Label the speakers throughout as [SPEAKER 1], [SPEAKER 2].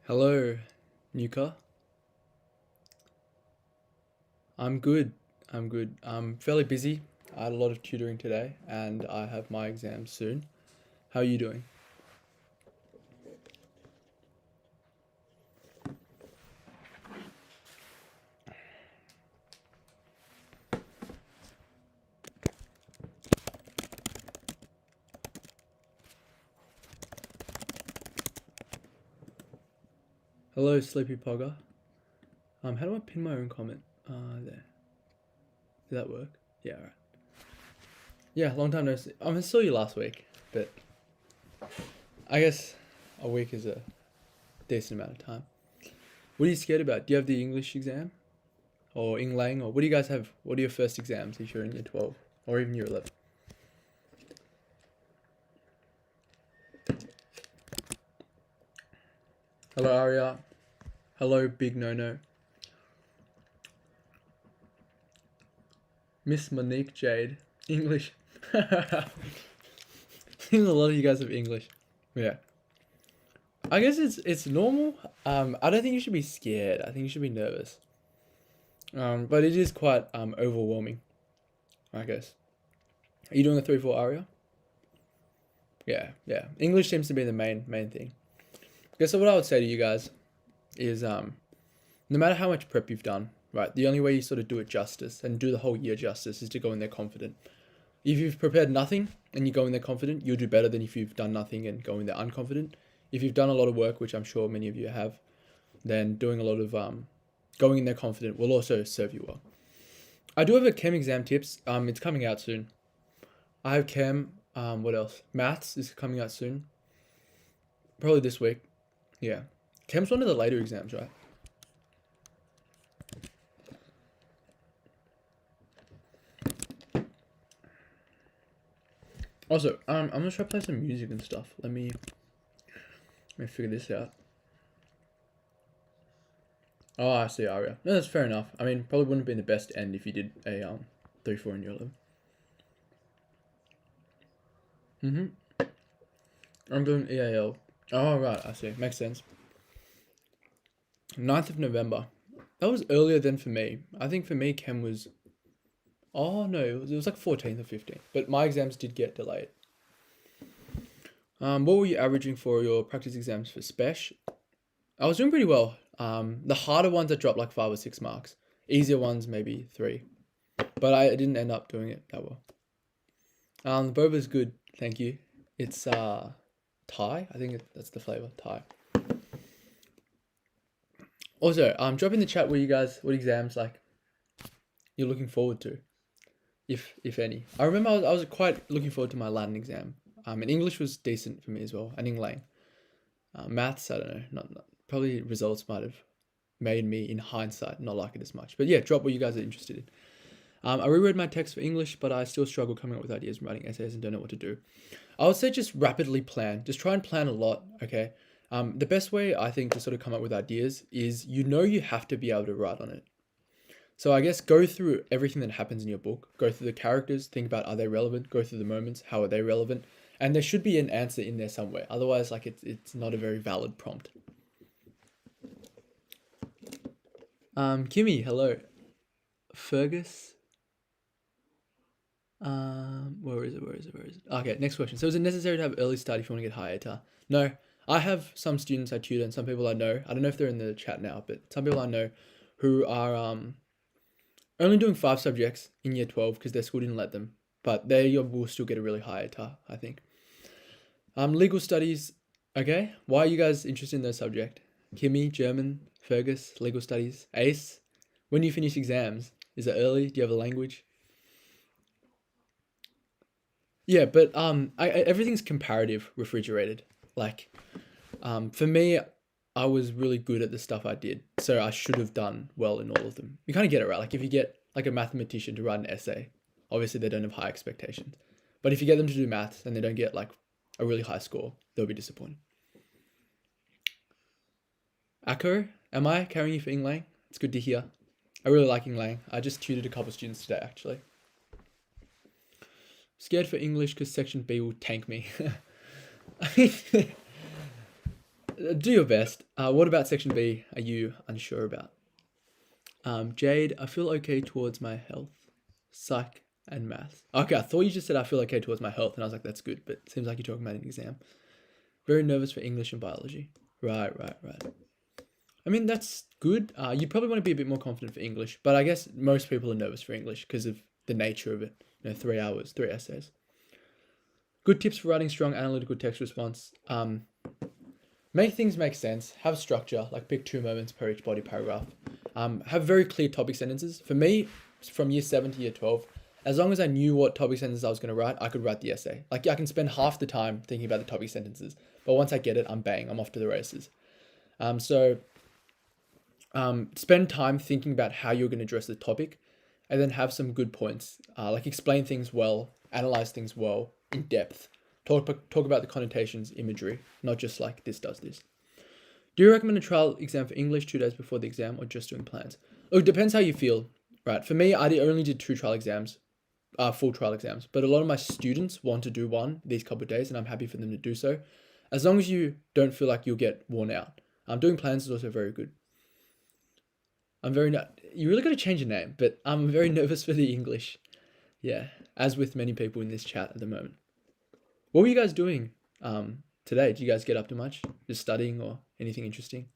[SPEAKER 1] Hello, Nuka. I'm good. I'm good. I'm fairly busy. I had a lot of tutoring today and I have my exam soon. How are you doing? Hello, Sleepy Pogger. How do I pin my own comment? There. Did that work? Yeah, alright. Yeah, long time no see. I saw you last week, but I guess a week is a decent amount of time. What are you scared about? Do you have the English exam? Or Inglang? Or what do you guys have? What are your first exams if you're in year 12? Or even year 11? Hello, Aria. Hello, Big No No. Miss Monique Jade. English. I think a lot of you guys have English. Yeah. I guess it's normal. I don't think you should be scared. I think you should be nervous. But it is quite overwhelming, I guess. Are you doing a 3-4 aria? Yeah, yeah. English seems to be the main thing. Guess what I would say to you guys is no matter how much prep you've done, right? The only way you sort of do it justice and do the whole year justice is to go in there confident. If you've prepared nothing and you go in there confident, you'll do better than if you've done nothing and go in there unconfident. If you've done a lot of work, which I'm sure many of you have, then doing a lot of going in there confident will also serve you well. I do have a chem exam tips. It's coming out soon. I have chem. What else? Maths is coming out soon. Probably this week. Yeah. Chem's one of the later exams, right? Also, I'm gonna try to play some music and stuff. Let me figure this out. Oh, I see, Aria. No, that's fair enough. I mean, probably wouldn't be the best end if you did a 3-4 in year 11. I'm doing EAL. Oh, right, I see. Makes sense. 9th of November. That was earlier than for me. I think for me, chem was... Oh, no, it was like 14th or 15th. But my exams did get delayed. What were you averaging for your practice exams for Spesh? I was doing pretty well. The harder ones I dropped like 5 or 6 marks. Easier ones maybe 3. But I didn't end up doing it that well. The boba's good, thank you. It's Thai. I think that's the flavor, Thai. Also, drop in the chat what exams like you're looking forward to, if any. I remember I was quite looking forward to my Latin exam. And English was decent for me as well, and Inglang. Maths, I don't know, not probably results might have made me, in hindsight, not like it as much. But yeah, drop what you guys are interested in. I reread my text for English, but I still struggle coming up with ideas and writing essays and don't know what to do. I would say just rapidly plan. Just try and plan a lot, okay? The best way, I think, to sort of come up with ideas is you have to be able to write on it. So I guess go through everything that happens in your book. Go through the characters, think about are they relevant? Go through the moments, how are they relevant? And there should be an answer in there somewhere. Otherwise, like it's not a very valid prompt. Kimmy, hello. Fergus. Where is it? Okay, next question. So is it necessary to have early start if you want to get high ATAR? No. I have some students I tutor and some people I know. I don't know if they're in the chat now, but some people I know who are only doing 5 subjects in year 12 because their school didn't let them. But they will still get a really high ATAR, I think. Legal studies. Okay. Why are you guys interested in those subject? Kimmy, German, Fergus, legal studies, Ace. When do you finish exams? Is it early? Do you have a language? Yeah, but everything's comparative refrigerated. Like, for me, I was really good at the stuff I did, so I should have done well in all of them. You kind of get it right. Like if you get like a mathematician to write an essay, obviously they don't have high expectations. But if you get them to do maths and they don't get like a really high score, they'll be disappointed. Akko, am I carrying you for Inglang? It's good to hear. I really like Inglang. I just tutored a couple students today, actually. Scared for English because section B will tank me. I mean, do your best. What about section B are you unsure about? Jade, I feel okay towards my health, psych, and maths. Okay, I thought you just said I feel okay towards my health, and I was like, that's good, but it seems like you're talking about an exam. Very nervous for English and biology. Right. I mean, that's good. You probably want to be a bit more confident for English, but I guess most people are nervous for English because of the nature of it. 3 hours, 3 essays. Good tips for writing strong analytical text response. Make things make sense. Have structure, like pick 2 moments per each body paragraph. Have very clear topic sentences. For me, from year 7 to year 12, as long as I knew what topic sentences I was going to write, I could write the essay. Like I can spend half the time thinking about the topic sentences, but once I get it, I'm off to the races. Spend time thinking about how you're going to address the topic, and then have some good points. Like explain things well, analyze things well, in depth. Talk about the connotations, imagery, not just like this does this. Do you recommend a trial exam for English 2 days before the exam, or just doing plans? Oh, it depends how you feel, right? For me, I only did 2 trial exams, full trial exams, but a lot of my students want to do one these couple of days, and I'm happy for them to do so, as long as you don't feel like you'll get worn out. Doing plans is also very good. You really got to change your name, but I'm very nervous for the English. Yeah, as with many people in this chat at the moment. What were you guys doing today? Did you guys get up to much? Just studying or anything interesting?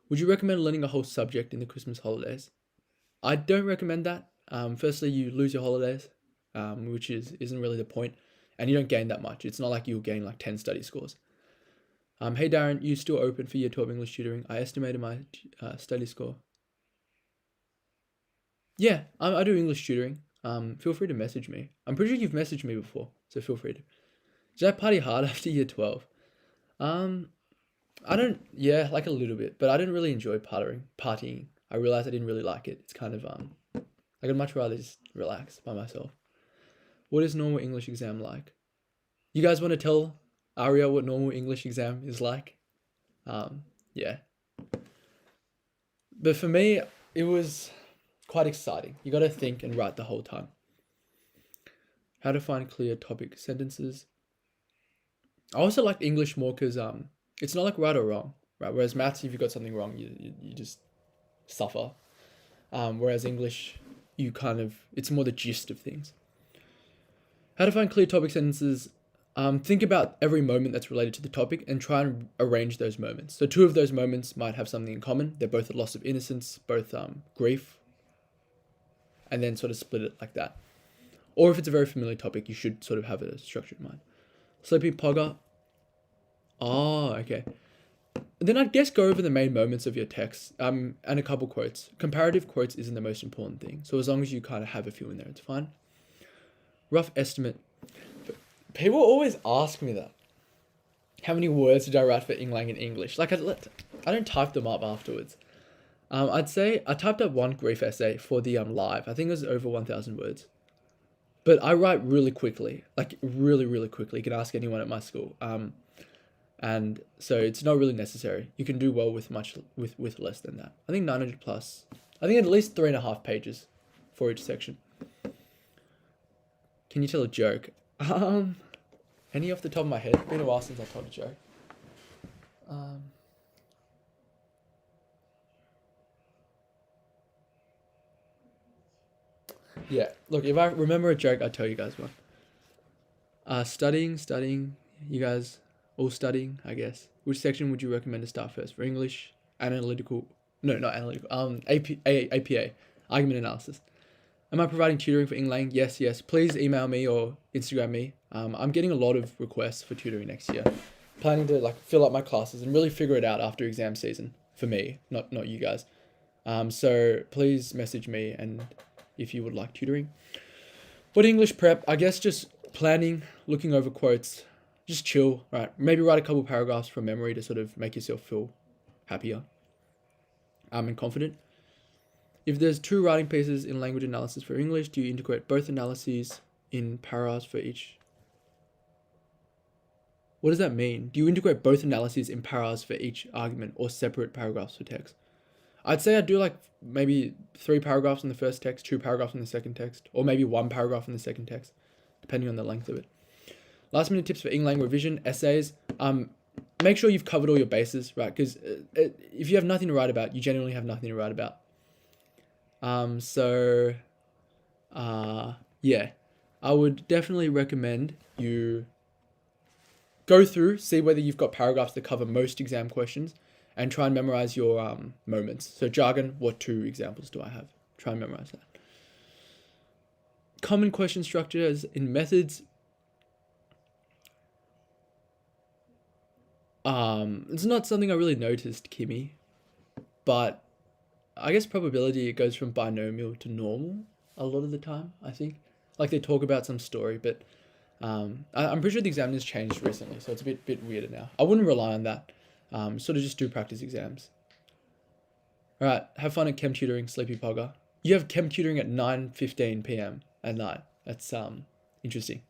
[SPEAKER 1] Would you recommend learning a whole subject in the Christmas holidays? I don't recommend that. Firstly, you lose your holidays, which isn't really the point, and you don't gain that much. It's not like you'll gain like 10 study scores. Hey Darren, you still open for year 12 English tutoring? I estimated my study score. Yeah, I do English tutoring. Feel free to message me. I'm pretty sure you've messaged me before, so feel free to. Did I party hard after year 12? I don't, yeah, like a little bit, but I didn't really enjoy partying. I realized I didn't really like it. It's kind of, like I'd much rather just relax by myself. What is normal English exam like? You guys want to tell Aria what normal English exam is like? Yeah. But for me, it was quite exciting. You got to think and write the whole time. How to find clear topic sentences. I also liked English more because it's not like right or wrong, right? Whereas maths, if you got something wrong, you just suffer. Whereas English, it's more the gist of things. How to find clear topic sentences. Think about every moment that's related to the topic and try and arrange those moments. So 2 of those moments might have something in common. They're both a loss of innocence, both grief, and then sort of split it like that. Or if it's a very familiar topic, you should sort of have a structure in mind. Sleepy Pogger. Oh, okay. Then I'd guess go over the main moments of your text, and a couple quotes. Comparative quotes isn't the most important thing. So as long as you kind of have a few in there, it's fine. Rough estimate. People always ask me that. How many words did I write for Englang in English? Like I don't type them up afterwards. I'd say I typed up one grief essay for the live. I think it was over 1,000 words. But I write really quickly, like really, really quickly. You can ask anyone at my school. And so it's not really necessary. You can do well with less than that. I think 900 plus. I think at least 3.5 pages for each section. Can you tell a joke? Any off the top of my head? It's been a while since I told a joke. Yeah, look, if I remember a joke, I'll tell you guys one. Studying, you guys all studying, I guess. Which section would you recommend to start first? For English, analytical, no, not analytical, APA, argument analysis. Am I providing tutoring for Englang? Yes. Please email me or Instagram me. I'm getting a lot of requests for tutoring next year. Planning to like fill up my classes and really figure it out after exam season for me, not you guys. So please message me and if you would like tutoring. What English prep? I guess just planning, looking over quotes, just chill, right? Maybe write a couple paragraphs from memory to sort of make yourself feel happier and confident. If there's 2 writing pieces in language analysis for English, do you integrate both analyses in paras for each? What does that mean? Do you integrate both analyses in paras for each argument or separate paragraphs for text? I'd say I'd do like maybe 3 paragraphs in the first text, 2 paragraphs in the second text, or maybe 1 paragraph in the second text, depending on the length of it. Last minute tips for English revision, essays. Make sure you've covered all your bases, right? Because if you have nothing to write about, you genuinely have nothing to write about. Yeah, I would definitely recommend you go through, see whether you've got paragraphs that cover most exam questions, and try and memorize your moments. So jargon, what 2 examples do I have? Try and memorize that. Common question structures in methods. It's not something I really noticed, Kimmy, but I guess probability, it goes from binomial to normal a lot of the time, I think. Like they talk about some story, but I'm pretty sure the examiner's changed recently, so it's a bit weirder now. I wouldn't rely on that. Sort of just do practice exams. All right, have fun at chem tutoring, Sleepy Pogger. You have chem tutoring at 9:15 p.m. at night. That's interesting.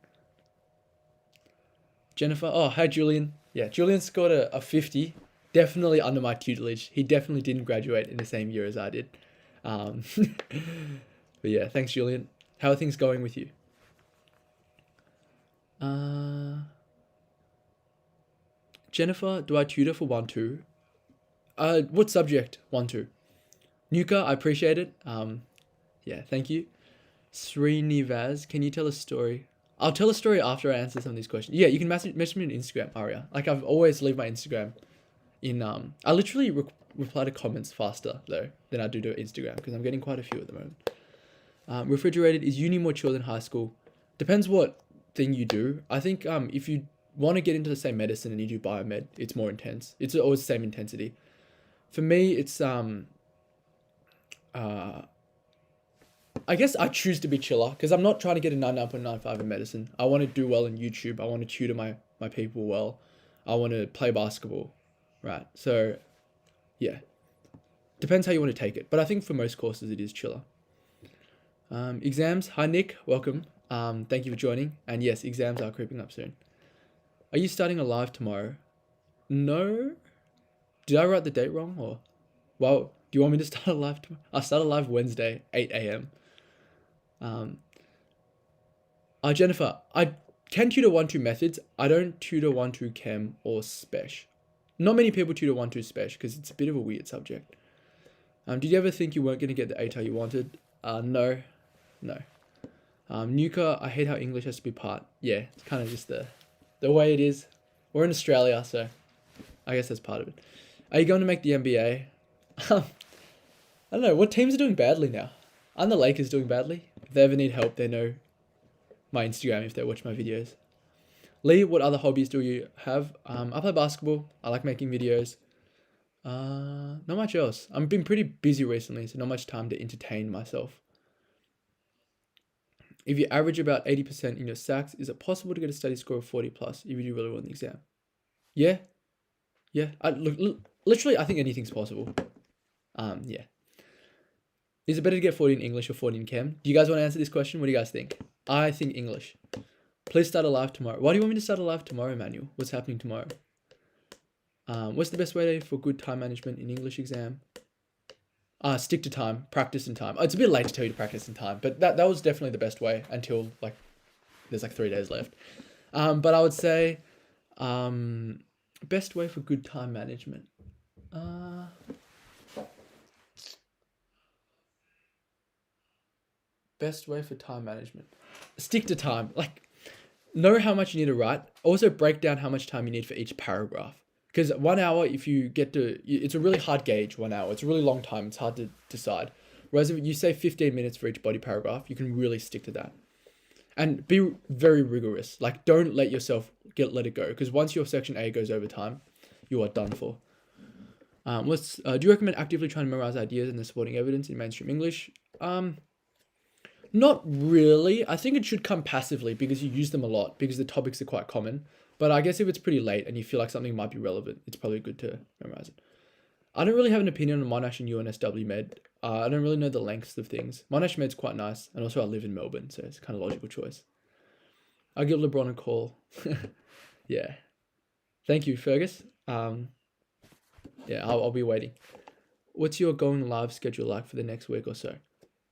[SPEAKER 1] Jennifer, oh, hi Julian. Yeah, Julian scored a 50, definitely under my tutelage. He definitely didn't graduate in the same year as I did. But yeah, thanks Julian. How are things going with you? Jennifer, do I tutor for 1-2? What subject? 1-2. Nuka, I appreciate it. Yeah, thank you. Srinivas, can you tell a story? I'll tell a story after I answer some of these questions. Yeah, you can message me on Instagram, Aria. Like I've always leave my Instagram in I literally reply to comments faster though than I do to Instagram because I'm getting quite a few at the moment. Refrigerated, is uni more chill than high school? Depends what thing you do. I think if you want to get into the same medicine and you do biomed, it's more intense. It's always the same intensity. For me, it's I guess I choose to be chiller because I'm not trying to get a 99.95 in medicine. I want to do well in YouTube. I want to tutor my people well. I want to play basketball, right? So, yeah. Depends how you want to take it. But I think for most courses, it is chiller. Exams. Hi, Nick. Welcome. Thank you for joining. And yes, exams are creeping up soon. Are you starting a live tomorrow? No. Did I write the date wrong? Or, well, do you want me to start a live tomorrow? I'll start a live Wednesday, 8 a.m. Jennifer, I can tutor 1-2 methods. I don't tutor 1-2 chem or spec. Not many people tutor 1-2 spec because it's a bit of a weird subject. Did you ever think you weren't going to get the ATAR you wanted? No. Nuka, I hate how English has to be part. Yeah, it's kind of just the way it is. We're in Australia, so I guess that's part of it. Are you going to make the NBA? I don't know. What teams are doing badly now? Aren't the Lakers doing badly? If they ever need help, they know my Instagram if they watch my videos. Lee, what other hobbies do you have? I play basketball. I like making videos. Not much else. I've been pretty busy recently, so not much time to entertain myself. If you average about 80% in your SACs, is it possible to get a study score of 40 plus if you do really well in the exam? Yeah. Literally, I think anything's possible. Yeah. Is it better to get 40 in English or 40 in Chem? Do you guys want to answer this question? What do you guys think? I think English. Please start a live tomorrow. Why do you want me to start a live tomorrow, Manuel? What's happening tomorrow? What's the best way for good time management in English exam? Stick to time, practice in time. It's a bit late to tell you to practice in time, but that was definitely the best way until there's 3 days left. But I would say best way for good time management. Best way for time management. Stick to time. Know how much you need to write. Also break down how much time you need for each paragraph. Because 1 hour, if you get to, it's a really hard gauge, 1 hour. It's a really long time. It's hard to decide. Whereas if you say 15 minutes for each body paragraph, you can really stick to that. And be very rigorous. Don't let yourself let it go. Because once your section A goes over time, you are done for. Do you recommend actively trying to memorize ideas and the supporting evidence in mainstream English? Not really. I think it should come passively because you use them a lot because the topics are quite common. But I guess if it's pretty late and you feel like something might be relevant, it's probably good to memorize it. I don't really have an opinion on Monash and UNSW Med. I don't really know the lengths of things. Monash Med's quite nice, and also I live in Melbourne, so it's kind of a logical choice. I'll give LeBron a call. Yeah. Thank you, Fergus. Yeah, I'll be waiting. What's your going live schedule like for the next week or so?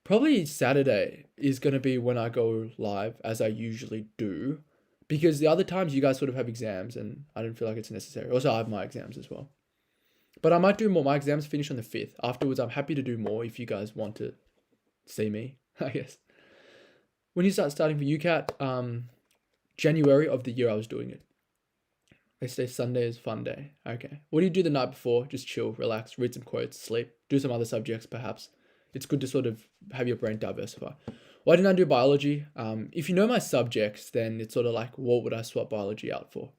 [SPEAKER 1] Probably Saturday is going to be when I go live, as I usually do, because the other times you guys sort of have exams and I don't feel like it's necessary. Also, I have my exams as well. But I might do more. My exams finish on the 5th. Afterwards, I'm happy to do more if you guys want to see me, I guess. When you starting for UCAT, January of the year I was doing it. They say Sunday is fun day. Okay. What do you do the night before? Just chill, relax, read some quotes, sleep, do some other subjects perhaps. It's good to sort of have your brain diversify. Why didn't I do biology? If you know my subjects, then it's sort of like, what would I swap biology out for?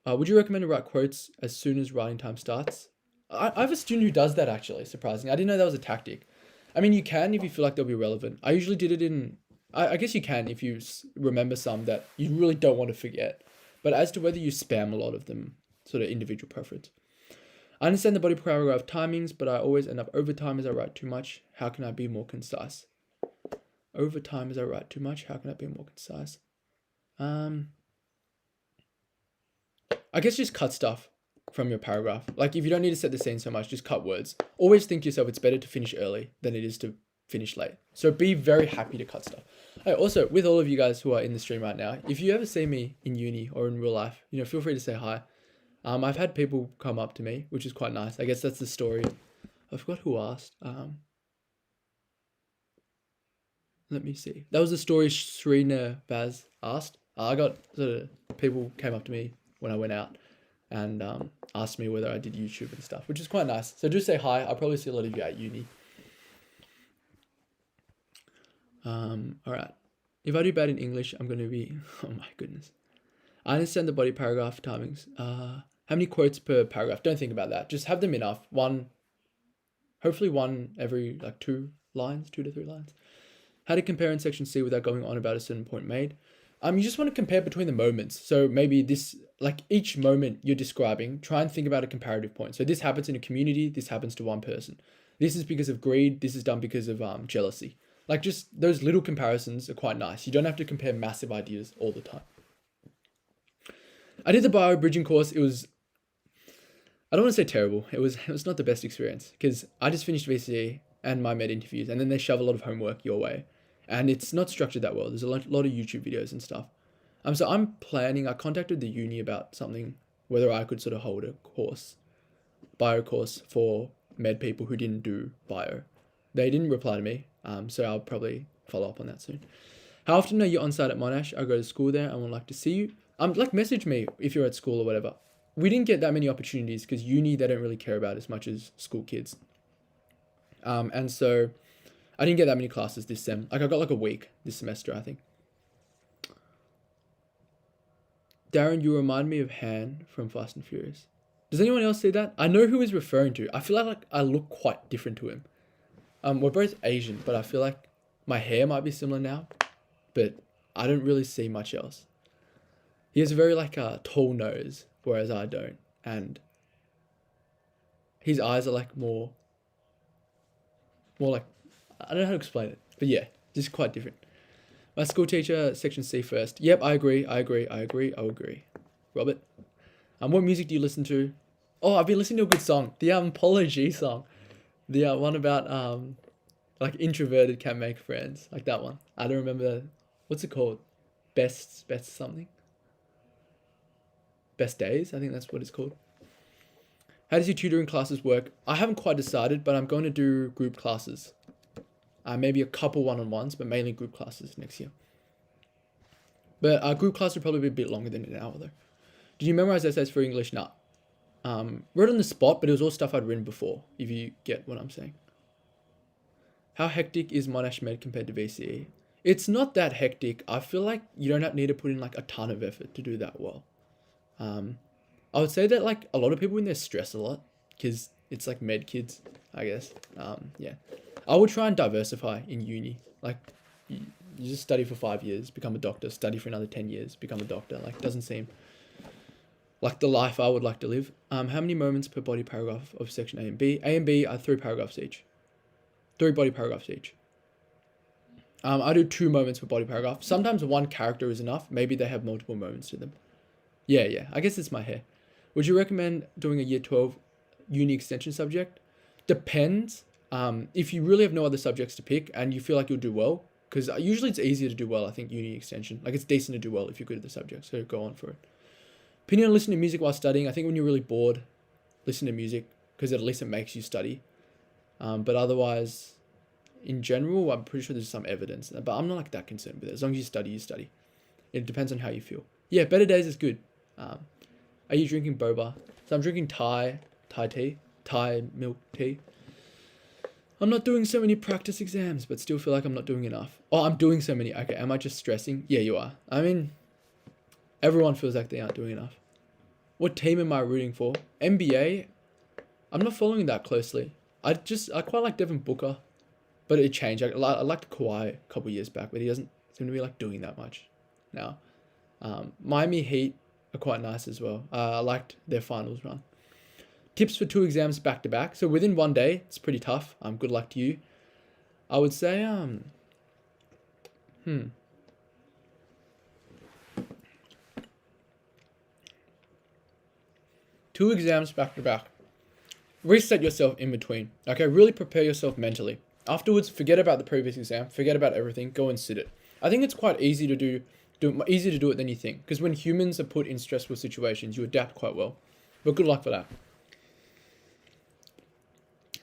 [SPEAKER 1] Would you recommend to write quotes as soon as writing time starts? I have a student who does that actually, surprisingly. I didn't know that was a tactic. I mean, you can if you feel like they'll be relevant. I usually did it in, I guess you can if you remember some that you really don't want to forget. But as to whether you spam a lot of them, sort of individual preference. I understand the body paragraph timings, but I always end up overtime as I write too much. How can I be more concise? Overtime as I write too much. How can I be more concise? I guess just cut stuff from your paragraph. Like if you don't need to set the scene so much, just cut words. Always think to yourself, it's better to finish early than it is to finish late. So be very happy to cut stuff. Hey, also, with all of you guys who are in the stream right now, if you ever see me in uni or in real life, feel free to say hi. I've had people come up to me, which is quite nice. I guess that's the story. I forgot who asked. Let me see. That was the story Srina Vaz asked. I got sort of people came up to me when I went out and asked me whether I did YouTube and stuff, which is quite nice. So do say hi. I'll probably see a lot of you at uni. All right. If I do bad in English, I'm going to be, oh my goodness. I understand the body paragraph timings. How many quotes per paragraph? Don't think about that. Just have them enough. Hopefully one every like 2 to 3 lines. How to compare in section C without going on about a certain point made. You just want to compare between the moments. So maybe this, like each moment you're describing, try and think about a comparative point. So this happens in a community. This happens to one person. This is because of greed. This is done because of jealousy. Like just those little comparisons are quite nice. You don't have to compare massive ideas all the time. I did the bio bridging course. It was, I don't want to say terrible. It was not the best experience because I just finished VCE and my med interviews and then they shove a lot of homework your way and it's not structured that well. There's a lot of YouTube videos and stuff. So I'm planning, I contacted the uni about something, whether I could sort of hold a course, bio course for med people who didn't do bio. They didn't reply to me. So I'll probably follow up on that soon. How often are you on site at Monash? I go to school there and would like to see you. Like message me if you're at school or whatever. We didn't get that many opportunities because uni, they don't really care about as much as school kids. And so I didn't get that many classes this sem. Like I got like a week this semester, I think. Darren, you remind me of Han from Fast and Furious. Does anyone else see that? I know who he's referring to. I feel like I look quite different to him. We're both Asian, but I feel like my hair might be similar now, but I don't really see much else. He has a very like tall nose, whereas I don't, and his eyes are like more like, I don't know how to explain it, but yeah, just quite different. My school teacher, section C first. Yep, I agree. I agree. Robert, what music do you listen to? Oh, I've been listening to a good song, the Polo G song, the one about like introverted can make friends, like that one. I don't remember what's it called. Best something. Best Days, I think that's what it's called. How does your tutoring classes work? I haven't quite decided, but I'm going to do group classes. Maybe a couple one-on-ones, but mainly group classes next year. But group class would probably be a bit longer than an hour though. Did you memorize essays for English? No. Wrote on the spot, but it was all stuff I'd written before, if you get what I'm saying. How hectic is Monash Med compared to VCE? It's not that hectic. I feel like you don't need to put in like a ton of effort to do that well. I would say that like a lot of people in there stress a lot because it's like med kids, I guess. Yeah. I would try and diversify in uni. Like you just study for 5 years, become a doctor, study for another 10 years, become a doctor. Like it doesn't seem like the life I would like to live. How many moments per body paragraph of section A and B? A and B are 3 paragraphs each. 3 body paragraphs each. I do 2 moments per body paragraph. Sometimes one character is enough. Maybe they have multiple moments to them. Yeah. I guess it's my hair. Would you recommend doing a year 12 uni extension subject? Depends. If you really have no other subjects to pick and you feel like you'll do well, because usually it's easier to do well, I think, uni extension. Like, it's decent to do well if you're good at the subject, so go on for it. Opinion on listening to music while studying. I think when you're really bored, listen to music, because at least it makes you study. But otherwise, in general, I'm pretty sure there's some evidence. But I'm not like that concerned with it. As long as you study, you study. It depends on how you feel. Yeah, better days is good. Are you drinking boba? So I'm drinking Thai tea, Thai milk tea. I'm not doing so many practice exams, but still feel like I'm not doing enough. Oh, I'm doing so many. Okay, am I just stressing? Yeah, you are. I mean, everyone feels like they aren't doing enough. What team am I rooting for? NBA? I'm not following that closely. I quite like Devin Booker, but it changed. I liked Kawhi a couple years back, but he doesn't seem to be like doing that much now. Miami Heat are quite nice as well. I liked their finals run. Tips for 2 exams back to back. So within one day, it's pretty tough. Good luck to you. I would say, 2 exams back to back. Reset yourself in between. Okay, really prepare yourself mentally. Afterwards, forget about the previous exam. Forget about everything. Go and sit it. I think it's quite easy to do easier to do it than you think. Because when humans are put in stressful situations, you adapt quite well. But good luck for that.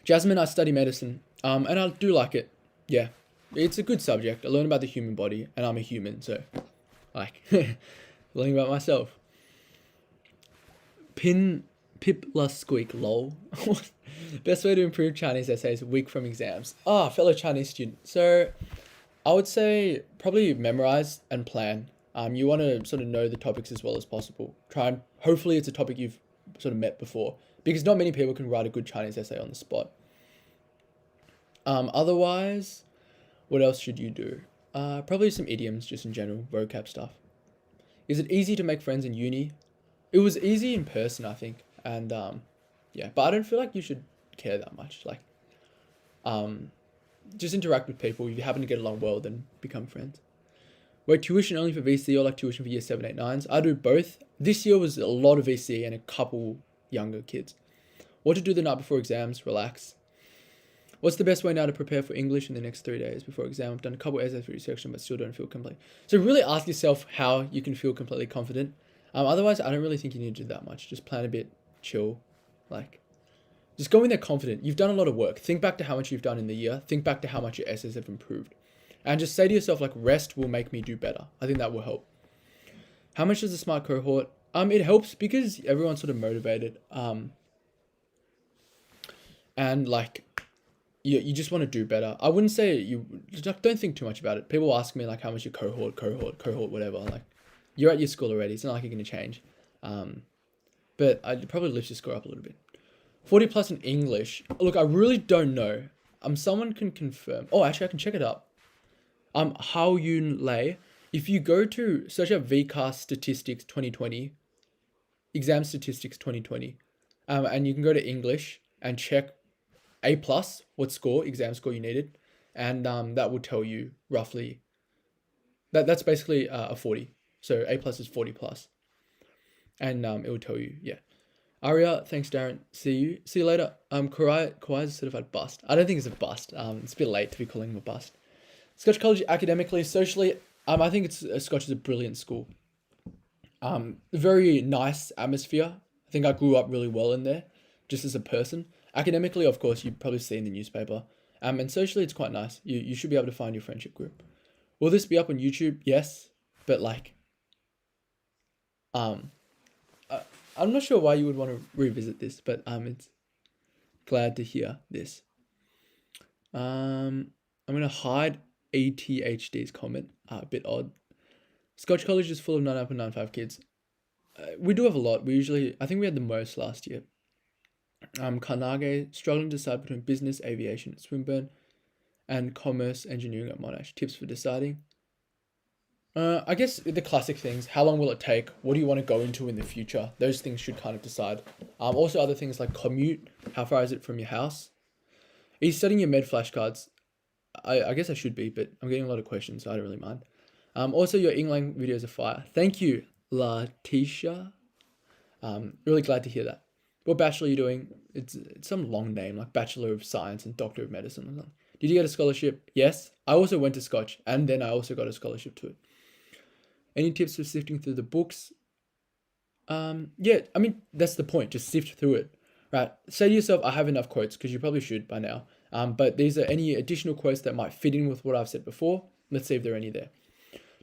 [SPEAKER 1] Jasmine, I study medicine, and I do like it. Yeah, it's a good subject. I learn about the human body, and I'm a human, so, like, learning about myself. Pip plus squeak, lol. Best way to improve Chinese essays week from exams. Fellow Chinese student. So, I would say probably memorize and plan. You want to sort of know the topics as well as possible. Hopefully it's a topic you've sort of met before, because not many people can write a good Chinese essay on the spot. Otherwise, what else should you do? Probably some idioms, just in general, vocab stuff. Is it easy to make friends in uni? It was easy in person, I think, and yeah, but I don't feel like you should care that much. Like, just interact with people. If you happen to get along well, then become friends. Wait, tuition only for VC or like tuition for year 7, 8, 9s? I do both. This year was a lot of VC and a couple younger kids. What to do the night before exams? Relax. What's the best way now to prepare for English in the next 3 days before exam? I've done a couple essays for each section, but still don't feel complete. So really ask yourself how you can feel completely confident. Otherwise, I don't really think you need to do that much. Just plan a bit, chill, like, just go in there confident. You've done a lot of work. Think back to how much you've done in the year. Think back to how much your essays have improved. And just say to yourself, like, rest will make me do better. I think that will help. How much does a smart cohort? It helps because everyone's sort of motivated. And like, you just want to do better. I wouldn't say don't think too much about it. People ask me like, how much your cohort, whatever. Like, you're at your school already. It's not like you're going to change. But I'd probably lift your score up a little bit. 40 plus in English. Look, I really don't know. Someone can confirm. Oh, actually, I can check it up. Hao Yun Lei. If you go to search up VCAS Statistics 2020, Exam Statistics 2020, and you can go to English and check A plus, what score, exam score you needed, and that will tell you roughly. That's basically a 40. So A plus is 40 plus, and it will tell you, yeah. Aria, thanks Darren. See you later. Kawhi's certified bust. I don't think it's a bust. It's a bit late to be calling him a bust. Scotch College academically, socially, I think Scotch is a brilliant school. Very nice atmosphere. I think I grew up really well in there, just as a person. Academically, of course, you've probably seen the newspaper. And socially, it's quite nice. You should be able to find your friendship group. Will this be up on YouTube? Yes, but like, I'm not sure why you would want to revisit this, but it's glad to hear this. I'm gonna hide ATHD's comment. A bit odd. Scotch College is full of 9.95 kids. We do have a lot. I think we had the most last year. Carnegie, struggling to decide between business, aviation at Swinburne, and commerce, engineering at Monash. Tips for deciding. I guess the classic things. How long will it take? What do you want to go into in the future? Those things should kind of decide. Also other things like commute. How far is it from your house? Are you studying your med flashcards? I guess I should be, but I'm getting a lot of questions, so I don't really mind. Also, your England videos are fire. Thank you, Latisha. Really glad to hear that. What bachelor are you doing? It's some long name, like Bachelor of Science and Doctor of Medicine or something. Did you get a scholarship? Yes. I also went to Scotch, and then I also got a scholarship to it. Any tips for sifting through the books? Yeah, I mean, that's the point. Just sift through it, right? Say to yourself, I have enough quotes, because you probably should by now. But these are any additional quotes that might fit in with what I've said before. Let's see if there are any there.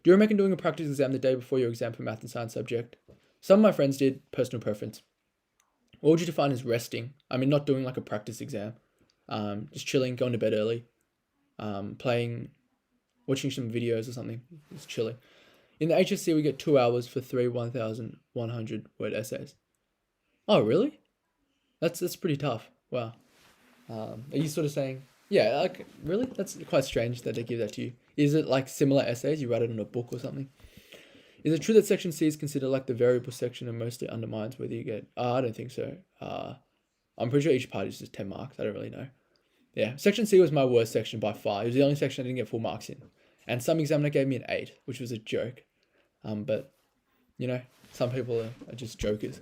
[SPEAKER 1] Do you recommend doing a practice exam the day before your exam for math and science subject? Some of my friends did, personal preference. What would you define as resting? I mean, not doing like a practice exam. Just chilling, going to bed early, playing, watching some videos or something. Just chilling. In the HSC, we get 2 hours for 3 1,100 word essays. Oh, really? That's pretty tough. Wow. Are you sort of saying, yeah, like, really? That's quite strange that they give that to you. Is it like similar essays? You write it in a book or something? Is it true that section C is considered like the variable section and mostly undermines whether you get... I don't think so. I'm pretty sure each part is just 10 marks. I don't really know. Yeah, section C was my worst section by far. It was the only section I didn't get full marks in. And some examiner gave me an 8, which was a joke. But, you know, some people are just jokers.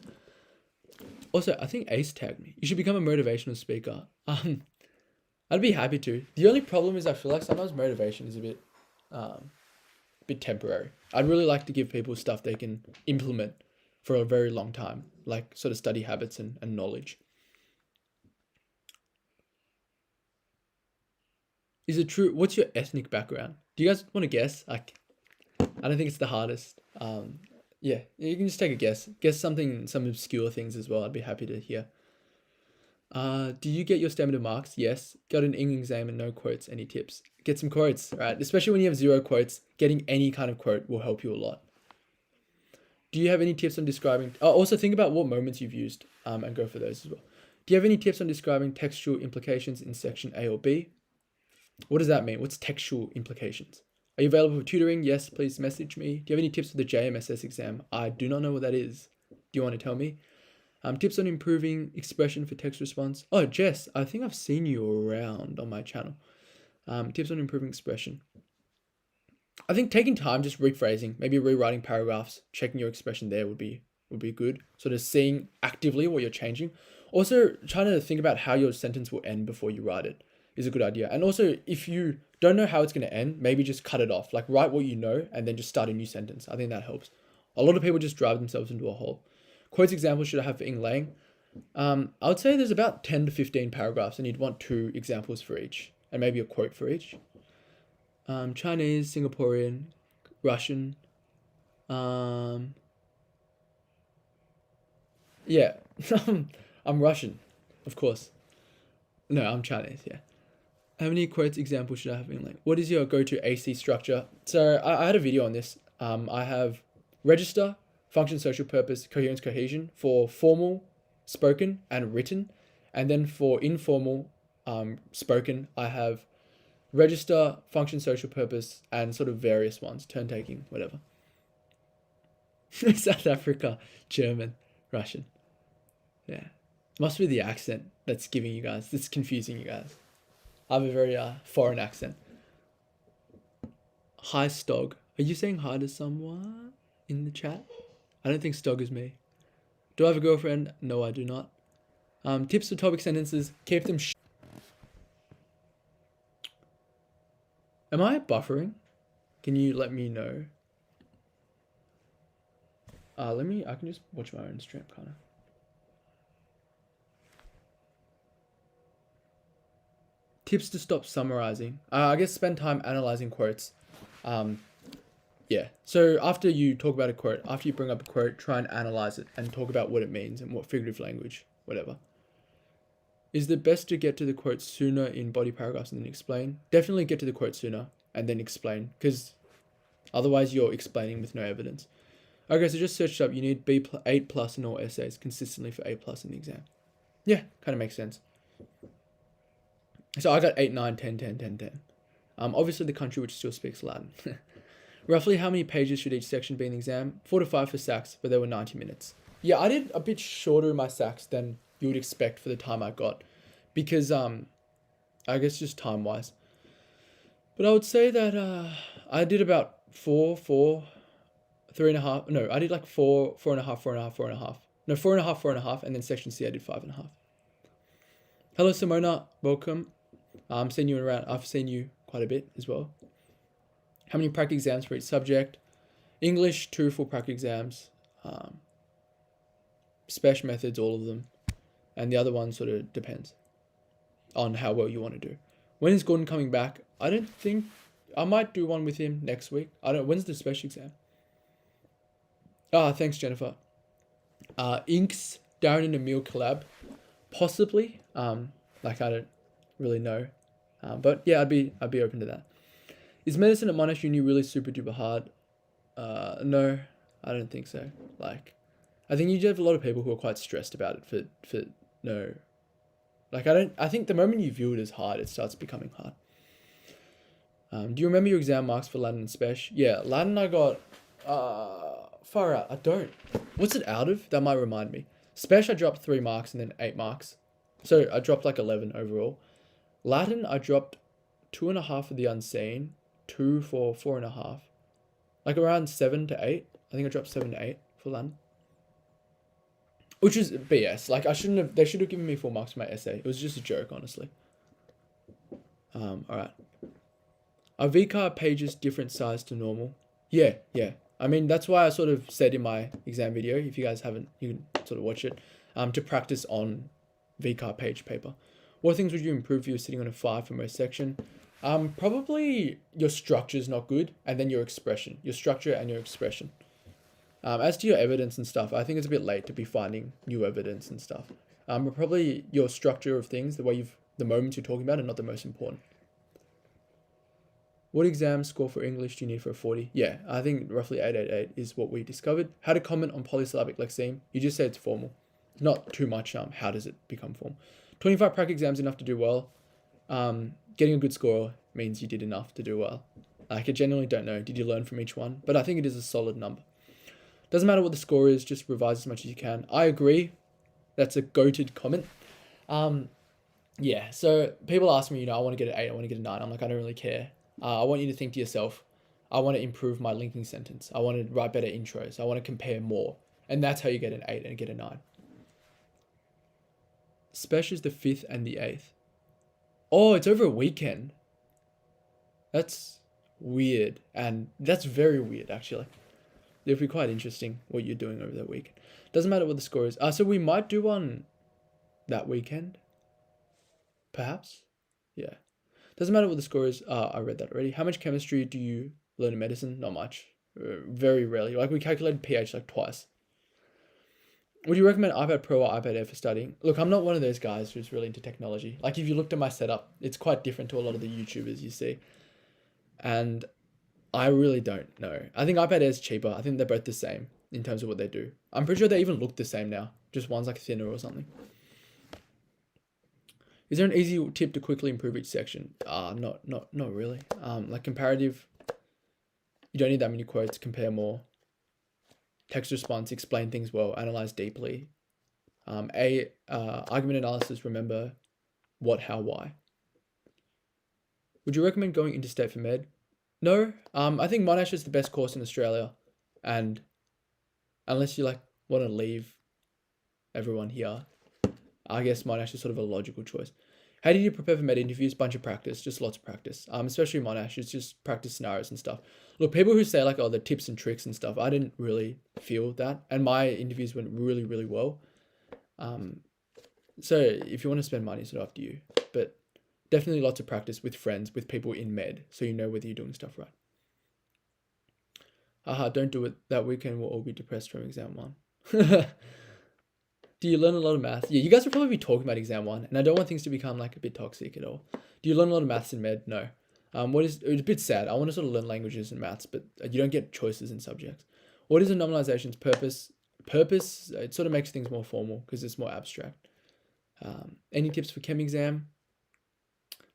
[SPEAKER 1] Also, I think Ace tagged me. You should become a motivational speaker. I'd be happy to. The only problem is I feel like sometimes motivation is a bit temporary. I'd really like to give people stuff they can implement for a very long time, like sort of study habits and knowledge. Is it true? What's your ethnic background? Do you guys want to guess? Like, I don't think it's the hardest. Yeah, you can just take a guess. Guess something, some obscure things as well. I'd be happy to hear. Do you get your standard marks? Yes. Got an English exam and no quotes. Any tips? Get some quotes, right? Especially when you have 0 quotes, getting any kind of quote will help you a lot. Do you have any tips on describing... Oh, also think about what moments you've used and go for those as well. Do you have any tips on describing textual implications in section A or B? What does that mean? What's textual implications? Are you available for tutoring? Yes, please message me. Do you have any tips for the JMSS exam? I do not know what that is. Do you want to tell me? Tips on improving expression for text response. Oh, Jess, I think I've seen you around on my channel. Tips on improving expression. I think taking time, just rephrasing, maybe rewriting paragraphs, checking your expression there would be good. Sort of seeing actively what you're changing. Also, trying to think about how your sentence will end before you write it is a good idea. And also, if you don't know how it's going to end, maybe just cut it off. Like write what you know and then just start a new sentence. I think that helps. A lot of people just drive themselves into a hole. Quotes examples should I have for Ing Lang? I would say there's about 10 to 15 paragraphs and you'd want 2 examples for each and maybe a quote for each. Chinese, Singaporean, Russian. Yeah, I'm Russian, of course. No, I'm Chinese, yeah. How many quotes examples should I have in like? What is your go-to AC structure? So I had a video on this. I have register, function, social purpose, coherence, cohesion for formal, spoken, and written. And then for informal, spoken, I have register, function, social purpose, and sort of various ones, turn taking, whatever. South Africa, German, Russian. Yeah. Must be the accent that's confusing you guys. I have a very foreign accent. Hi, Stog. Are you saying hi to someone in the chat? I don't think Stog is me. Do I have a girlfriend? No, I do not. Tips for topic sentences. Keep them Am I buffering? Can you let me know? I can just watch my own stream, kind of. Tips to stop summarizing. I guess spend time analyzing quotes. Yeah. So after you talk about a quote, after you bring up a quote, try and analyze it and talk about what it means and what figurative language, whatever. Is it best to get to the quote sooner in body paragraphs and then explain? Definitely get to the quote sooner and then explain, because otherwise you're explaining with no evidence. Okay, so just searched up. You need 8+ in all essays consistently for A+ in the exam. Yeah, kind of makes sense. So I got 8, 9, 10, 10, 10, 10. Obviously the country which still speaks Latin. Roughly how many pages should each section be in the exam? 4 to 5 for SACs, but they were 90 minutes. Yeah, I did a bit shorter in my SACs than you would expect for the time I got, because I guess just time wise. But I would say that I did about 4, 3.5. No, I did like 4, 4.5, 4.5, 4.5. No, 4.5, 4.5, and then section C I did 5.5. Hello, Simona. Welcome. I'm seeing you around. I've seen you quite a bit as well. How many practice exams for each subject? English, 2 full practice exams. Special methods, all of them. And the other one sort of depends on how well you want to do. When is Gordon coming back? I don't think... I might do one with him next week. I don't... When's the special exam? Thanks, Jennifer. Inks, Darren and Emil collab. Possibly. Like, I don't really know. But yeah, I'd be open to that. Is medicine at Monash Uni really super duper hard? No, I don't think so. Like, I think you have a lot of people who are quite stressed about it for no. Like, I think the moment you view it as hard, it starts becoming hard. Do you remember your exam marks for Latin and Spech? Yeah, Latin I got, far out. I don't. What's it out of? That might remind me. Spech I dropped 3 marks and then 8 marks. So I dropped like 11 overall. Latin I dropped 2.5 for the unseen, 2 for 4.5. Like around 7 to 8. I think I dropped 7 to 8 for Latin. Which is BS. Like, they should have given me 4 marks for my essay. It was just a joke, honestly. Alright. Are VCAR pages different size to normal? Yeah. I mean, that's why I sort of said in my exam video, if you guys haven't, you can sort of watch it, to practice on VCAR page paper. What things would you improve if you were sitting on a 5 for most section? Probably your structure is not good, and then your expression. Your structure and your expression. As to your evidence and stuff, I think it's a bit late to be finding new evidence and stuff. But probably your structure of things, the moments you're talking about, are not the most important. What exam score for English do you need for a 40? Yeah, I think roughly 888 is what we discovered. How to comment on polysyllabic lexeme? You just say it's formal. Not too much, how does it become formal? 25 prac exams enough to do well. Getting a good score means you did enough to do well. Like, I genuinely don't know. Did you learn from each one? But I think it is a solid number. Doesn't matter what the score is, just revise as much as you can. I agree. That's a goated comment. Yeah, so people ask me, I want to get an 8, I want to get a 9. I'm like, I don't really care. I want you to think to yourself, I want to improve my linking sentence. I want to write better intros. I want to compare more. And that's how you get an 8 and get a 9. Spech is the 5th and the 8th. Oh, it's over a weekend. That's weird. And that's very weird, actually. It'll be quite interesting what you're doing over that weekend. Doesn't matter what the score is. So we might do one that weekend. Perhaps. Yeah. Doesn't matter what the score is. I read that already. How much chemistry do you learn in medicine? Not much. Very rarely. Like, we calculated pH like twice. Would you recommend iPad Pro or iPad Air for studying? Look, I'm not one of those guys who's really into technology. Like, if you looked at my setup, it's quite different to a lot of the YouTubers you see. And I really don't know. I think iPad Air is cheaper. I think they're both the same in terms of what they do. I'm pretty sure they even look the same now. Just one's like thinner or something. Is there an easy tip to quickly improve each section? Not really. Like comparative, you don't need that many quotes. Compare more. Text response, explain things well, analyze deeply. Argument analysis, remember what, how, why. Would you recommend going interstate for med? No. I think Monash is the best course in Australia, and unless you want to leave everyone here, I guess Monash is sort of a logical choice. How did you prepare for med interviews? Bunch of practice, just lots of practice. Especially Monash, it's just practice scenarios and stuff. Look, people who say the tips and tricks and stuff, I didn't really feel that, and my interviews went really, really well. So if you want to spend money, it's not up to you, but definitely lots of practice with friends, with people in med, so you know whether you're doing stuff right. Don't do it that weekend. We'll all be depressed from exam 1. Do you learn a lot of maths? Yeah, you guys will probably be talking about exam 1, and I don't want things to become a bit toxic at all. Do you learn a lot of maths in med? No. It's a bit sad. I want to sort of learn languages and maths, but you don't get choices in subjects. What is a nominalization's purpose? Purpose, it sort of makes things more formal because it's more abstract. Any tips for chem exam?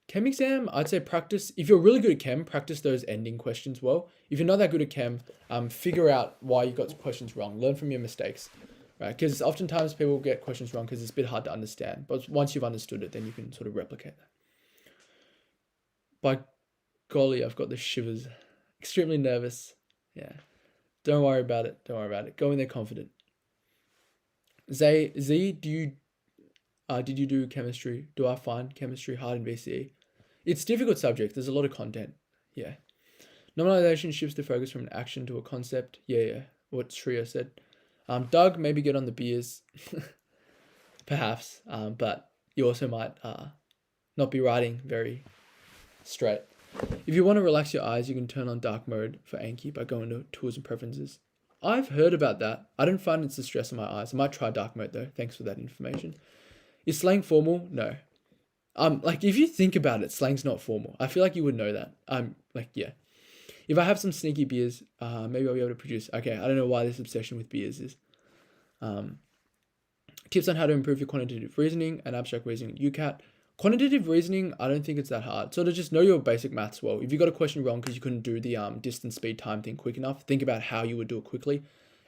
[SPEAKER 1] Chem exam, I'd say practice. If you're really good at chem, practice those ending questions well. If you're not that good at chem, figure out why you got questions wrong. Learn from your mistakes. Right, because oftentimes people get questions wrong because it's a bit hard to understand. But once you've understood it, then you can sort of replicate that. By golly, I've got the shivers. Extremely nervous. Yeah. Don't worry about it. Go in there confident. Z, did you do chemistry? Do I find chemistry hard in VCE? It's difficult subject. There's a lot of content. Yeah. Normalization shifts the focus from an action to a concept. Yeah. What Shreya said. Doug, maybe get on the beers. Perhaps. But you also might not be writing very straight. If you want to relax your eyes, you can turn on dark mode for Anki by going to tools and preferences. I've heard about that. I don't find it's a stress on my eyes. I might try dark mode though. Thanks for that information. Is slang formal? No. Like if you think about it, slang's not formal. I feel like you would know that. Like, yeah. If I have some sneaky beers, maybe I'll be able to produce. Okay, I don't know why this obsession with beers is. Tips on how to improve your quantitative reasoning and abstract reasoning at UCAT. Quantitative reasoning, I don't think it's that hard. Sort of just know your basic maths well. If you got a question wrong because you couldn't do the distance, speed, time thing quick enough, think about how you would do it quickly.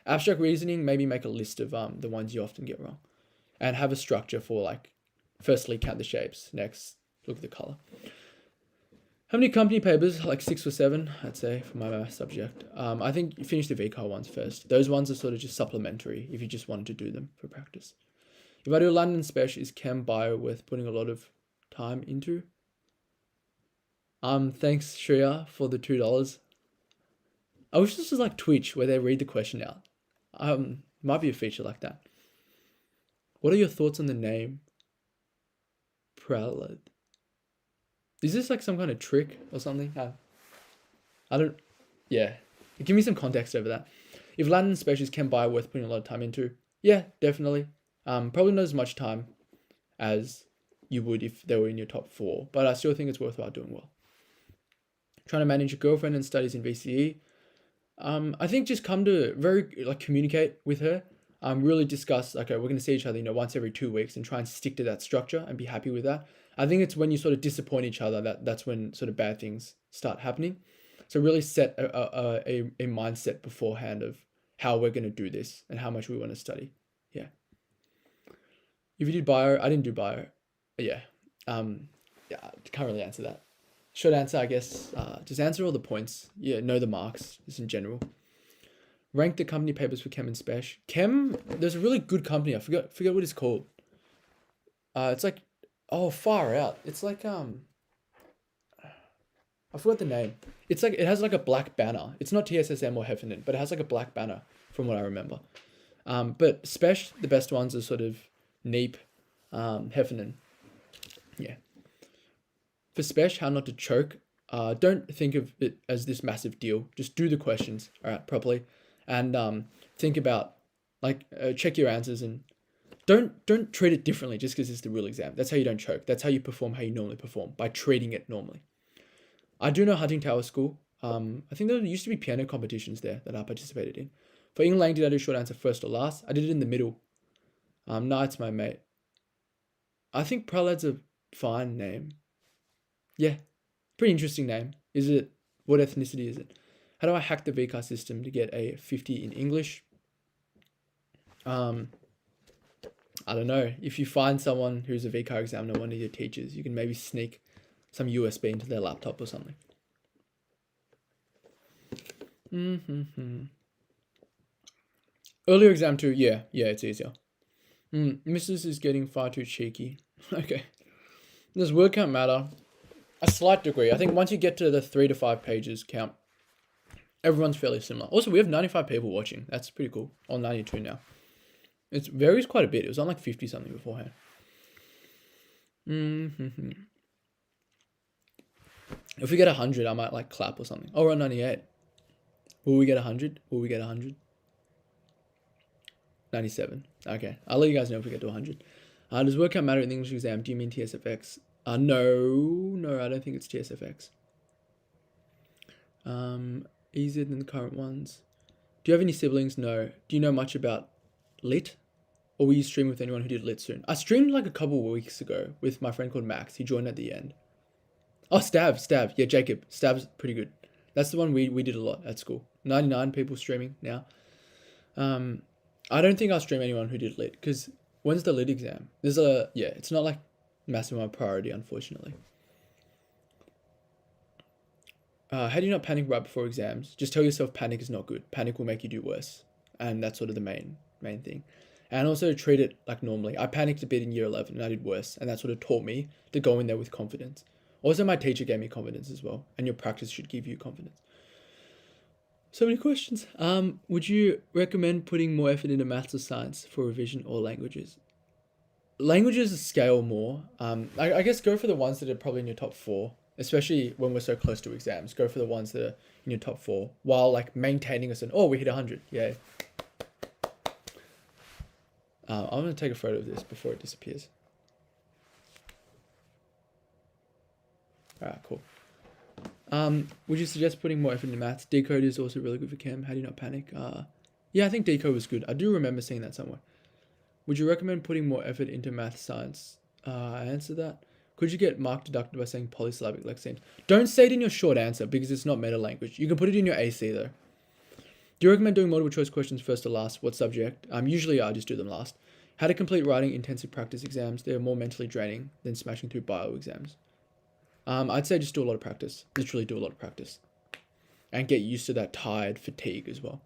[SPEAKER 1] Abstract reasoning, maybe make a list of the ones you often get wrong. And have a structure for like, firstly, count the shapes. Next, look at the color. How many company papers? Like 6 or 7, I'd say, for my math subject. I think you finish the VCAR ones first. Those ones are sort of just supplementary if you just wanted to do them for practice. If I do a London Spec, is Chem Bio worth putting a lot of time into? Thanks, Shreya, for the $2. I wish this was like Twitch, where they read the question out. Might be a feature like that. What are your thoughts on the name Prelude? Is this like some kind of trick or something? I don't... Yeah. Give me some context over that. If London Specials can buy worth putting a lot of time into, yeah, definitely. Probably not as much time as you would if they were in your top 4, but I still think it's worthwhile doing well. Trying to manage your girlfriend and studies in VCE. I think just come to communicate with her. Really discuss, okay, we're going to see each other, once every 2 weeks and try and stick to that structure and be happy with that. I think it's when you sort of disappoint each other that's when sort of bad things start happening. So really set a mindset beforehand of how we're going to do this and how much we want to study. Yeah. If you did bio, I didn't do bio. Yeah. Yeah, can't really answer that. Short answer, I guess, just answer all the points. Yeah, know the marks, just in general. Rank the company papers for Chem and Spec. Chem, there's a really good company. I forget what it's called. It's like, far out. It's like, I forgot the name. It's like, it has like a black banner. It's not TSSM or Heffernan, but it has like a black banner from what I remember. But Spec, the best ones are sort of Neep, Heffernan. Yeah. For Spec, how not to choke. Don't think of it as this massive deal. Just do the questions, all right, properly. And think about, check your answers and don't treat it differently just because it's the real exam. That's how you don't choke. That's how you perform how you normally perform, by treating it normally. I do know Hunting Tower School. I think there used to be piano competitions there that I participated in. For England, did I do short answer first or last? I did it in the middle. Knight's my mate. I think Prelude's a fine name. Yeah, pretty interesting name. Is it? What ethnicity is it? How do I hack the VCAR system to get a 50 in English? I don't know. If you find someone who's a VCAR examiner, one of your teachers, you can maybe sneak some USB into their laptop or something. Earlier exam too. Yeah, it's easier. Mrs. is getting far too cheeky. Okay. Does word count matter? A slight degree. I think once you get to the 3 to 5 pages count, everyone's fairly similar. Also, we have 95 people watching. That's pretty cool. Or 92 now. It varies quite a bit. It was on like 50 something beforehand. If we get 100, I might like clap or something. Oh, we're on 98. Will we get 100? Will we get 100? 97. Okay. I'll let you guys know if we get to 100. Does word count matter in the English exam? Do you mean TSFX? No, I don't think it's TSFX. Easier than the current ones. Do you have any siblings? No. Do you know much about Lit? Or will you stream with anyone who did Lit soon? I streamed like a couple of weeks ago with my friend called Max. He joined at the end. Oh, Stab. Yeah, Jacob. Stab's pretty good. That's the one we did a lot at school. 99 people streaming now. I don't think I'll stream anyone who did Lit, because when's the Lit exam? It's not like massive my priority, unfortunately. How do you not panic right before exams? Just tell yourself panic is not good. Panic will make you do worse. And that's sort of the main thing. And also treat it like normally. I panicked a bit in year 11 and I did worse. And that sort of taught me to go in there with confidence. Also, my teacher gave me confidence as well. And your practice should give you confidence. So many questions. Would you recommend putting more effort into maths or science for revision or languages? Languages scale more. I guess go for the ones that are probably in your top four, especially when we're so close to exams. Go for the ones that are in your top four while like maintaining us. We hit 100. Yay. I'm going to take a photo of this before it disappears. Alright, cool. Would you suggest putting more effort into maths? Decode is also really good for chem. How do you not panic? Yeah, I think decode was good. I do remember seeing that somewhere. Would you recommend putting more effort into math science? I answer that. Could you get mark deducted by saying polysyllabic lexemes? Don't say it in your short answer because it's not meta language. You can put it in your AC though. Do you recommend doing multiple choice questions first or last? What subject? Usually I just do them last. How to complete writing intensive practice exams. They are more mentally draining than smashing through bio exams. I'd say just do a lot of practice. Literally do a lot of practice. And get used to that tired fatigue as well.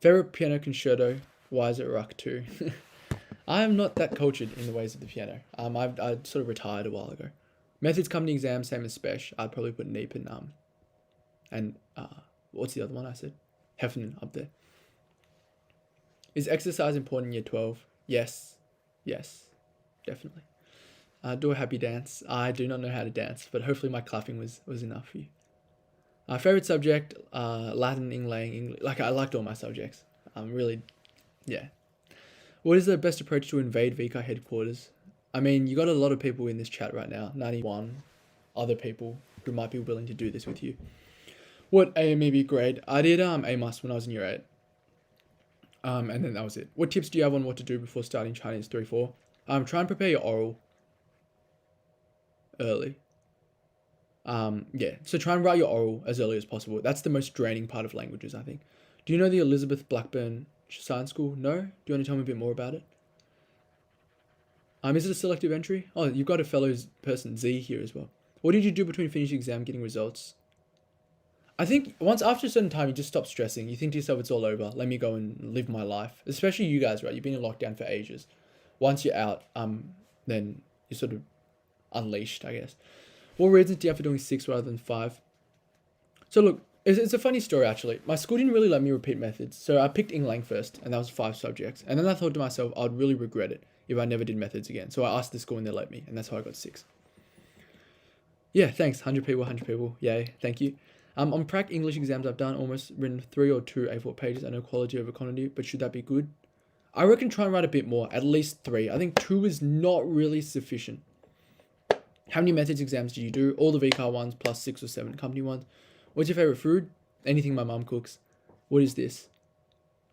[SPEAKER 1] Favorite piano concerto. Why is it Ruck 2? I am not that cultured in the ways of the piano. I sort of retired a while ago. Methods company exam, same as Spesh. I'd probably put Neep and what's the other one I said? Heffernan up there. Is exercise important in year 12? Yes. Yes. Definitely. Do a happy dance. I do not know how to dance, but hopefully my clapping was enough for you. Favorite subject, Latin, English. Like I liked all my subjects. Really, yeah. What is the best approach to invade VCAR headquarters? I mean, you got a lot of people in this chat right now. 91 other people who might be willing to do this with you. What AMEB grade? I did Mmis when I was in year 8. And then that was it. What tips do you have on what to do before starting Chinese 3-4? Try and prepare your oral early. Yeah, so try and write your oral as early as possible. That's the most draining part of languages, I think. Do you know the Elizabeth Blackburn Science School? No? Do you want to tell me a bit more about it? Is it a selective entry? Oh, you've got a fellows person, Z, here as well. What did you do between finishing exam, getting results? I think once after a certain time, you just stop stressing. You think to yourself, it's all over. Let me go and live my life. Especially you guys, right? You've been in lockdown for ages. Once you're out, then you're sort of unleashed, I guess. What reasons do you have for doing 6 rather than 5? So look, it's a funny story actually. My school didn't really let me repeat methods. So I picked Eng Lang first, and that was 5 subjects. And then I thought to myself, I'd really regret it if I never did methods again. So I asked the school and they let me, and that's how I got 6. Yeah, thanks. 100 people, 100 people. Yay, thank you. On prac English exams, I've done almost written 3 or 2 A4 pages. I know quality over quantity, but should that be good? I reckon try and write a bit more, at least 3. I think 2 is not really sufficient. How many methods exams do you do? All the VCAR ones plus 6 or 7 company ones. What's your favorite food? Anything my mum cooks. What is this?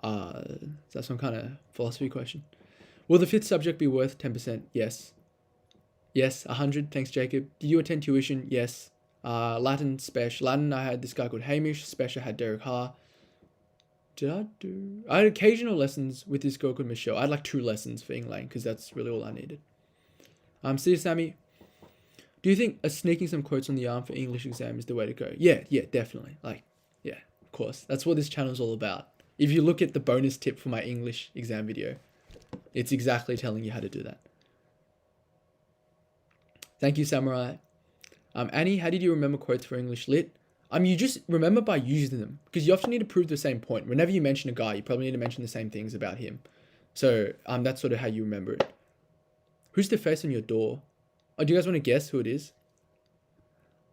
[SPEAKER 1] Is that some kind of philosophy question? Will the 5th subject be worth 10%? Yes. Yes, 100. Thanks, Jacob. Did you attend tuition? Yes. Latin, Spesh. Latin, I had this guy called Hamish. Spesh, I had Derek Ha. I had occasional lessons with this girl called Michelle. I had like 2 lessons for Eng Lang because that's really all I needed. See you, Sammy. Do you think sneaking some quotes on the arm for English exam is the way to go? Yeah, definitely. Yeah, of course. That's what this channel is all about. If you look at the bonus tip for my English exam video, it's exactly telling you how to do that. Thank you, Samurai. Annie, how did you remember quotes for English Lit? You just remember by using them, because you often need to prove the same point. Whenever you mention a guy, you probably need to mention the same things about him. So that's sort of how you remember it. Who's the face on your door? Oh, do you guys want to guess who it is?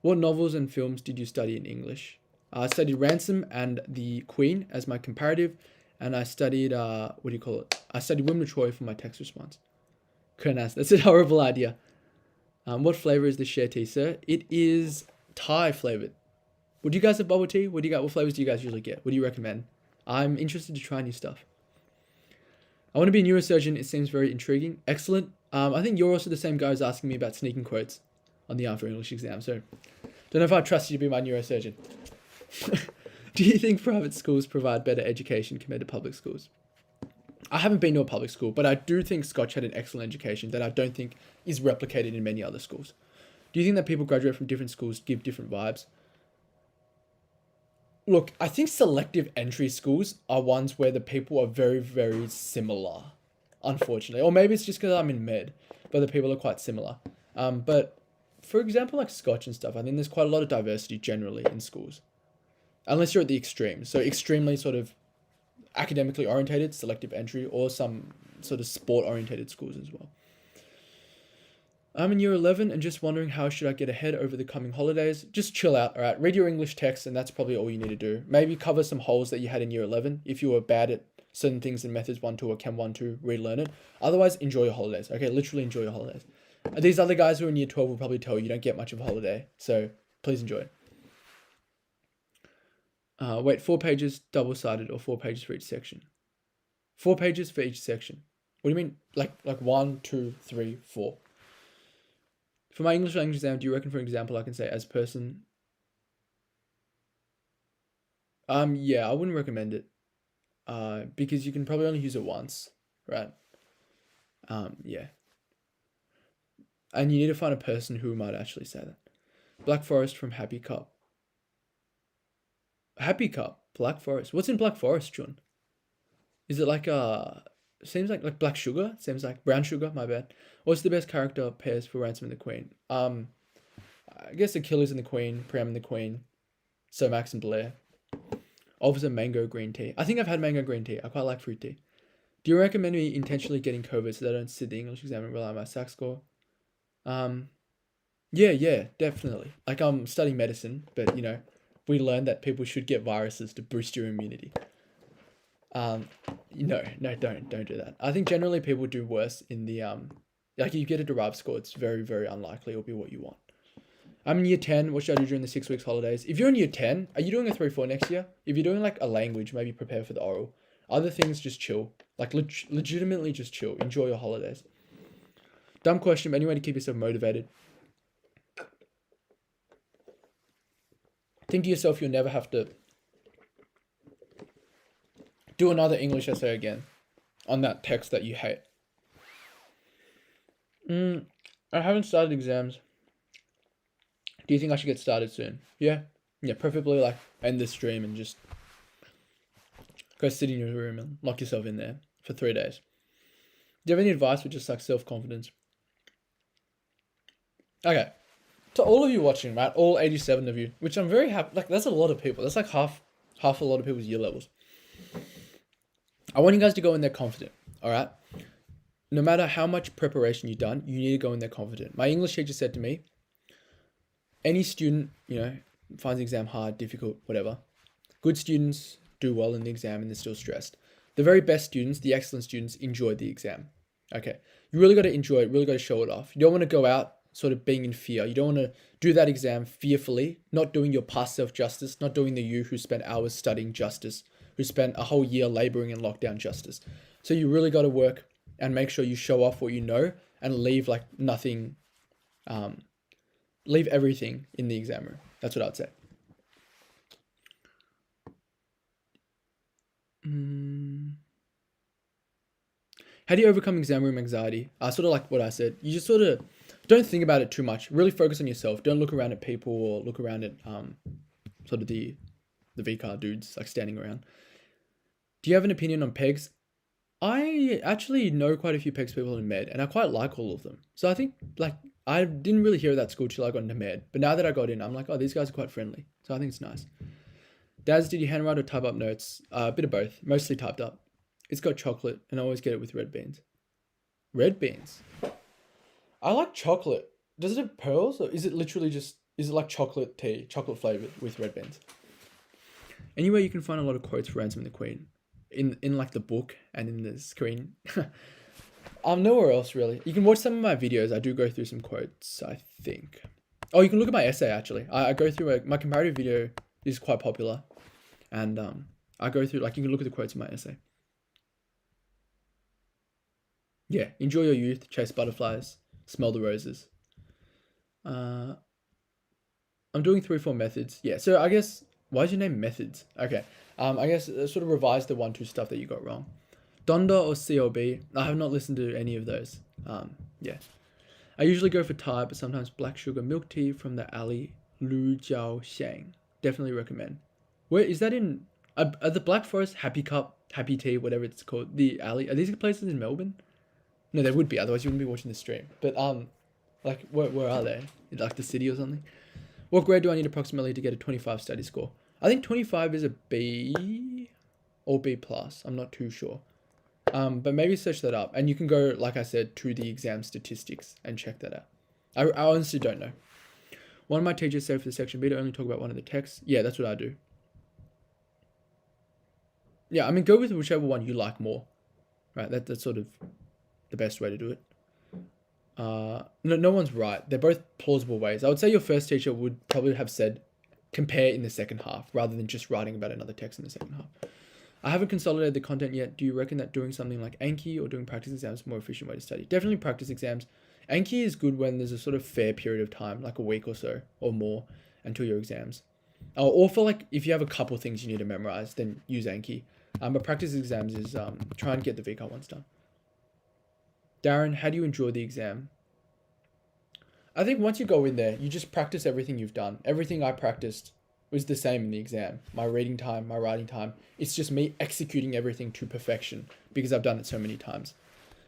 [SPEAKER 1] What novels and films did you study in English? I studied Ransom and The Queen as my comparative, and I studied, I studied Women of Troy for my text response. Kernas, that's a horrible idea. What flavor is the share tea, sir? It is Thai flavored. Would you guys have bubble tea? What flavors do you guys usually get? What do you recommend? I'm interested to try new stuff. I want to be a neurosurgeon. It seems very intriguing. Excellent. I think you're also the same guy who's asking me about sneaking quotes on the Arm for English exam. So, don't know if I trust you to be my neurosurgeon. Do you think private schools provide better education compared to public schools? I haven't been to a public school, but I do think Scotch had an excellent education that I don't think is replicated in many other schools. Do you think that people graduate from different schools give different vibes? Look, I think selective entry schools are ones where the people are very, very similar. unfortunately. Or maybe it's just because I'm in med, but the people are quite similar. But for example, like Scotch and stuff, I think there's quite a lot of diversity generally in schools, unless you're at the extreme. So extremely sort of academically orientated, selective entry, or some sort of sport orientated schools as well. I'm in year 11 and just wondering how should I get ahead over the coming holidays. Just chill out, all right? Read your English text and that's probably all you need to do. Maybe cover some holes that you had in year 11 if you were bad at certain things in Methods 1, 2 or Chem 1, 2, relearn it. Otherwise, enjoy your holidays, okay? Literally enjoy your holidays. These other guys who are in year 12 will probably tell you don't get much of a holiday, so please enjoy. Wait, 4 pages double-sided or 4 pages for each section? 4 pages for each section. What do you mean? Like 1, 2, 3, 4. For my English language exam, do you reckon, for example, I can say as person? Yeah, I wouldn't recommend it. Because you can probably only use it once, right? Yeah. And you need to find a person who might actually say that. Black Forest from Happy Cup. Happy Cup, Black Forest. What's in Black Forest, John? Is it like seems like black sugar? Seems like brown sugar, my bad. What's the best character pairs for Ransom and the Queen? I guess Achilles and the Queen, Priam and the Queen, Sir Max and Blair. Officer Mango Green Tea. I think I've had mango green tea. I quite like fruit tea. Do you recommend me intentionally getting COVID so that I don't sit the English exam and rely on my SAC score? Yeah, definitely. Like I'm studying medicine, but we learned that people should get viruses to boost your immunity. No, don't do that. I think generally people do worse in the like you get a derived score, it's very, very unlikely it'll be what you want. I'm in year 10. What should I do during the 6 weeks holidays? If you're in year 10, are you doing a 3-4 next year? If you're doing like a language, maybe prepare for the oral. Other things, just chill. Like legitimately just chill. Enjoy your holidays. Dumb question, but any way to keep yourself motivated. Think to yourself you'll never have to do another English essay again on that text that you hate. I haven't started exams. Do you think I should get started soon? Yeah, preferably like end this stream and just go sit in your room and lock yourself in there for 3 days. Do you have any advice for just like self-confidence? Okay, to all of you watching, right, all 87 of you, which I'm very happy, like that's a lot of people. That's like half a lot of people's year levels. I want you guys to go in there confident, all right? No matter how much preparation you've done, you need to go in there confident. My English teacher said to me, any student, finds the exam hard, difficult, whatever. Good students do well in the exam and they're still stressed. The very best students, the excellent students, enjoy the exam. Okay. You really got to enjoy it, really got to show it off. You don't want to go out sort of being in fear. You don't want to do that exam fearfully, not doing your past self justice, not doing the you who spent hours studying justice, who spent a whole year laboring in lockdown justice. So you really got to work and make sure you show off what you know and leave like nothing, leave everything in the exam room. That's what I'd say. How do you overcome exam room anxiety? Sort of like what I said. You just sort of don't think about it too much. Really focus on yourself. Don't look around at people or look around at sort of the VCAR dudes like standing around. Do you have an opinion on pegs? I actually know quite a few pegs people in med, and I quite like all of them. So I think like I didn't really hear that school till I got into med, but now that I got in, I'm like, oh, these guys are quite friendly. So I think it's nice. Daz, did you handwrite or type up notes? A bit of both, mostly typed up. It's got chocolate, and I always get it with red beans. Red beans? I like chocolate. Does it have pearls, or is it literally just, is it like chocolate tea, chocolate flavored with red beans? Anyway, you can find a lot of quotes for Ransom and the Queen. In like the book and in the screen. Nowhere else really. You can watch some of my videos. I do go through some quotes, I think. Oh, you can look at my essay actually. I go through my comparative video is quite popular. And I go through, like, you can look at the quotes in my essay. Yeah, enjoy your youth, chase butterflies, smell the roses. I'm doing 3-4 methods. Yeah, so I guess, why is your name Methods? Okay, I guess sort of revise the 1-2 stuff that you got wrong. Donda or CLB? I have not listened to any of those. Yeah. I usually go for Thai, but sometimes black sugar milk tea from the alley Lu Jiao Shang. Definitely recommend. Where is that in? Are the Black Forest, Happy Cup, Happy Tea, whatever it's called, the alley? Are these places in Melbourne? No, they would be. Otherwise, you wouldn't be watching the stream. But like where are they? In, like the city or something? What grade do I need approximately to get a 25 study score? I think 25 is a B or B plus. I'm not too sure. But maybe search that up, and you can go, like I said, to the exam statistics and check that out. I honestly don't know. One of my teachers said for the section B to only talk about one of the texts. Yeah, that's what I do. Yeah, I mean, go with whichever one you like more. Right, that's sort of the best way to do it. No one's right. They're both plausible ways. I would say your first teacher would probably have said compare in the second half rather than just writing about another text in the second half. I haven't consolidated the content yet. Do you reckon that doing something like Anki or doing practice exams is a more efficient way to study? Definitely practice exams. Anki is good when there's a sort of fair period of time, like a week or so or more until your exams. Or for like, if you have a couple things you need to memorize, then use Anki. But practice exams is try and get the VCAL ones done. Darren, how do you enjoy the exam? I think once you go in there, you just practice everything you've done. Everything I practiced was the same in the exam. My reading time, my writing time. It's just me executing everything to perfection because I've done it so many times.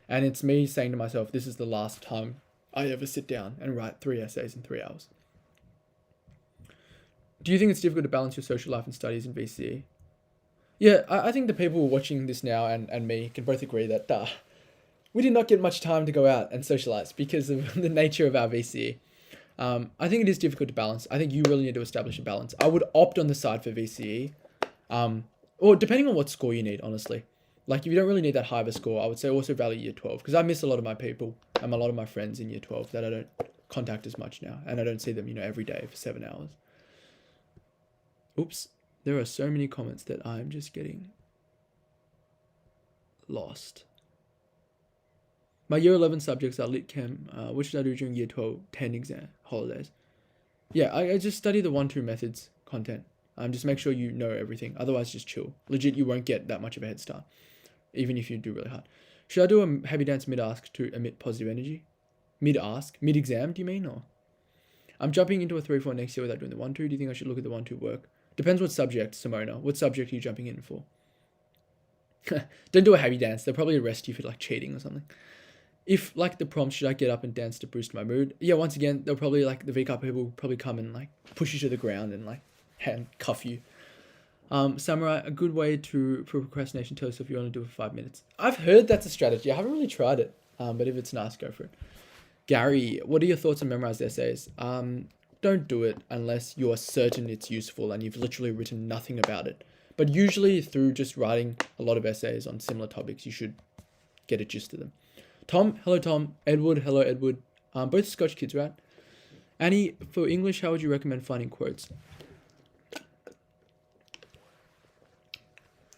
[SPEAKER 1] And it's me saying to myself, this is the last time I ever sit down and write 3 essays in 3 hours. Do you think it's difficult to balance your social life and studies in VCE? Yeah, I think the people watching this now and me can both agree that we did not get much time to go out and socialize because of the nature of our VCE. I think it is difficult to balance. I think you really need to establish a balance. I would opt on the side for VCE, or depending on what score you need, honestly. Like, if you don't really need that high of a score, I would say also value year 12, because I miss a lot of my people and a lot of my friends in year 12 that I don't contact as much now, and I don't see them, every day for 7 hours. Oops, there are so many comments that I'm just getting lost. My year 11 subjects are Lit Chem. What should I do during year 12, 10 exam holidays? Yeah, I just study the 1-2 methods content. Just make sure you know everything. Otherwise, just chill. Legit, you won't get that much of a head start, even if you do really hard. Should I do a heavy dance mid-ask to emit positive energy? Mid-ask? Mid-exam, do you mean? Or I'm jumping into a 3-4 next year without doing the 1-2. Do you think I should look at the 1-2 work? Depends what subject, Simona. What subject are you jumping in for? Don't do a heavy dance. They'll probably arrest you for like cheating or something. If like the prompt, should I get up and dance to boost my mood? Yeah, once again, they'll probably like the VCAP people will probably come and like push you to the ground and like handcuff you. Samurai, a good way to for procrastination, tell yourself you want to do it for 5 minutes. I've heard that's a strategy. I haven't really tried it. But if it's nice, go for it. Gary, what are your thoughts on memorized essays? Don't do it unless you are certain it's useful and you've literally written nothing about it. But usually through just writing a lot of essays on similar topics, you should get a gist of them. Tom, hello Tom. Edward, hello Edward. Both Scotch kids, right? Annie, for English, how would you recommend finding quotes?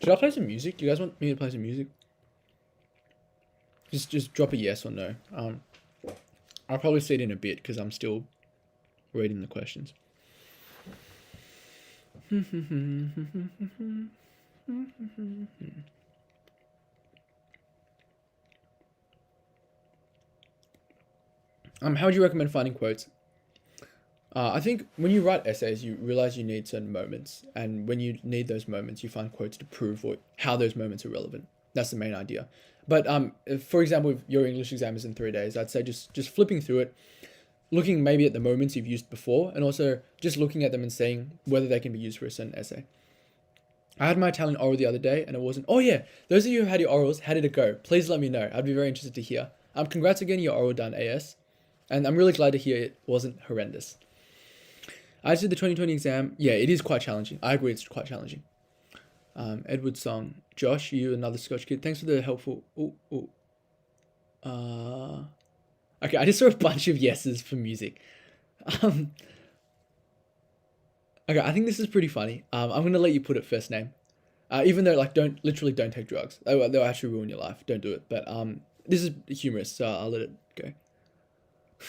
[SPEAKER 1] Should I play some music? Do you guys want me to play some music? Just drop a yes or no. I'll probably see it in a bit because I'm still reading the questions. How would you recommend finding quotes? I think when you write essays, you realize you need certain moments, and when you need those moments, you find quotes to prove how those moments are relevant. That's the main idea. But for example, if your English exam is in 3 days, I'd say just flipping through it, looking maybe at the moments you've used before, and also just looking at them and seeing whether they can be used for a certain essay. I had my Italian oral the other day, and it wasn't. Oh yeah, those of you who had your orals, how did it go? Please let me know. I'd be very interested to hear. Congrats again, your oral done, AS. And I'm really glad to hear it wasn't horrendous. I just did the 2020 exam. Yeah, it is quite challenging. I agree, it's quite challenging. Edward Song. Josh, you another Scotch kid. Thanks for the helpful... Okay, I just saw a bunch of yeses for music. Okay, I think this is pretty funny. I'm going to let you put it first name. Even though, like, don't take drugs. They'll actually ruin your life. Don't do it. But this is humorous, so I'll let it go.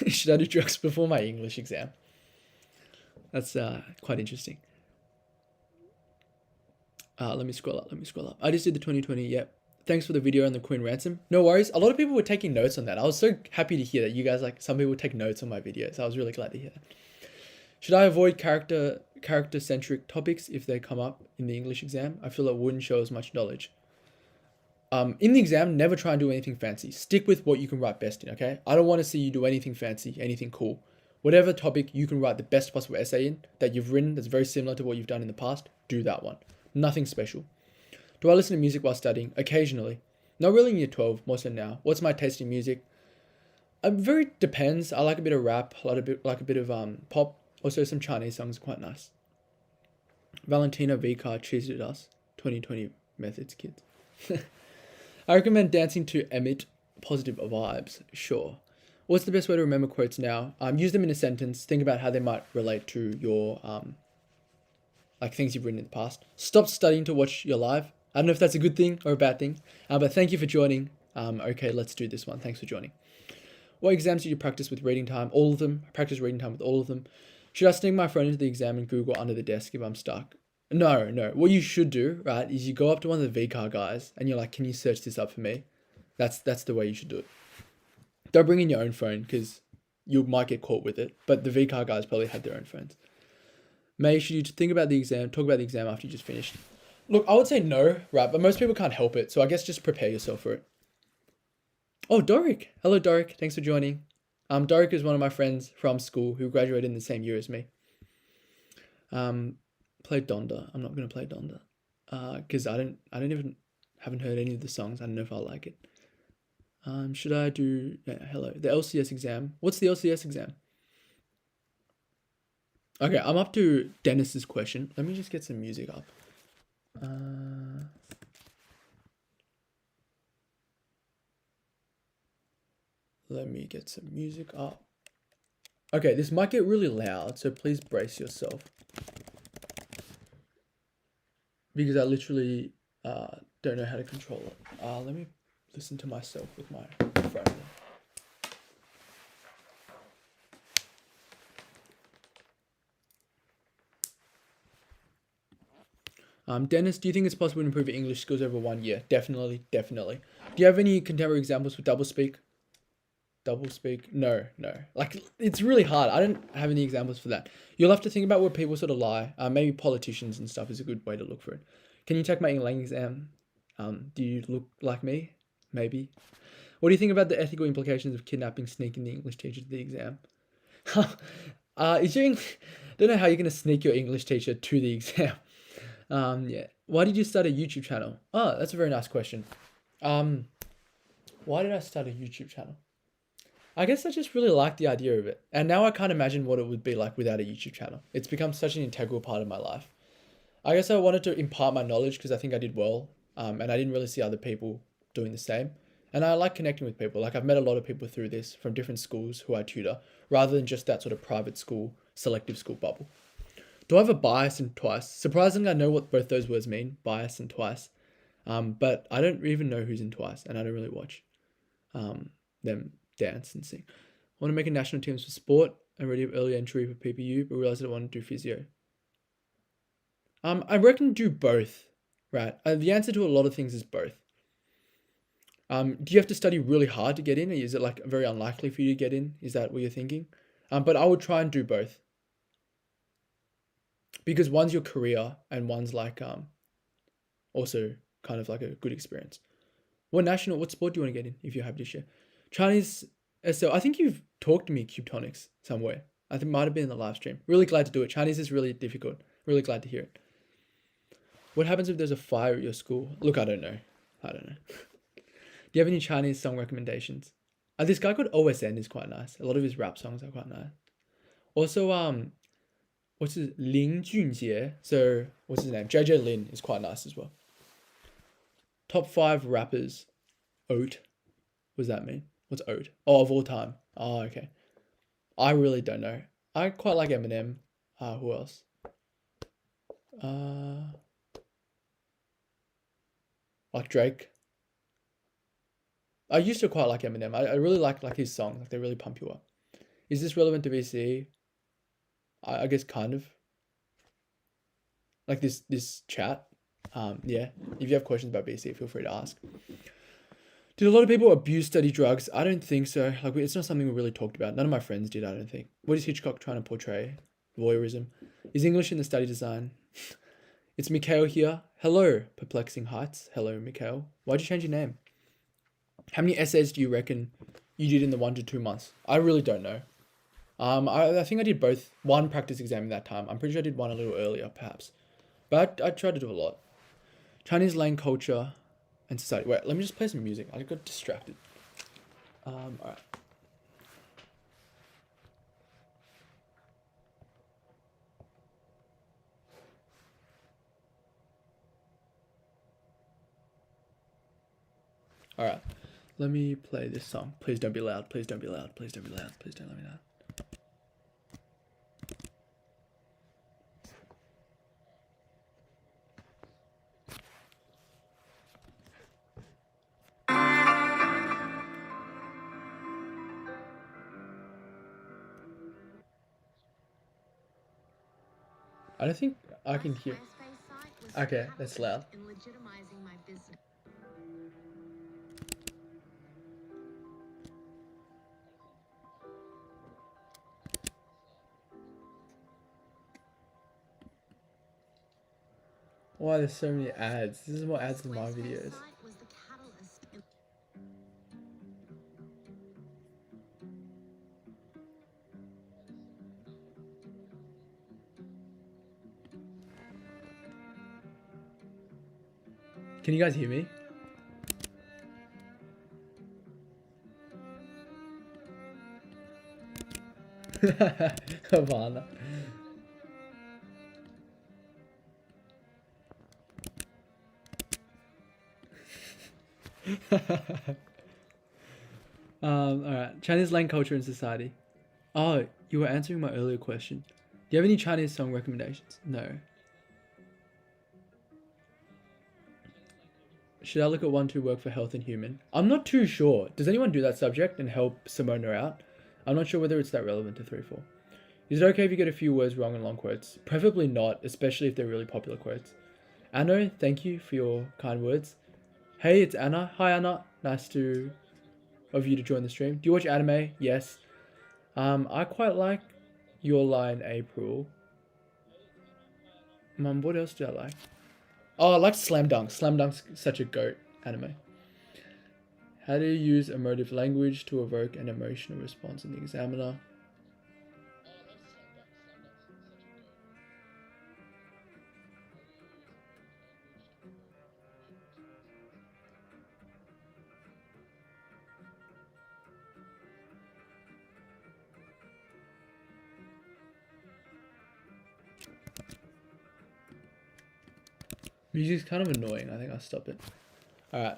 [SPEAKER 1] Should I do drugs before my English exam? That's quite interesting. Let me scroll up. I just did the 2020. Yep. Thanks for the video on the Queen Ransom. No worries. A lot of people were taking notes on that. I was so happy to hear that you guys, like, some people take notes on my videos. I was really glad to hear that. Should I avoid character-centric topics if they come up in the English exam? I feel it wouldn't show as much knowledge. In the exam, never try and do anything fancy. Stick with what you can write best in, okay? I don't want to see you do anything fancy, anything cool. Whatever topic you can write the best possible essay in that you've written that's very similar to what you've done in the past, do that one. Nothing special. Do I listen to music while studying? Occasionally. Not really in year 12, more so now. What's my taste in music? It very depends. I like a bit of rap, like a bit of pop. Also, some Chinese songs are quite nice. Valentina V-Car cheated us. 2020 methods, kids. I recommend dancing to emit positive vibes. Sure. What's the best way to remember quotes now? Use them in a sentence. Think about how they might relate to your like things you've written in the past. Stop studying to watch your live. I don't know if that's a good thing or a bad thing, but thank you for joining. Okay, let's do this one. Thanks for joining. What exams did you practice with reading time? All of them. I practice reading time with all of them. Should I sneak my phone into the exam and Google under the desk if I'm stuck? No. What you should do, right, is you go up to one of the VCAR guys and you're like, can you search this up for me? That's the way you should do it. Don't bring in your own phone because you might get caught with it. But the VCAR guys probably have their own phones. May, should you think about the exam, talk about the exam after you just finished? Look, I would say no, right? But most people can't help it. So I guess just prepare yourself for it. Oh, Doric. Hello, Doric. Thanks for joining. Doric is one of my friends from school who graduated in the same year as me. Play Donda. I'm not going to play Donda. Because haven't heard any of the songs. I don't know if I'll like it. Should I do, hello, the LCS exam. What's the LCS exam? Okay, I'm up to Dennis's question. Let me just get some music up. Let me get some music up. Okay, this might get really loud, so please brace yourself. Because I literally don't know how to control it. Let me listen to myself with my phone. Dennis, do you think it's possible to improve your English skills over 1 year? Definitely. Do you have any contemporary examples for doublespeak? No. Like, it's really hard. I don't have any examples for that. You'll have to think about where people sort of lie. Maybe politicians and stuff is a good way to look for it. Can you take my English exam? Do you look like me? Maybe. What do you think about the ethical implications of kidnapping, sneaking the English teacher to the exam? Don't know how you're going to sneak your English teacher to the exam. Yeah. Why did you start a YouTube channel? Oh, that's a very nice question. Why did I start a YouTube channel? I guess I just really like the idea of it. And now I can't imagine what it would be like without a YouTube channel. It's become such an integral part of my life. I guess I wanted to impart my knowledge because I think I did well. And I didn't really see other people doing the same. And I like connecting with people. Like, I've met a lot of people through this from different schools who I tutor, rather than just that sort of private school, selective school bubble. Do I have a bias and twice? Surprisingly, I know what both those words mean, bias and twice. But I don't even know who's in twice, and I don't really watch them dance and sing. I want to make a national teams for sport. I'm ready for early entry for PPU, but realized I want to do physio. I reckon do both, right? The answer to a lot of things is both. Do you have to study really hard to get in, or is it like very unlikely for you to get in? Is that what you're thinking? But I would try and do both. Because one's your career and one's like also kind of like a good experience. What sport do you want to get in if you have to share? Chinese SL, I think you've talked to me Cubetonics somewhere. I think it might have been in the live stream. Really glad to do it. Chinese is really difficult. Really glad to hear it. What happens if there's a fire at your school? Look, I don't know. Do you have any Chinese song recommendations? This guy called OSN is quite nice. A lot of his rap songs are quite nice. Also, what's his Lin Junjie? So what's his name? JJ Lin is quite nice as well. Top 5 rappers. Oat. What does that mean? What's Oat? Oh, of all time. Oh, okay. I really don't know. I quite like Eminem. Who else? Like Drake. I used to quite like Eminem. I really like his songs. Like, they really pump you up. Is this relevant to VCE? I guess kind of. Like this chat. Yeah. If you have questions about VCE, feel free to ask. Did a lot of people abuse study drugs? I don't think so. Like, it's not something we really talked about. None of my friends did, I don't think. What is Hitchcock trying to portray? Voyeurism. Is English in the study design? It's Mikhail here. Hello, Perplexing Heights. Hello, Mikhail. Why'd you change your name? How many essays do you reckon you did in the 1 to 2 months? I really don't know. I think I did both. One practice exam in that time. I'm pretty sure I did one a little earlier, perhaps. But I tried to do a lot. Chinese lane culture and society. Wait, let me just play some music. I got distracted. Alright. Alright. Let me play this song. Please don't be loud. Please don't be loud. Please don't be loud. Please don't let me loud. I don't think I can hear. Okay, that's loud. Why there's so many ads? This is more ads than my videos. Can you guys hear me? Havana. Alright. Chinese slang culture and society. Oh, you were answering my earlier question. Do you have any Chinese song recommendations? No. Should I look at 1-2 work for health and human? I'm not too sure. Does anyone do that subject and help Simona out? I'm not sure whether it's that relevant to 3-4. Is it okay if you get a few words wrong in long quotes? Preferably not, especially if they're really popular quotes. Anno, thank you for your kind words. Hey, it's Anna. Hi, Anna. Nice of you to join the stream. Do you watch anime? Yes. I quite like Your Lie in April. What else do I like? Oh, I like Slam Dunk. Slam Dunk's such a goat anime. How do you use emotive language to evoke an emotional response in the examiner? Music's kind of annoying. I think I'll stop it. Alright,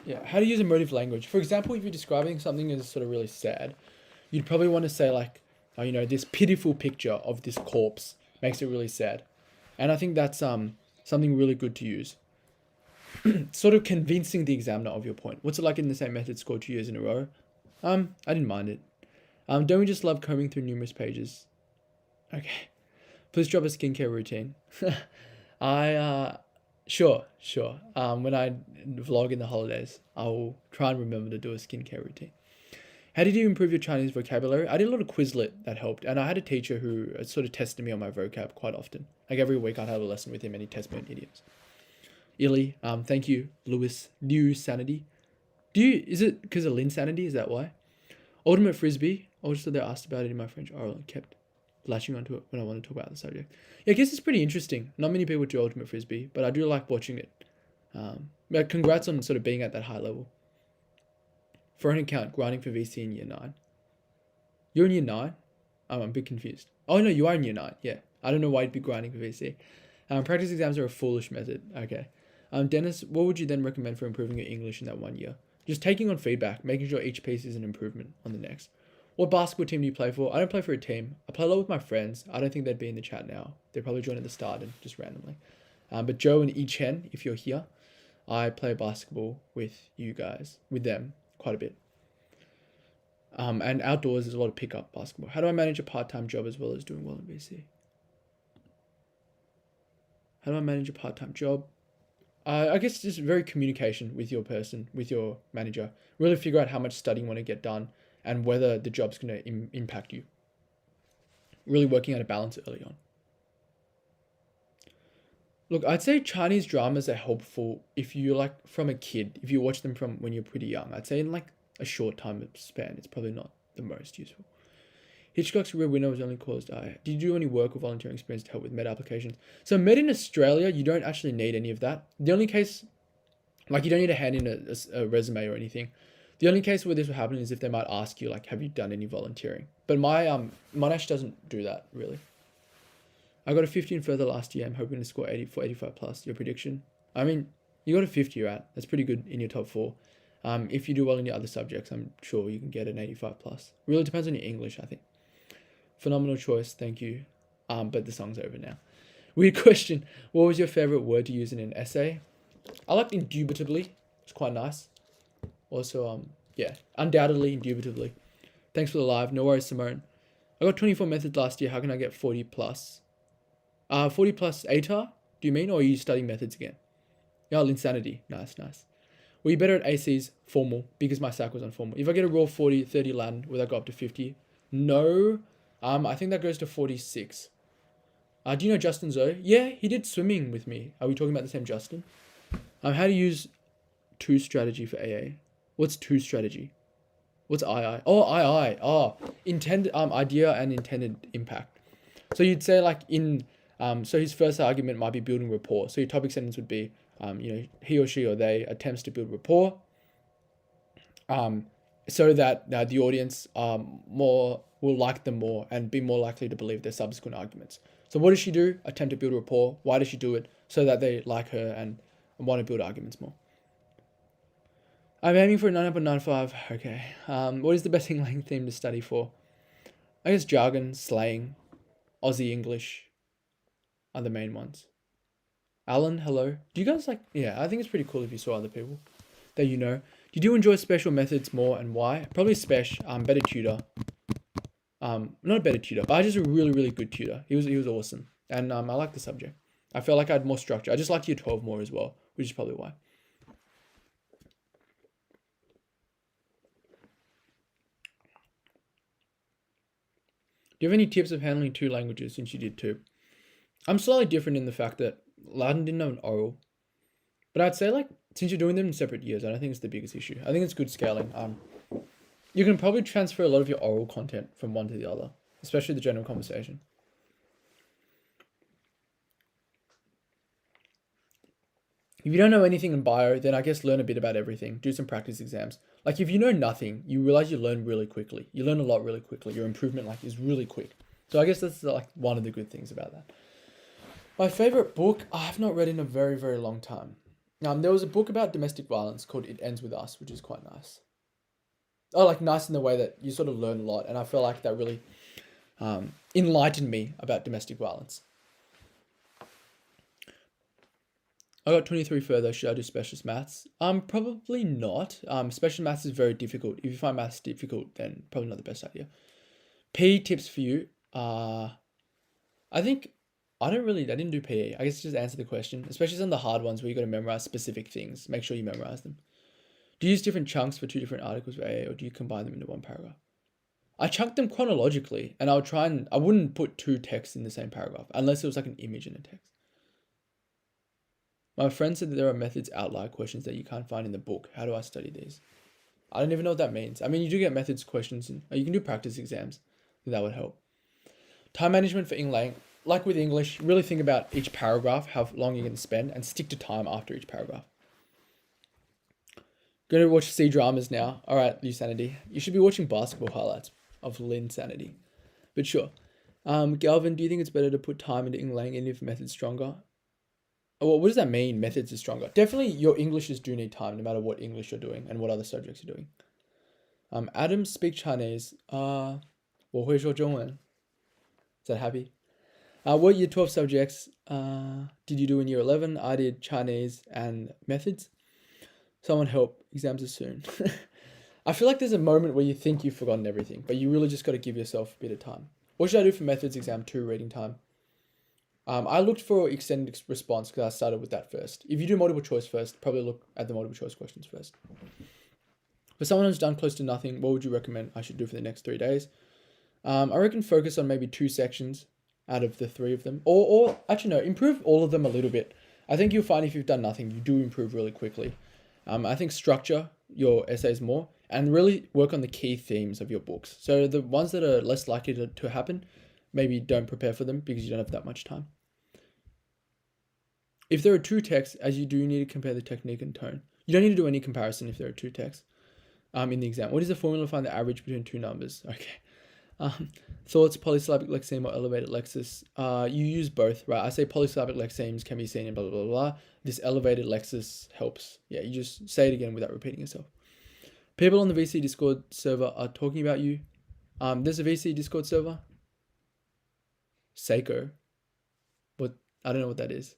[SPEAKER 1] yeah, how to use emotive language. For example, if you're describing something as sort of really sad, you'd probably want to say like, oh, you know, this pitiful picture of this corpse makes it really sad. And I think that's something really good to use. Sort of convincing the examiner of your point. What's it like in the same method scored 2 years in a row? I didn't mind it. Don't we just love combing through numerous pages? Okay. Please drop a skincare routine. Sure. When I vlog in the holidays, I will try and remember to do a skincare routine. How did you improve your Chinese vocabulary? I did a lot of Quizlet that helped, and I had a teacher who sort of tested me on my vocab quite often. Like every week I'd have a lesson with him and he'd test me on idioms. Illy, thank you, Liu Sanity. Is it because of Lin Sanity? Is that why? Ultimate Frisbee. Also, they asked about it in my French oral and kept latching onto it when I want to talk about the subject. Yeah, I guess it's pretty interesting. Not many people do Ultimate Frisbee, but I do like watching it. Congrats on sort of being at that high level. For an account, grinding for VC in year 9. You're in year 9? I'm a bit confused. Oh no, you are in year 9. Yeah. I don't know why you'd be grinding for VC. Practice exams are a foolish method. Okay. Dennis, what would you then recommend for improving your English in that 1 year? Just taking on feedback, making sure each piece is an improvement on the next. What basketball team do you play for? I don't play for a team. I play a lot with my friends. I don't think they'd be in the chat now. They'd probably join at the start and just randomly. But Joe and Ichen, if you're here, I play basketball with you guys, with them quite a bit. And outdoors, there's a lot of pickup basketball. How do I manage a part-time job as well as doing well in VC? How do I manage a part-time job? I guess just very communication with your person, with your manager. Really figure out how much studying you want to get done and whether the job's going to impact you. Really working out a balance early on. Look, I'd say Chinese dramas are helpful if you like from a kid, if you watch them from when you're pretty young. I'd say in like a short time span, it's probably not the most useful. Hitchcock's Rear Window was only caused I. Did you do any work or volunteering experience to help with med applications? So med in Australia, you don't actually need any of that. The only case, like you don't need to hand in a resume or anything. The only case where this will happen is if they might ask you like, have you done any volunteering? But my Monash doesn't do that really. I got a 50 in further last year. I'm hoping to score 84, 85 plus. Your prediction? I mean, you got a 50 you're at. That's pretty good in your top 4. If you do well in your other subjects, I'm sure you can get an 85 plus. Really depends on your English, I think. Phenomenal choice, thank you. But the song's over now. Weird question. What was your favorite word to use in an essay? I liked indubitably. It's quite nice. Also, yeah, undoubtedly, indubitably. Thanks for the live. No worries, Simone. I got 24 methods last year. How can I get 40 plus? 40 plus ATAR, do you mean? Or are you studying methods again? Yeah, insanity. Nice. Were you better at ACs? Formal, because my SAC was on formal. If I get a raw 40, 30 Latin, will that go up to 50? No. I think that goes to 46. Do you know Justin Zoe? Yeah, he did swimming with me. Are we talking about the same Justin? How to use 2 strategy for AA. What's 2 strategy? What's II? Oh, II. Oh, intended idea and intended impact. So you'd say like in so his first argument might be building rapport. So your topic sentence would be he or she or they attempts to build rapport. So that the audience more will like them more and be more likely to believe their subsequent arguments. So what does she do? Attempt to build rapport. Why does she do it? So that they like her and want to build arguments more. I'm aiming for a 9.95. Okay. What is the best English theme to study for? I guess jargon, slang, Aussie English are the main ones. Alan, hello. Do you guys like... Yeah, I think it's pretty cool if you saw other people that you know. Do you enjoy special methods more and why? Probably Spesh, better tutor. Not a better tutor, but I just a really, really good tutor. He was awesome. And I like the subject. I felt like I had more structure. I just liked year 12 more as well, which is probably why. Do you have any tips of handling 2 languages since you did 2? I'm slightly different in the fact that Latin didn't have an oral. But I'd say like, since you're doing them in separate years, I don't think it's the biggest issue. I think it's good scaling. You can probably transfer a lot of your oral content from one to the other, especially the general conversation. If you don't know anything in bio, then I guess learn a bit about everything. Do some practice exams. Like if you know nothing, you realize you learn really quickly. You learn a lot really quickly. Your improvement is really quick. So I guess that's like one of the good things about that. My favorite book, I have not read in a very, very long time. There was a book about domestic violence called It Ends With Us, which is quite nice. Oh, like nice in the way that you sort of learn a lot. And I feel like that really enlightened me about domestic violence. I got 23 further. Should I do specialist maths? Probably not. Special maths is very difficult. If you find maths difficult, then probably not the best idea. PE tips for you. I think I didn't do PE. I guess just answer the question, especially some of the hard ones where you got to memorize specific things. Make sure you memorize them. Do you use different chunks for 2 different articles for AA, or do you combine them into one paragraph? I chunked them chronologically, and I wouldn't put 2 texts in the same paragraph unless it was like an image in a text. My friend said that there are methods outlier questions that you can't find in the book. How do I study these? I don't even know what that means. I mean, you do get methods questions, and you can do practice exams. That would help. Time management for English. Like with English, really think about each paragraph, how long you're going to spend, and stick to time after each paragraph. Going to watch C dramas now. All right, Lusanity. You should be watching basketball highlights of Linsanity. But sure. Galvin, do you think it's better to put time into English and if methods stronger? Well, what does that mean, methods are stronger? Definitely your Englishes do need time, no matter what English you're doing and what other subjects you're doing. Adam, speak Chinese. 我会说中文. Is that happy? What year 12 subjects did you do in year 11? I did Chinese and methods. Someone help, exams are soon. I feel like there's a moment where you think you've forgotten everything, but you really just got to give yourself a bit of time. What should I do for methods exam 2 reading time? I looked for extended response because I started with that first. If you do multiple choice first, probably look at the multiple choice questions first. For someone who's done close to nothing, what would you recommend I should do for the next 3 days? I reckon focus on maybe 2 sections out of the 3 of them. Or actually no, improve all of them a little bit. I think you'll find if you've done nothing, you do improve really quickly. I think structure your essays more and really work on the key themes of your books. So the ones that are less likely to happen, maybe don't prepare for them because you don't have that much time. If there are two texts, as you do need to compare the technique and tone. You don't need to do any comparison if there are two texts in the exam. What is the formula to find the average between two numbers? Okay. Thoughts, polysyllabic lexeme or elevated lexis. You use both, right? I say polysyllabic lexemes can be seen in blah, blah, blah, blah. This elevated lexis helps. Yeah, you just say it again without repeating yourself. People on the VC Discord server are talking about you. There's a VC Discord server. Seiko. What? I don't know what that is.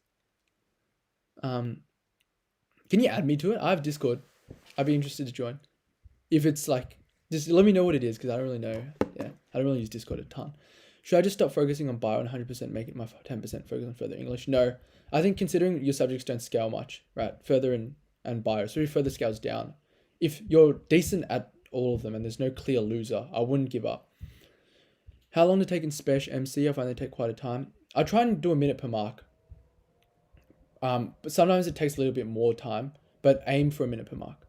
[SPEAKER 1] Can you add me to it? I have Discord. I'd be interested to join. If it's like, just let me know what it is because I don't really know. Yeah, I don't really use Discord a ton. Should I just stop focusing on bio and 100% make it my 10% focus on further English? No. I think considering your subjects don't scale much, right? Further and bio, so if further scales down. If you're decent at all of them and there's no clear loser, I wouldn't give up. How long to take in Spec MC? I find they take quite a time. I try and do a minute per mark. But sometimes it takes a little bit more time, but aim for a minute per mark.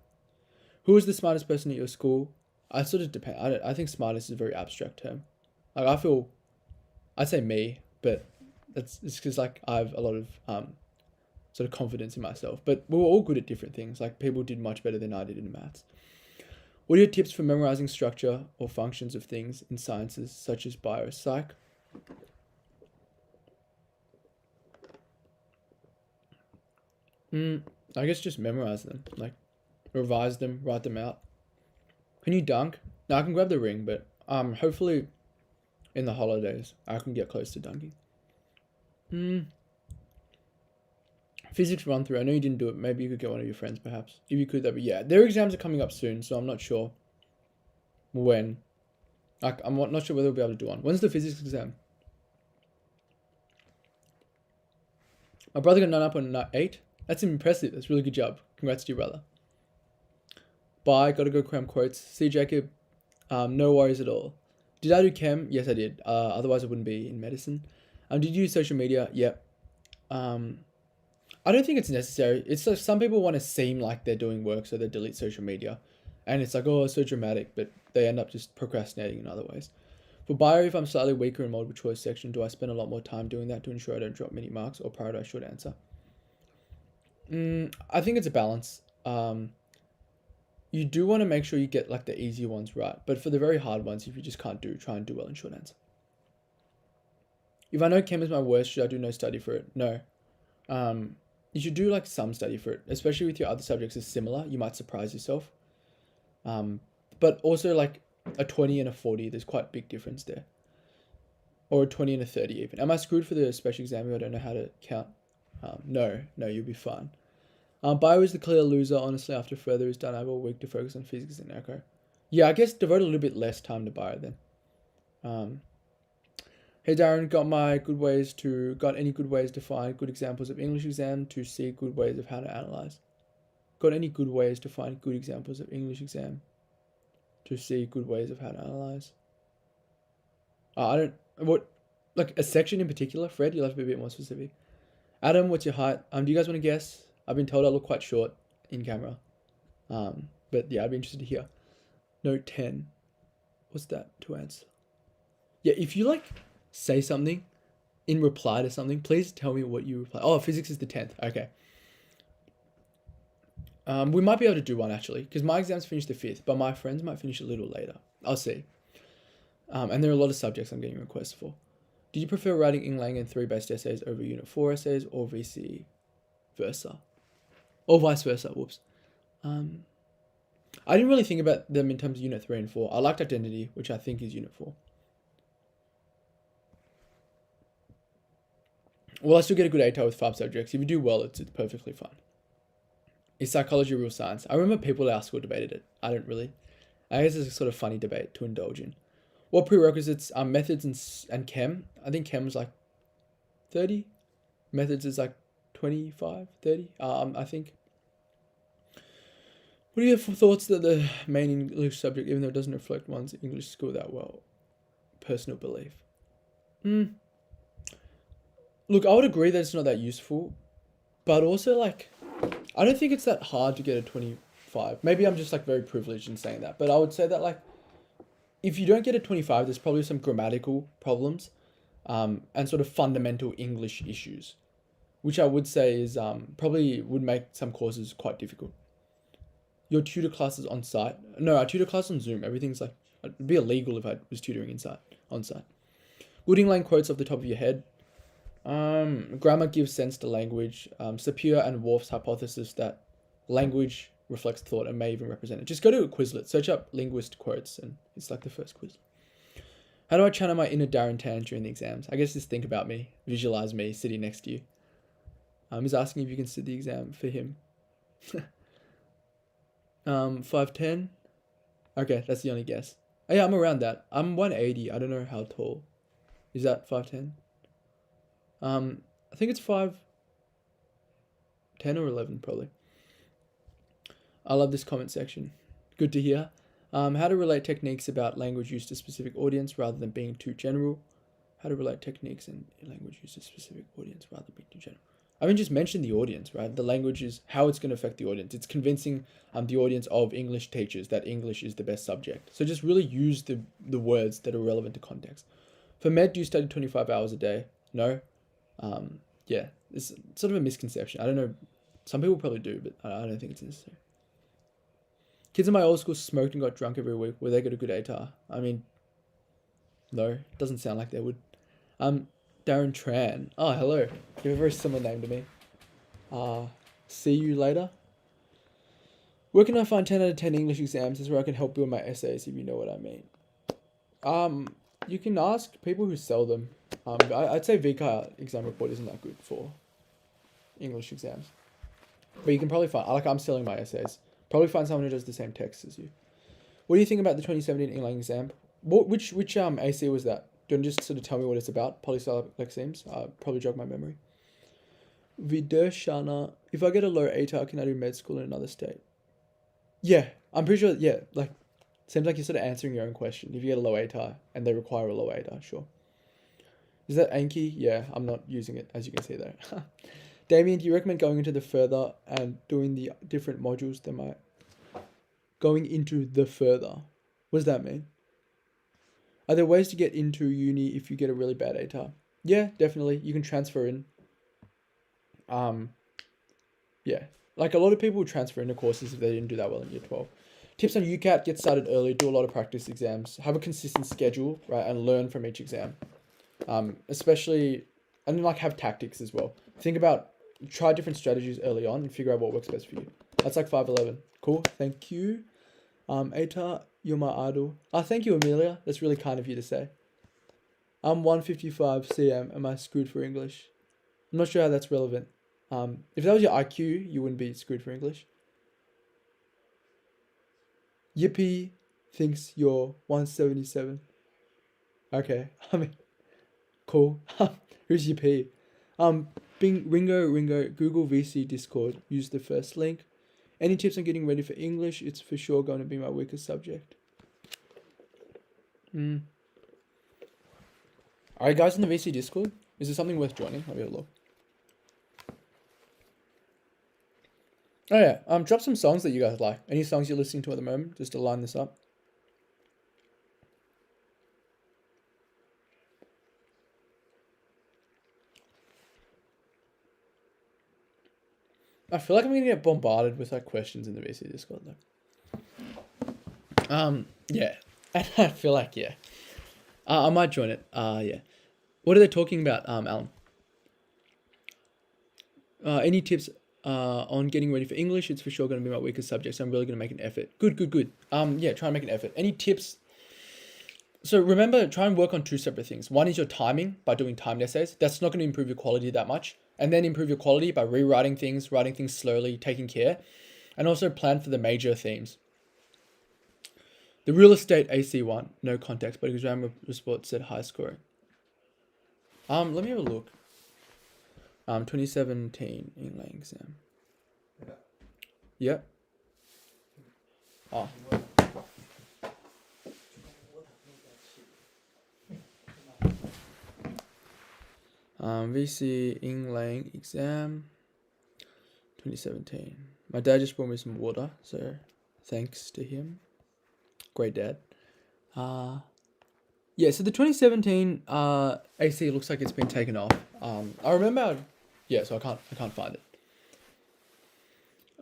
[SPEAKER 1] Who is the smartest person at your school? I sort of depend. I think smartest is a very abstract term. Like I'd say me, but it's because like I have a lot of sort of confidence in myself. But we were all good at different things. Like people did much better than I did in maths. What are your tips for memorizing structure or functions of things in sciences such as bio, psych? I guess just memorize them, like revise them, write them out. Can you dunk? No, I can grab the ring, but hopefully in the holidays I can get close to dunking. Physics run through. I know you didn't do it. Maybe you could get one of your friends, perhaps. If you could, that'd be yeah. Their exams are coming up soon, so I'm not sure when. I'm not sure whether we'll be able to do one. When's the physics exam? My brother got 9 up on 8. That's impressive. That's a really good job. Congrats to your brother. Bye. Gotta go cram quotes. See Jacob. No worries at all. Did I do chem? Yes, I did. Otherwise I wouldn't be in medicine. Did you use social media? Yep. I don't think it's necessary. It's like some people want to seem like they're doing work, so they delete social media. And it's like, oh, it's so dramatic, but they end up just procrastinating in other ways. For bio, if I'm slightly weaker in multiple choice section, do I spend a lot more time doing that to ensure I don't drop many marks or prioritize short answer? I think it's a balance. You do want to make sure you get like the easy ones right, but for the very hard ones, if you just can't try and do well in short answer. If I know chem is my worst, should I do no study for it? No. You should do like some study for it, especially with your other subjects is similar. You might surprise yourself. But also like a 20 and a 40, there's quite a big difference there. Or a 20 and a 30 even. Am I screwed for the special exam if I don't know how to count? No, you'll be fine. Bio is the clear loser. Honestly, after further is done, I have a week to focus on physics and echo. Yeah, I guess devote a little bit less time to bio then. Hey Darren, got any good ways to find good examples of English exam to see good ways of how to analyze? Got any good ways to find good examples of English exam to see good ways of how to analyze? Like a section in particular? Fred, you'll have to be a bit more specific. Adam, what's your height? Do you guys want to guess? I've been told I look quite short in camera. But yeah, I'd be interested to hear. Note 10. What's that to answer? Yeah, if you like say something in reply to something, please tell me what you reply. Oh, physics is the 10th. Okay. We might be able to do one actually, because my exams finish the 5th, but my friends might finish a little later. I'll see. And there are a lot of subjects I'm getting requests for. Did you prefer writing in Lang and 3 based essays over Unit 4 essays or vice versa? Or vice versa, whoops. I didn't really think about them in terms of Unit 3 and 4. I liked Identity, which I think is Unit 4. Well, I still get a good ATAR with 5 subjects. If you do well, it's perfectly fine. Is psychology real science? I remember people at our school debated it. I don't really. I guess it's a sort of funny debate to indulge in. What prerequisites are methods and chem? I think chem is like 30. Methods is like 25, 30. I think. What are your thoughts that the main English subject, even though it doesn't reflect one's English skill that well? Personal belief. Look, I would agree that it's not that useful. But also, like, I don't think it's that hard to get a 25. Maybe I'm just, like, very privileged in saying that. But I would say that, like, if you don't get a 25, there's probably some grammatical problems and sort of fundamental English issues, which I would say is probably would make some courses quite difficult. Your tutor class is on site. No, our tutor class on Zoom. Everything's like, it'd be illegal if I was tutoring on site. Good English quotes off the top of your head. Grammar gives sense to language. Sapir and Worf's hypothesis that language reflects thought and may even represent it. Just go to a Quizlet, search up linguist quotes, and it's like the first quiz. How do I channel my inner Darren Tan during the exams? I guess just think about me, visualize me sitting next to you. He's asking if you can sit the exam for him. 5'10". Okay, that's the only guess. Oh, yeah, I'm around that. I'm 180. I don't know how tall. Is that 5'10"? I think it's 5'10" or 11 probably. I love this comment section. Good to hear. How to relate techniques about language used to specific audience rather than being too general. How to relate techniques and language used to specific audience rather than being too general. I mean, just mention the audience, right? The language is how it's going to affect the audience. It's convincing the audience of English teachers that English is the best subject. So just really use the words that are relevant to context. For med, do you study 25 hours a day? No. Yeah, it's sort of a misconception. I don't know. Some people probably do, but I don't think it's necessary. Kids in my old school smoked and got drunk every week. Were they got a good ATAR? I mean, no, doesn't sound like they would. Darren Tran. Oh, hello. You have a very similar name to me. See you later. Where can I find 10 out of 10 English exams? This is where I can help build my essays, if you know what I mean. You can ask people who sell them. I'd say VCAR exam report isn't that good for English exams. But you can probably find, I'm selling my essays. Probably find someone who does the same text as you. What do you think about the 2017 English exam? Which AC was that? Do you want to just sort of tell me what it's about? Polysyllabic lexemes? Probably jog my memory. Vidershana. If I get a low ATAR, can I do med school in another state? Yeah, I'm pretty sure, yeah, like, seems like you're sort of answering your own question. If you get a low ATAR and they require a low ATAR, sure. Is that Anki? Yeah, I'm not using it, as you can see there. Damien, do you recommend going into the further and doing the different modules that might... Going into the further. What does that mean? Are there ways to get into uni if you get a really bad ATAR? Yeah, definitely. You can transfer in. Yeah. Like a lot of people transfer into courses if they didn't do that well in year 12. Tips on UCAT, get started early, do a lot of practice exams, have a consistent schedule, right, and learn from each exam. Especially, and then like have tactics as well. Think about, try different strategies early on and figure out what works best for you. That's like 5'11". Cool, thank you. ATAR, you're my idol. Thank you, Amelia. That's really kind of you to say. I'm 155 cm. Am I screwed for English? I'm not sure how that's relevant. If that was your IQ, you wouldn't be screwed for English. Yippee thinks you're 177. Okay, I mean, cool. Who's Yippee? Ringo, Google VC Discord. Use the first link. Any tips on getting ready for English? It's for sure going to be my weakest subject. Alright, guys in the VC Discord, is there something worth joining? Let me have a look. Oh yeah, drop some songs that you guys like. Any songs you're listening to at the moment, just to line this up. I feel like I'm gonna get bombarded with like questions in the VC Discord though. Yeah. I feel like, yeah. I might join it. Yeah. What are they talking about, Alan? Any tips on getting ready for English? It's for sure going to be my weakest subject, so I'm really going to make an effort. Good. Yeah, try and make an effort. Any tips? So remember, try and work on two separate things. One is your timing by doing timed essays. That's not going to improve your quality that much. And then improve your quality by rewriting things, writing things slowly, taking care. And also plan for the major themes. The real estate AC1, no context, but exam report said high scoring. Let me have a look. 2017 English exam. Yep. Oh. VC English exam. 2017. My dad just brought me some water, so thanks to him. Great dad. Yeah, so the 2017 AC looks like it's been taken off. I remember, yeah, so I can't find it.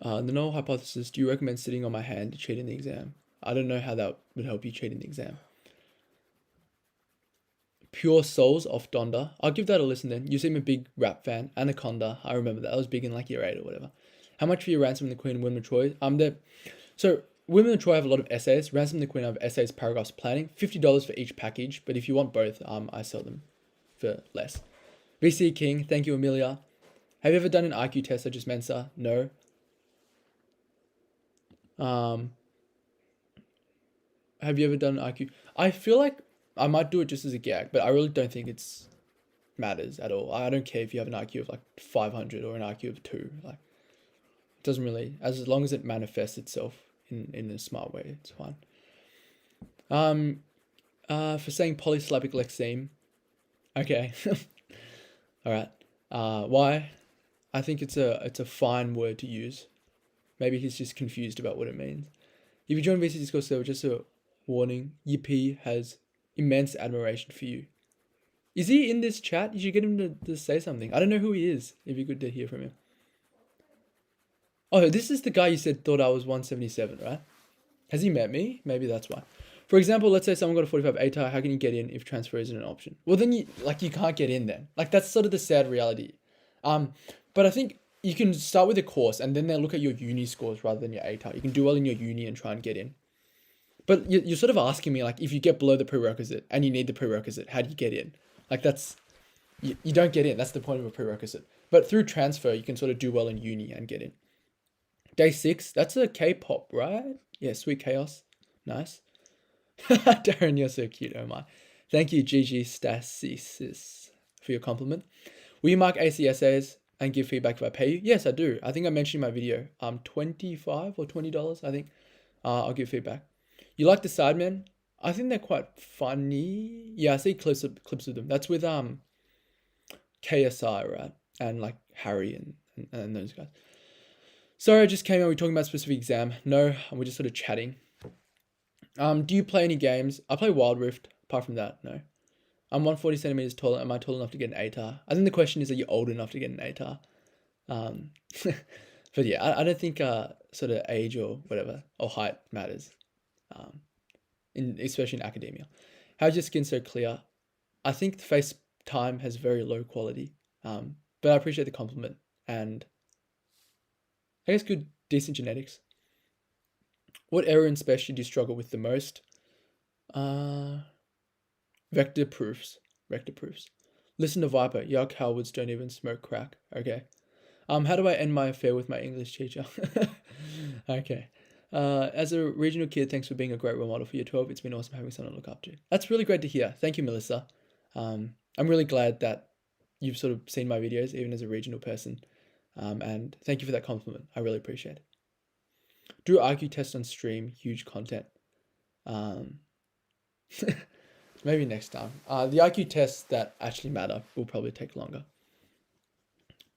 [SPEAKER 1] The null hypothesis, do you recommend sitting on my hand to cheat in the exam? I don't know how that would help you cheat in the exam. Pure Souls off Donda. I'll give that a listen then. You seem a big rap fan. Anaconda. I remember that. I was big in like year 8 or whatever. How much for your Ransom and the Queen and Women of Troy? So Women of Troy have a lot of essays. Ransom and the Queen have essays, paragraphs, planning. $50 for each package. But if you want both, I sell them for less. VC King. Thank you, Amelia. Have you ever done an IQ test such as Mensa? No. Have you ever done an IQ? I feel like I might do it just as a gag, but I really don't think it's matters at all. I don't care if you have an IQ of like 500 or an IQ of 2. Like, it doesn't really, as long as it manifests itself in a smart way, it's fine. For saying polysyllabic lexeme. Okay. All right. Why? I think it's a fine word to use. Maybe he's just confused about what it means. If you join VC Discord server, just a warning, Yippee has immense admiration for you. Is he in this chat? You should get him to say something. I don't know who he is. It'd be good to hear from him. Oh, this is the guy you said thought I was 177, right? Has he met me? Maybe that's why. For example, let's say someone got a 45 ATAR. How can you get in if transfer isn't an option? Well, then you can't get in then. Like, that's sort of the sad reality. But I think you can start with a course and then they'll look at your uni scores rather than your ATAR. You can do well in your uni and try and get in. But you're sort of asking me, like, if you get below the prerequisite and you need the prerequisite, how do you get in? Like, that's, you don't get in. That's the point of a prerequisite. But through transfer, you can sort of do well in uni and get in. Day 6, that's a K-pop, right? Yeah, Sweet Chaos. Nice. Darren, you're so cute, oh my. Thank you, GG Stasis, for your compliment. Will you mark AC essays and give feedback if I pay you? Yes, I do. I think I mentioned in my video, $25 or $20, I think. I'll give feedback. You like the Sidemen? I think they're quite funny. Yeah, I see clips of them. That's with KSI, right? And like Harry and those guys. Sorry, I just came out. We're talking about a specific exam. No, we're just sort of chatting. Do you play any games? I play Wild Rift. Apart from that, no. I'm 140 centimeters tall. Am I tall enough to get an ATAR? I think the question is, are you old enough to get an ATAR? But yeah, I don't think sort of age or whatever or height matters. Especially in academia. How's your skin so clear? I think the FaceTime has very low quality. But I appreciate the compliment and I guess decent genetics. What error in spec do you struggle with the most? Vector proofs. Listen to Viper. Yuck, Howards don't even smoke crack. Okay. How do I end my affair with my English teacher? Okay. As a regional kid, thanks for being a great role model for year 12. It's been awesome having someone to look up to. That's really great to hear. Thank you, Melissa. I'm really glad that you've sort of seen my videos, even as a regional person. And thank you for that compliment. I really appreciate it. Do IQ test on stream. Huge content. Maybe next time. The IQ tests that actually matter will probably take longer.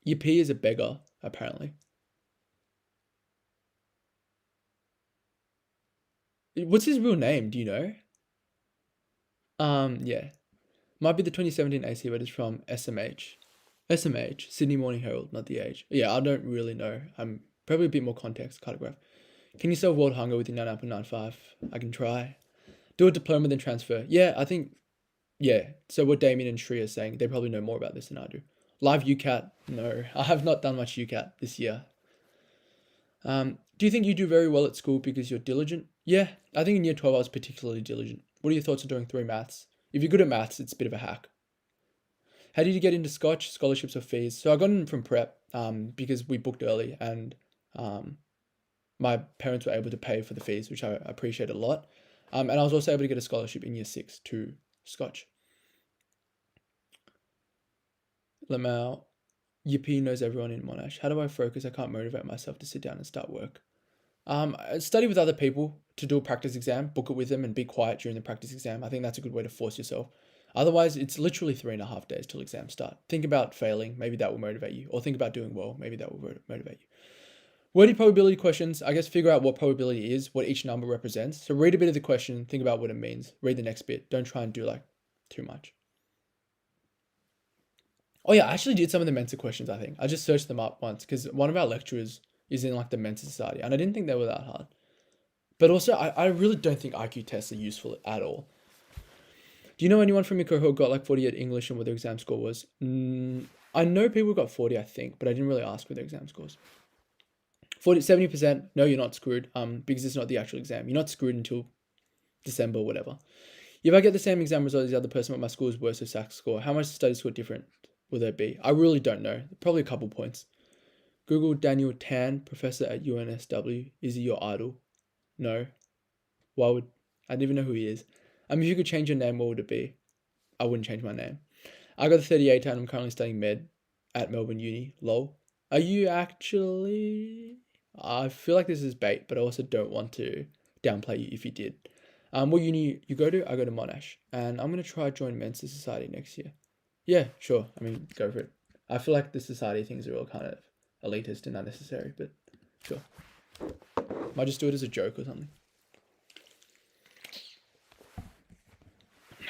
[SPEAKER 1] Your P is a beggar, apparently. What's his real name? Do you know? Yeah. Might be the 2017 AC, but it's from SMH. SMH, Sydney Morning Herald, not The Age. Yeah, I don't really know. I'm probably a bit more context, cartograph. Can you solve world hunger with your 9.95? I can try. Do a diploma then transfer. Yeah, I think, yeah. So what Damien and Shri are saying, they probably know more about this than I do. Live UCAT? No, I have not done much UCAT this year. Do you think you do very well at school because you're diligent? Yeah, I think in year 12 I was particularly diligent. What are your thoughts on doing 3 maths? If you're good at maths, it's a bit of a hack. How did you get into Scotch, scholarships or fees? So I got in from prep because we booked early and my parents were able to pay for the fees, which I appreciate a lot. And I was also able to get a scholarship in year 6 to Scotch. Lamau, Yippee knows everyone in Monash. How do I focus? I can't motivate myself to sit down and start work. Study with other people to do a practice exam, book it with them and be quiet during the practice exam. I think that's a good way to force yourself. Otherwise, it's literally 3.5 days till exams start. Think about failing. Maybe that will motivate you. Or think about doing well. Maybe that will motivate you. Worded probability questions, I guess figure out what probability is, what each number represents. So read a bit of the question, think about what it means. Read the next bit. Don't try and do like too much. Oh yeah, I actually did some of the Mensa questions, I think. I just searched them up once because one of our lecturers is in like the Mensa Society and I didn't think they were that hard. But also, I really don't think IQ tests are useful at all. Do you know anyone from your cohort who got like 40 at English and what their exam score was? I know people who got 40, I think, but I didn't really ask for their exam scores. 70%, no, you're not screwed, because it's not the actual exam. You're not screwed until December or whatever. If I get the same exam result as the other person, but my score is worse, so SAC score, how much study score different will there be? I really don't know. Probably a couple points. Google Daniel Tan, professor at UNSW. Is he your idol? No. Why would... I didn't even know who he is. If you could change your name, what would it be? I wouldn't change my name. I got a 38 and I'm currently studying med at Melbourne Uni. Lol. Are you actually... I feel like this is bait, but I also don't want to downplay you if you did. What uni you go to? I go to Monash. And I'm going to try join Mensa Society next year. Yeah, sure. I mean, go for it. I feel like the society things are all kind of elitist and unnecessary, but sure. Might just do it as a joke or something.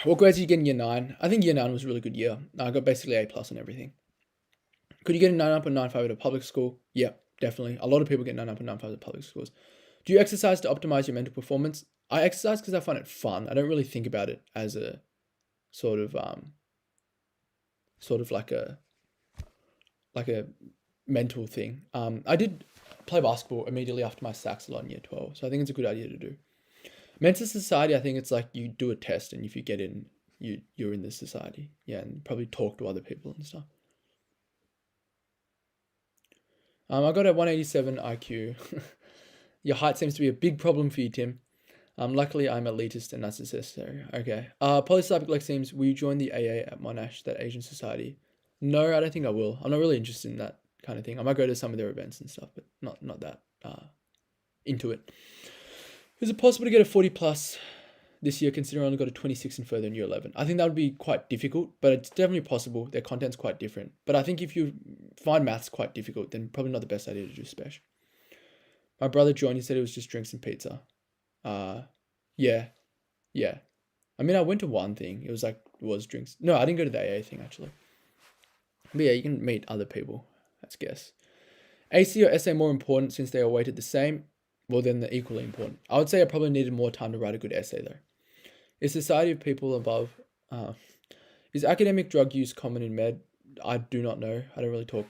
[SPEAKER 1] What grades did you get in year 9? I think year 9 was a really good year. I got basically A+ on everything. Could you get a 9 up or 9.5 at a public school? Yeah, definitely. A lot of people get 9 up and 9.5 at public schools. Do you exercise to optimize your mental performance? I exercise because I find it fun. I don't really think about it as a sort of like a mental thing. I did play basketball immediately after my SACs a lot in year 12, so I think it's a good idea to do. Mensa Society, I think it's like you do a test and if you get in, you're in this society. Yeah, and probably talk to other people and stuff. I got a 187 IQ. Your height seems to be a big problem for you, Tim. Luckily, I'm elitist and that's necessary. Okay. Polysyllabic lexemes, will you join the AA at Monash, that Asian society? No, I don't think I will. I'm not really interested in that kind of thing. I might go to some of their events and stuff, but not that into it. Is it possible to get a 40+ this year, considering I only got a 26 and further in year 11? I think that would be quite difficult, but it's definitely possible. Their content's quite different. But I think if you find maths quite difficult, then probably not the best idea to do special. My brother joined, he said it was just drinks and pizza. Yeah. I mean, I went to one thing. It was drinks. No, I didn't go to the AA thing, actually. But yeah, you can meet other people, let's guess. AC or essay more important since they are weighted the same? Well, then they're equally important. I would say I probably needed more time to write a good essay, though. Is society of people above... is academic drug use common in med? I do not know. I don't really talk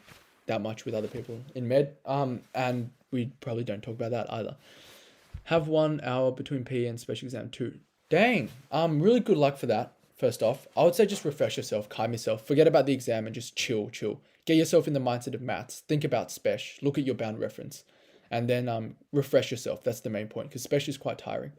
[SPEAKER 1] that much with other people in med. And we probably don't talk about that either. Have 1 hour between PE and special exam 2. Dang. Really good luck for that, first off. I would say just refresh yourself, calm yourself, forget about the exam and just chill. Get yourself in the mindset of maths. Think about spec. Look at your bound reference. And then refresh yourself. That's the main point, because spec is quite tiring.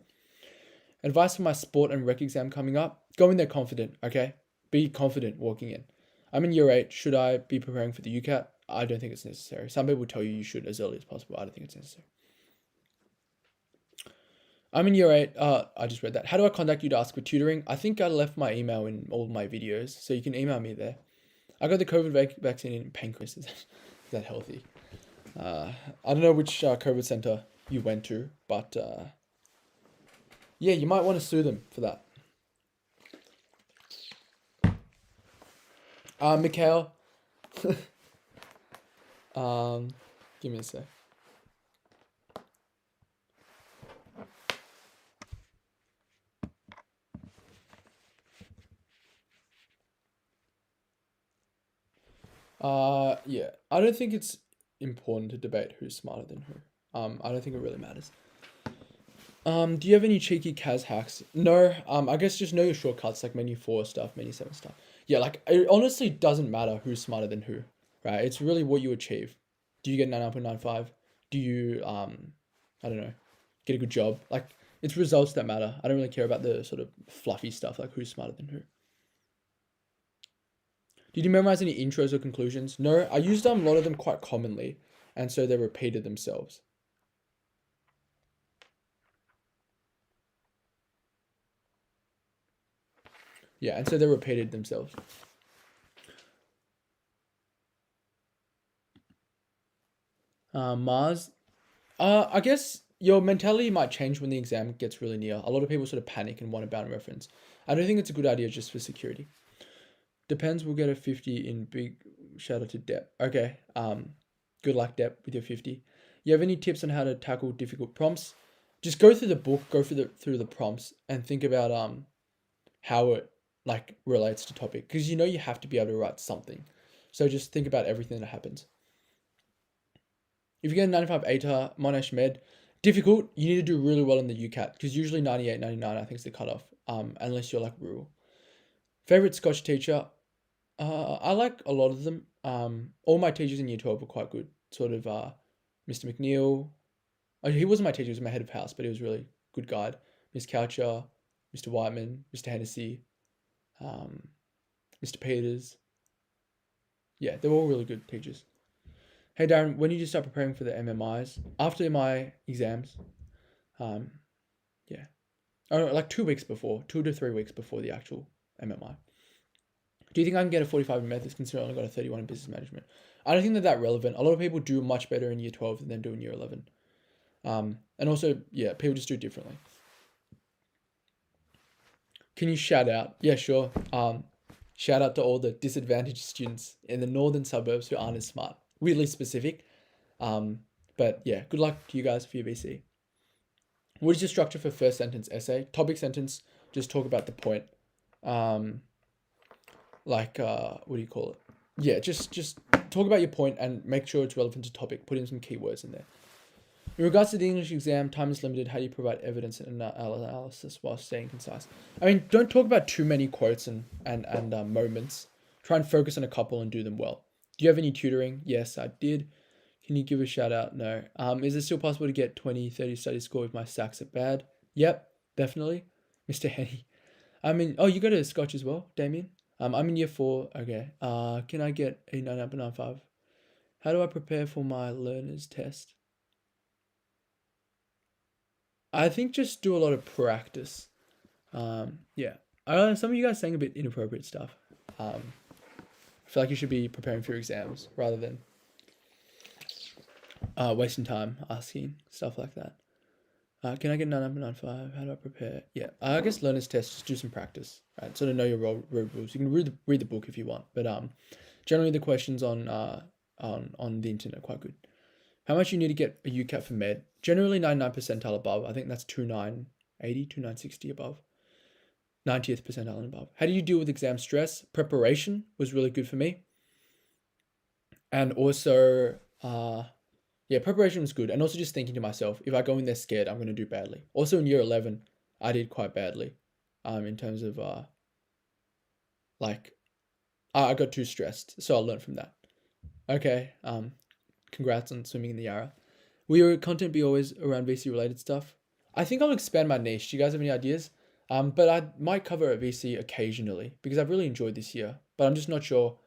[SPEAKER 1] Advice for my sport and rec exam coming up. Go in there confident, okay? Be confident walking in. I'm in year 8. Should I be preparing for the UCAT? I don't think it's necessary. Some people tell you should as early as possible. I don't think it's necessary. I'm in year 8. I just read that. How do I contact you to ask for tutoring? I think I left my email in all my videos, so you can email me there. I got the COVID vaccine in pancreas. Is that healthy? I don't know which COVID center you went to, but yeah, you might want to sue them for that. Mikhail. Give me a sec. Yeah, I don't think it's important to debate who's smarter than who. I don't think it really matters. Do you have any cheeky Kaz hacks? No. I guess just know your shortcuts, like menu 4 stuff, menu 7 stuff. Yeah, like it honestly doesn't matter who's smarter than who, right? It's really what you achieve. Do you get 99.95? Do you I don't know, get a good job? Like it's results that matter. I don't really care about the sort of fluffy stuff, like who's smarter than who. Did you memorize any intros or conclusions? No, I used a lot of them quite commonly, and so they repeated themselves. Yeah, and so they repeated themselves. Mars, I guess your mentality might change when the exam gets really near. A lot of people sort of panic and want to bound reference. I don't think it's a good idea just for security. Depends, we'll get a 50 in big shout out to Depp. Okay. Good luck, Depp, with your 50. You have any tips on how to tackle difficult prompts? Just go through the book, go through the prompts and think about how it like relates to topic. Because you know you have to be able to write something. So just think about everything that happens. If you get a 95 ATAR, Monash Med, difficult, you need to do really well in the UCAT because usually 98, 99, I think is the cutoff, unless you're like rural. Favorite Scotch teacher, I like a lot of them. All my teachers in year 12 were quite good. Sort of Mr. McNeil. Oh, he wasn't my teacher, he was my head of house, but he was really good guide. Miss Coucher, Mr. Whiteman, Mr. Hennessy, um, Mr. Peters. Yeah, they were all really good teachers. Hey Darren, when did you start preparing for the MMIs? After my exams. Um, yeah. Oh, like 2 weeks before, 2 to 3 weeks before the actual MMI. Do you think I can get a 45 in methods considering I only got a 31 in business management? I don't think that relevant. A lot of people do much better in year 12 than they do in year 11. And also, yeah, people just do it differently. Can you shout out? Yeah, sure. Shout out to all the disadvantaged students in the northern suburbs who aren't as smart. Weirdly specific. But yeah, good luck to you guys for your BC. What is your structure for first sentence essay? Topic sentence, just talk about the point. What do you call it? Yeah, just talk about your point and make sure it's relevant to topic. Put in some keywords in there. In regards to the English exam, time is limited. How do you provide evidence and analysis while staying concise? I mean, don't talk about too many quotes and moments. Try and focus on a couple and do them well. Do you have any tutoring? Yes, I did. Can you give a shout out? No. Is it still possible to get 20, 30 study score if my stacks are bad? Yep, definitely. Mr. Henny. Oh, you go to Scotch as well, Damien? I'm in year 4. Okay. Can I get a 9 up and 9.5? How do I prepare for my learner's test? I think just do a lot of practice. Yeah. Some of you guys saying a bit inappropriate stuff. I feel like you should be preparing for your exams rather than wasting time asking stuff like that. Can I get 9 up and 9.5? How do I prepare? Yeah, I guess learner's test, just do some practice, right? Sort of know your road rules. You can read the book if you want, but generally the questions on the internet are quite good. How much you need to get a UCAT for med? Generally 99 percentile above. I think that's 2980, 2960 above. 90th percentile and above. How do you deal with exam stress? Preparation was really good for me. And also, preparation was good. And also just thinking to myself, if I go in there scared, I'm going to do badly. Also in year 11, I did quite badly in terms of, I got too stressed. So I learned from that. Okay, congrats on swimming in the Yarra. Will your content be always around VC related stuff? I think I'll expand my niche. Do you guys have any ideas? But I might cover a VC occasionally because I've really enjoyed this year. But I'm just not sure.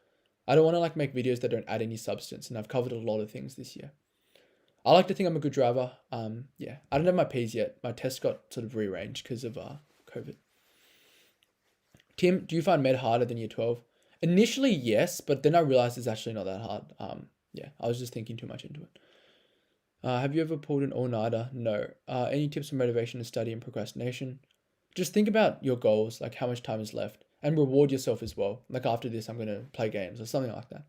[SPEAKER 1] I don't want to make videos that don't add any substance, and I've covered a lot of things this year. I like to think I'm a good driver. Yeah, I don't have my P's yet. My test got sort of rearranged because of COVID. Tim, do you find med harder than year 12? Initially, yes, but then I realized it's actually not that hard. Yeah, I was just thinking too much into it. Have you ever pulled an all-nighter? No. Any tips for motivation to study and procrastination? Just think about your goals, like how much time is left, and reward yourself as well. Like after this, I'm going to play games or something like that.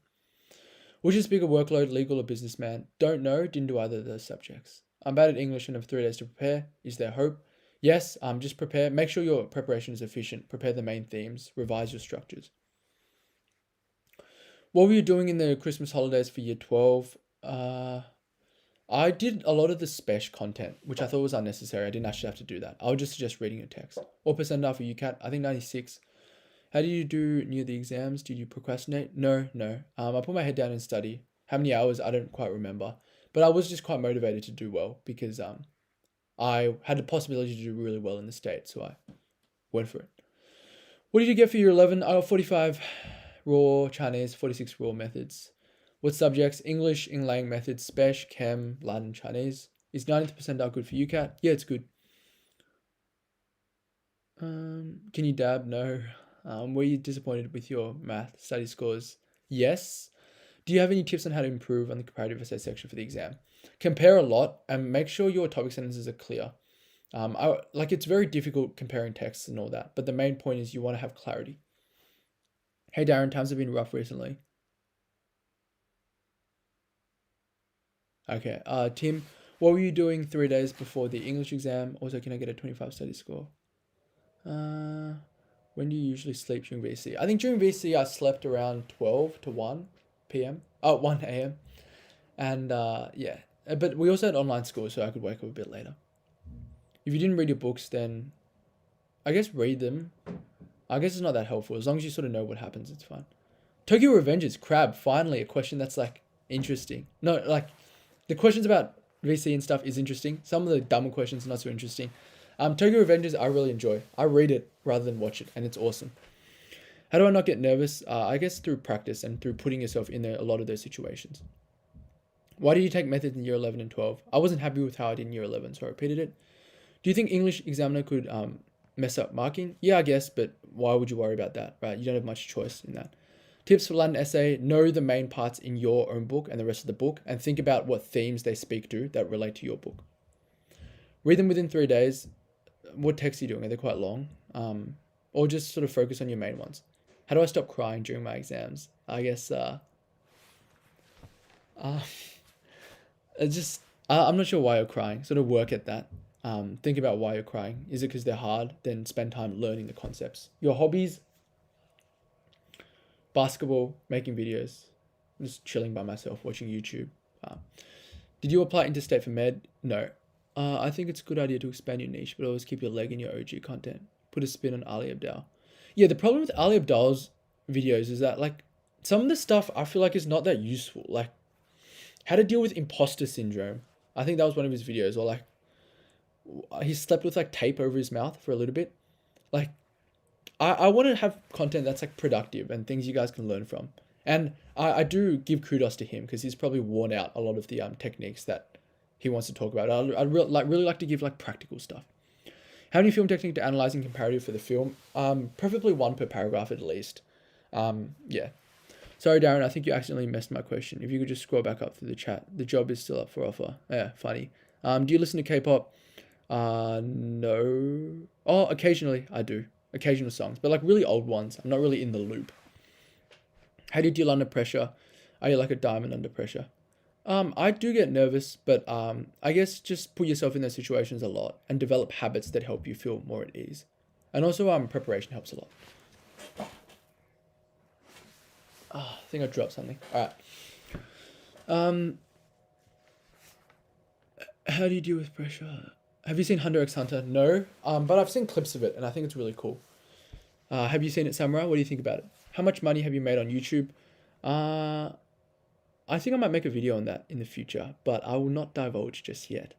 [SPEAKER 1] Which is bigger workload, legal or businessman? Don't know, didn't do either of those subjects. I'm bad at English and have 3 days to prepare. Is there hope? Yes, just prepare. Make sure your preparation is efficient. Prepare the main themes. Revise your structures. What were you doing in the Christmas holidays for year 12? I did a lot of the special content, which I thought was unnecessary. I didn't actually have to do that. I would just suggest reading a text. What percentile for UCAT? I think 96. How do you do near the exams? Did you procrastinate? No. I put my head down and study. How many hours? I don't quite remember. But I was just quite motivated to do well because I had the possibility to do really well in the state, so I went for it. What did you get for year 11? I got 45 raw Chinese, 46 raw methods. What subjects? English, Inglang methods, Spech, Chem, Latin, Chinese. Is 90th percentile good for UCAT? Yeah, it's good. Can you dab? No. Were you disappointed with your math study scores? Yes. Do you have any tips on how to improve on the comparative essay section for the exam? compare a lot and make sure your topic sentences are clear. It's very difficult comparing texts and all that, but the main point is you want to have clarity. Hey Darren, times have been rough recently. Okay. Tim, what were you doing 3 days before the English exam? Also, can I get a 25 study score? When do you usually sleep during VC? I think during VC I slept around 12 to 1 p.m. 1 a.m. And yeah, but we also had online school, so I could wake up a bit later. If you didn't read your books, then I guess read them. I guess it's not that helpful. As long as you sort of know what happens, it's fine. Tokyo Revengers, Crab, finally a question that's like interesting. No, like the questions about VC and stuff is interesting. Some of the dumber questions are not so interesting. Tokyo Revengers I really enjoy. I read it rather than watch it, and it's awesome. How do I not get nervous? I guess through practice and through putting yourself in a lot of those situations. Why did you take methods in year 11 and 12? I wasn't happy with how I did in year 11, so I repeated it. Do you think English examiner could mess up marking? Yeah, I guess, but why would you worry about that, right? You don't have much choice in that. Tips for Latin essay: know the main parts in your own book and the rest of the book, and think about what themes they speak to that relate to your book. Read them within 3 days. What texts are you doing? Are they quite long? Or just sort of focus on your main ones. How do I stop crying during my exams? I guess I'm not sure why you're crying. Sort of work at that. Think about why you're crying. Is it because they're hard? Then spend time learning the concepts. Your hobbies: basketball, making videos, just chilling by myself, watching YouTube. Did you apply interstate for med? No. I think it's a good idea to expand your niche, but always keep your leg in your OG content. Put a spin on Ali Abdaal. Yeah, the problem with Ali Abdaal's videos is that like some of the stuff I feel like is not that useful. Like how to deal with imposter syndrome. I think that was one of his videos, or like he slept with like tape over his mouth for a little bit. Like I want to have content that's like productive and things you guys can learn from. And I do give kudos to him because he's probably worn out a lot of the techniques that he wants to talk about. I'd really like to give like practical stuff. How many film techniques to analyzing comparative for the film? Preferably one per paragraph at least. Yeah. Sorry, Darren, I think you accidentally messed my question. If you could just scroll back up through the chat. The job is still up for offer. Yeah, funny. Do you listen to K-pop? No. Oh, occasionally I do. Occasional songs, but like really old ones. I'm not really in the loop. How do you deal under pressure? Are you like a diamond under pressure? I do get nervous, but I guess just put yourself in those situations a lot and develop habits that help you feel more at ease. And also preparation helps a lot. I think I dropped something. All right. How do you deal with pressure? Have you seen Hunter x Hunter? No. But I've seen clips of it and I think it's really cool. Have you seen it, Samurai? What do you think about it? How much money have you made on YouTube? I think I might make a video on that in the future, but I will not divulge just yet.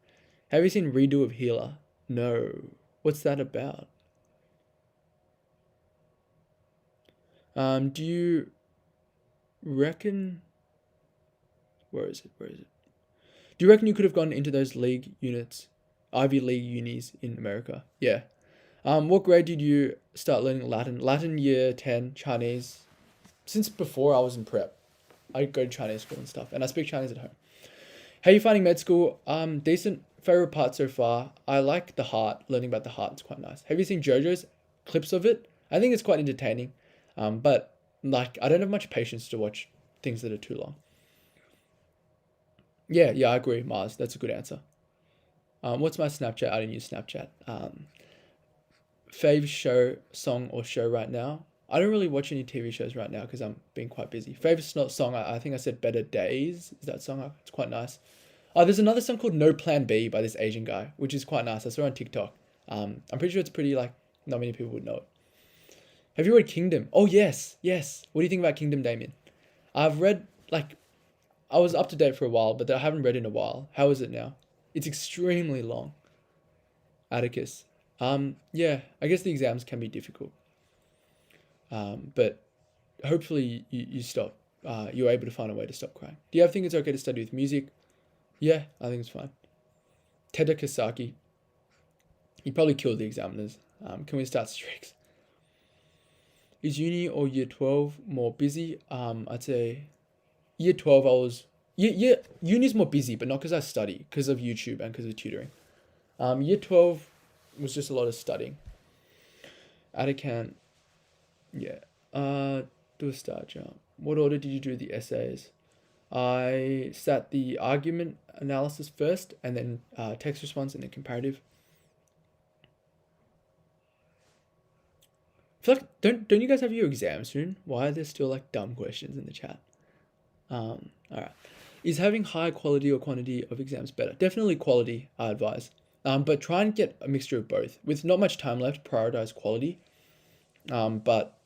[SPEAKER 1] Have you seen Redo of Healer? No. What's that about? Do you reckon... Where is it? Do you reckon you could have gone into those league units, Ivy League unis in America? Yeah. What grade did you start learning Latin? Latin year 10, Chinese. Since before I was in prep, I go to Chinese school and stuff, and I speak Chinese at home. How are you finding med school? Decent. Favorite part so far? I like the heart. Learning about the heart is quite nice. Have you seen JoJo's clips of it? I think it's quite entertaining, but like I don't have much patience to watch things that are too long. Yeah, I agree, Mars. That's a good answer. What's my Snapchat? I don't use Snapchat. Fave show, song, or show right now? I don't really watch any TV shows right now because I'm being quite busy. Favorite song, I think I said Better Days. Is that song? It's quite nice. Oh, there's another song called No Plan B by this Asian guy, which is quite nice. I saw it on TikTok. I'm pretty sure it's pretty, like, not many people would know it. Have you read Kingdom? Oh, yes. What do you think about Kingdom, Damien? I've read, like, I was up to date for a while, but I haven't read in a while. How is it now? It's extremely long. Atticus. Yeah, I guess the exams can be difficult. But hopefully you stop. You're able to find a way to stop crying. Do you think it's okay to study with music? Yeah, I think it's fine. Teda Kasaki. He probably killed the examiners. Can we start streaks? Is uni or year 12 more busy? I'd say year 12 I was yeah, uni's more busy, but not because I study, because of YouTube and because of tutoring. Year 12 was just a lot of studying. Add account, yeah. Do a star jump. What order did you do the essays? I sat the argument analysis first, and then text response, and then comparative. I feel like don't you guys have your exam soon? Why are there still like dumb questions in the chat? All right. Is having high quality or quantity of exams better? Definitely quality, I advise. But try and get a mixture of both. With not much time left, prioritize quality. But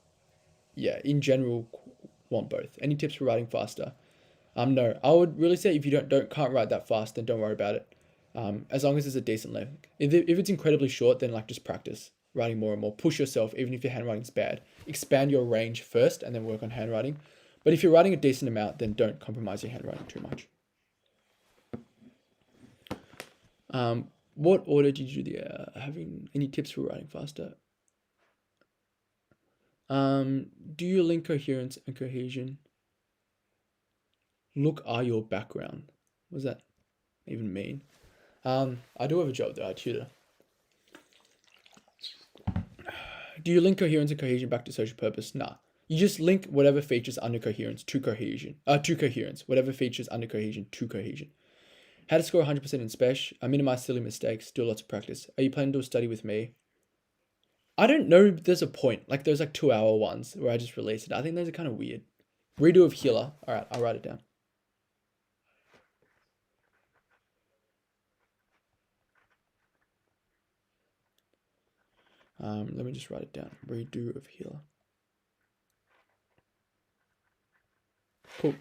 [SPEAKER 1] yeah, in general, want both. Any tips for writing faster? No, I would really say if you can't write that fast, then don't worry about it. As long as it's a decent length. If it's incredibly short, then like just practice writing more and more. Push yourself, even if your handwriting's bad. Expand your range first, and then work on handwriting. But if you're writing a decent amount, then don't compromise your handwriting too much. What order did you do the having any tips for writing faster? Do you link coherence and cohesion? Look are your background. What does that even mean? I do have a job though, I tutor. Do you link coherence and cohesion back to social purpose? Nah. You just link whatever features under coherence to cohesion. To coherence. Whatever features under cohesion to cohesion. How to score 100% in Spesh. I minimize silly mistakes. Do lots of practice. Are you planning to do a study with me? I don't know if there's a point. Like there's like 2-hour ones where I just release it. I think those are kind of weird. Redo of healer. All right, I'll write it down. Let me just write it down. Redo of healer. Cool.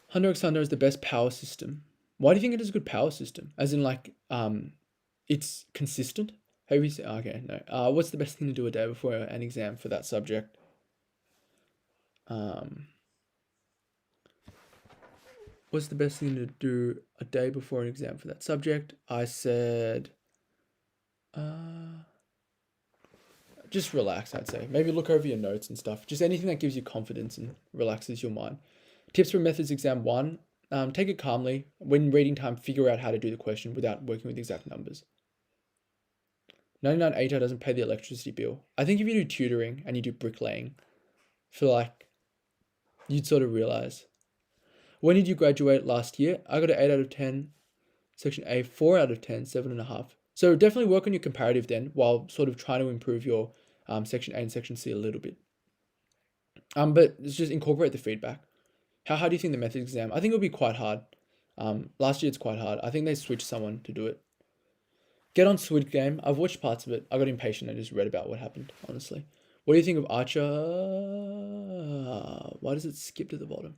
[SPEAKER 1] Hunter x Hunter is the best power system. Why do you think it is a good power system? As in like, it's consistent? Have you said, okay, no. What's the best thing to do a day before an exam for that subject? What's the best thing to do a day before an exam for that subject? I said, just relax, I'd say. Maybe look over your notes and stuff. Just anything that gives you confidence and relaxes your mind. Tips for methods exam 1. Take it calmly. When reading time, figure out how to do the question without working with exact numbers. 99 ATAR doesn't pay the electricity bill. I think if you do tutoring and you do bricklaying, I feel like you'd sort of realize. When did you graduate last year? I got an 8 out of 10. Section A, 4 out of 10, 7.5. So definitely work on your comparative then, while sort of trying to improve your section A and section C a little bit. But it's just incorporate the feedback. How hard do you think the methods exam? I think it'll be quite hard. Last year it's quite hard. I think they switched someone to do it. Get on Squid Game. I've watched parts of it. I got impatient and just read about what happened, honestly. What do you think of Archer? Why does it skip to the bottom?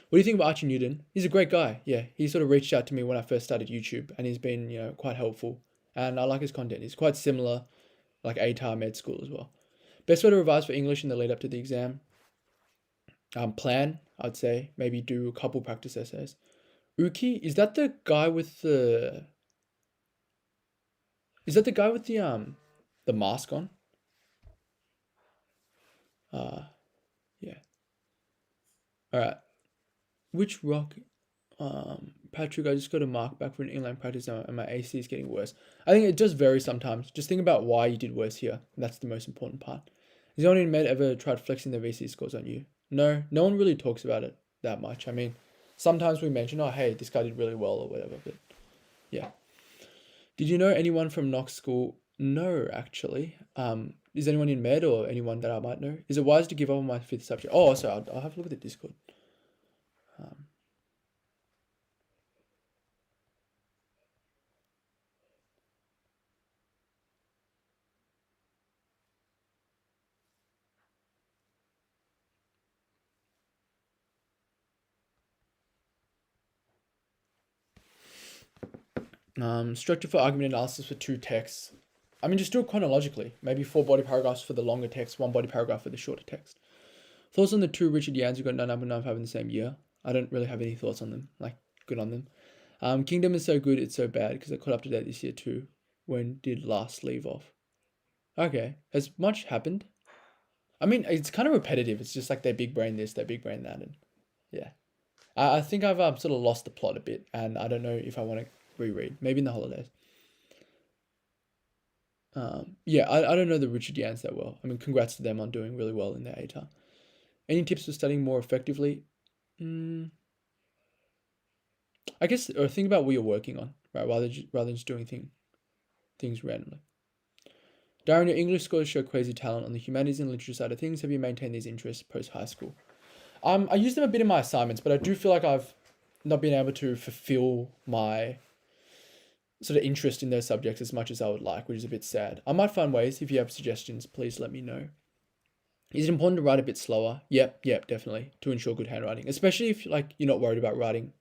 [SPEAKER 1] What do you think of Archie Newton? He's a great guy. Yeah, he sort of reached out to me when I first started YouTube, and he's been, quite helpful. And I like his content. He's quite similar, like ATAR med school as well. Best way to revise for English in the lead up to the exam. Plan, I'd say. Maybe do a couple practice essays. Uki, is that the guy with the? Is that the guy with the mask on? Yeah. All right. Which rock? Patrick, I just got a mark back for an inline practice and my AC is getting worse. I think it does vary sometimes. Just think about why you did worse here. That's the most important part. Has anyone in med ever tried flexing their VC scores on you? No, no one really talks about it that much. I mean, sometimes we mention, oh, hey, this guy did really well or whatever, but yeah. Did you know anyone from Knox School? No, actually. Is anyone in med or anyone that I might know? Is it wise to give up on my 5th subject? Oh, sorry, I'll have a look at the Discord. Structure for argument analysis for 2 texts. I mean, just do it chronologically. Maybe 4 body paragraphs for the longer text, 1 body paragraph for the shorter text. Thoughts on the 2 Richard Yans who got 9.95 in the same year? I don't really have any thoughts on them. Like, good on them. Kingdom is so good, it's so bad because I caught up to date this year too. When did last leave off? Okay. Has much happened? I mean, it's kind of repetitive. It's just like they big brain this, they big brain that, and yeah. I think I've sort of lost the plot a bit, and I don't know if I want to reread. Maybe in the holidays. Yeah, I don't know the Richard Yans that well. I mean, congrats to them on doing really well in their ATAR. Any tips for studying more effectively? Mm, I guess, or think about what you're working on, right? Rather than just doing things randomly. Darren, your English scores show crazy talent on the humanities and literature side of things. Have you maintained these interests post high school? I use them a bit in my assignments, but I do feel like I've not been able to fulfill my sort of interest in those subjects as much as I would like, which is a bit sad. I might find ways. If you have suggestions, please let me know. Is it important to write a bit slower? Yep, definitely, to ensure good handwriting, especially if like you're not worried about writing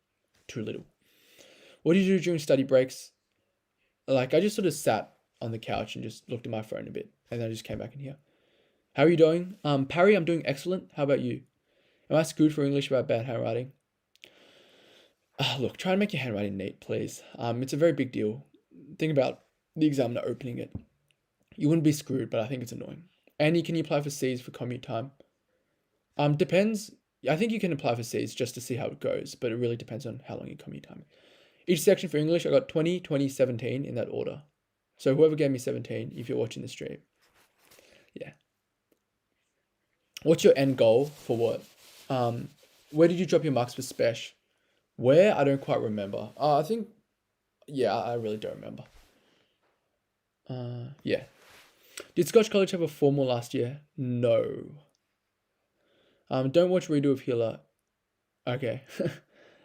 [SPEAKER 1] too little. What do you do during study breaks? Like I just sort of sat on the couch and just looked at my phone a bit, and then I just came back in here. How are you doing? Parry, I'm doing excellent. How about you? Am I screwed for English about bad handwriting? Look, try and make your handwriting neat, please. It's a very big deal. Think about the examiner opening it. You wouldn't be screwed, but I think it's annoying. Annie, can you apply for C's for commute time? Depends. I think you can apply for C's just to see how it goes, but it really depends on how long your commute time. Each section for English, I got 20, 20, 17 in that order. So whoever gave me 17, if you're watching the stream. Yeah. What's your end goal for what? Where did you drop your marks for Spesh? Where? I don't quite remember. I think, yeah, I really don't remember. Yeah. Did Scotch College have a formal last year? No. Don't watch redo of Healer. Okay.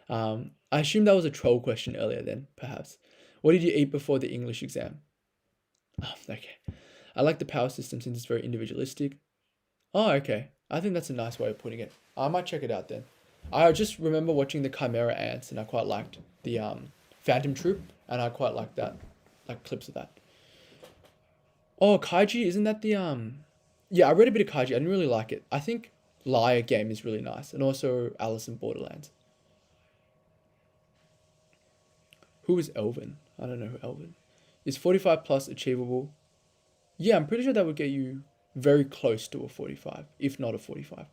[SPEAKER 1] I assume that was a troll question earlier then, perhaps. What did you eat before the English exam? Oh, okay. I like the power system since it's very individualistic. Oh, okay. I think that's a nice way of putting it. I might check it out then. I just remember watching the Chimera Ants and I quite liked the Phantom Troop and I quite liked that, like clips of that. Oh, Kaiji, isn't that the yeah, I read a bit of Kaiji. I didn't really like it. I think Liar Game is really nice and also Alice in Borderlands. Who is Elvin? I don't know who Elvin. Is 45 plus achievable? Yeah, I'm pretty sure that would get you very close to a 45, if not a 45.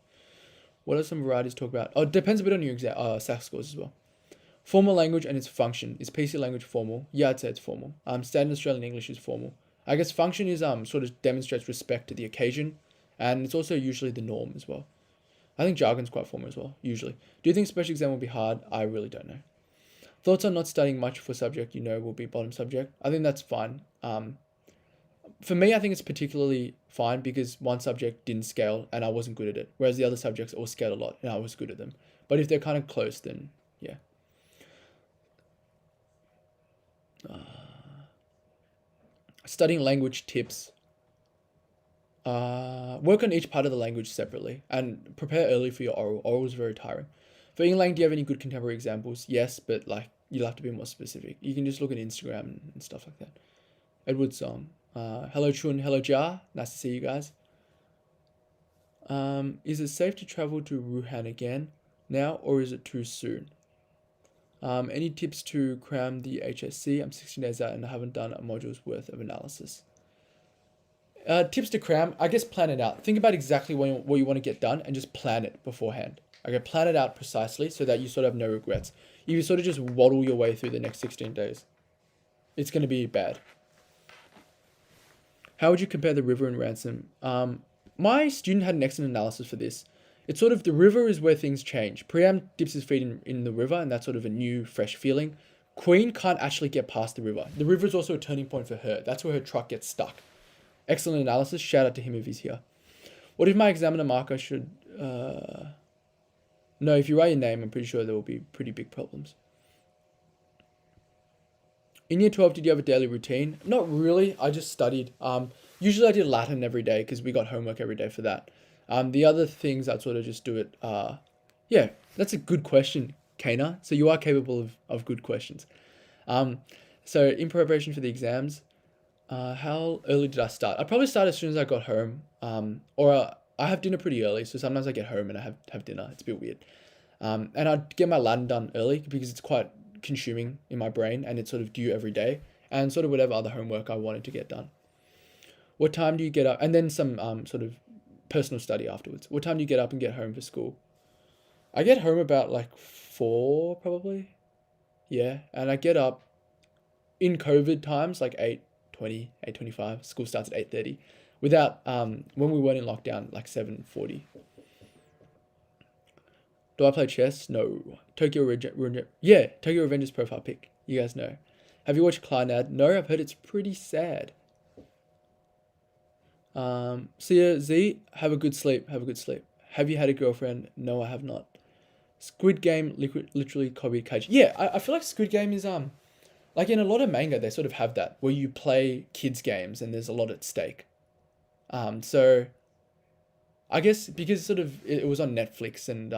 [SPEAKER 1] What are some varieties to talk about? Oh, it depends a bit on your SAC scores as well. Formal language and its function. Is PC language formal? Yeah, I'd say it's formal. Standard Australian English is formal. I guess function is sort of demonstrates respect to the occasion, and it's also usually the norm as well. I think jargon's quite formal as well, usually. Do you think special exam will be hard? I really don't know. Thoughts on not studying much for subject you know will be bottom subject? I think that's fine. For me, I think it's particularly fine because one subject didn't scale and I wasn't good at it, whereas the other subjects all scaled a lot and I was good at them. But if they're kind of close, then yeah. Studying language tips. Work on each part of the language separately and prepare early for your oral. Oral is very tiring. For Englang, do you have any good contemporary examples? Yes, but like you'll have to be more specific. You can just look at Instagram and stuff like that. Edward Song. Hello Chun, hello Ja. Nice to see you guys. Is it safe to travel to Wuhan again now or is it too soon? Any tips to cram the HSC? I'm 16 days out and I haven't done a module's worth of analysis. Tips to cram, I guess plan it out. Think about exactly what you want to get done and just plan it beforehand. Okay, plan it out precisely so that you sort of have no regrets. If you sort of just waddle your way through the next 16 days, it's going to be bad. How would you compare the river and ransom? My student had an excellent analysis for this. It's sort of the river is where things change. Priam dips his feet in the river and that's sort of a new, fresh feeling. Queen can't actually get past the river. The river is also a turning point for her. That's where her truck gets stuck. Excellent analysis. Shout out to him if he's here. What if my examiner marker should... No, if you write your name, I'm pretty sure there will be pretty big problems. In year 12, did you have a daily routine? Not really. I just studied. Usually I did Latin every day because we got homework every day for that. The other things I'd sort of just do it. Yeah, that's a good question, Kana. So you are capable of good questions. So in preparation for the exams, how early did I start? I probably start as soon as I got home. Or I have dinner pretty early, so sometimes I get home and I have dinner. It's a bit weird. And I'd get my Latin done early because it's quite consuming in my brain and it's sort of due every day. and sort of whatever other homework I wanted to get done. What time do you get up? And then some sort of personal study afterwards. What time do you get up and get home for school? I get home about like 4 probably. Yeah, and I get up in COVID times like 8:20, 8:25. School starts at 8:30. Without when we weren't in lockdown, like 7:40. Do I play chess? No. Yeah, Tokyo Revengers profile pic. You guys know. Have you watched Clannad? No, I've heard it's pretty sad. See ya, Z. Have a good sleep. Have a good sleep. Have you had a girlfriend? No, I have not. Squid Game literally copied Cage. Yeah, I feel like Squid Game is like in a lot of manga they sort of have that where you play kids games and there's a lot at stake. So I guess because sort of it was on Netflix and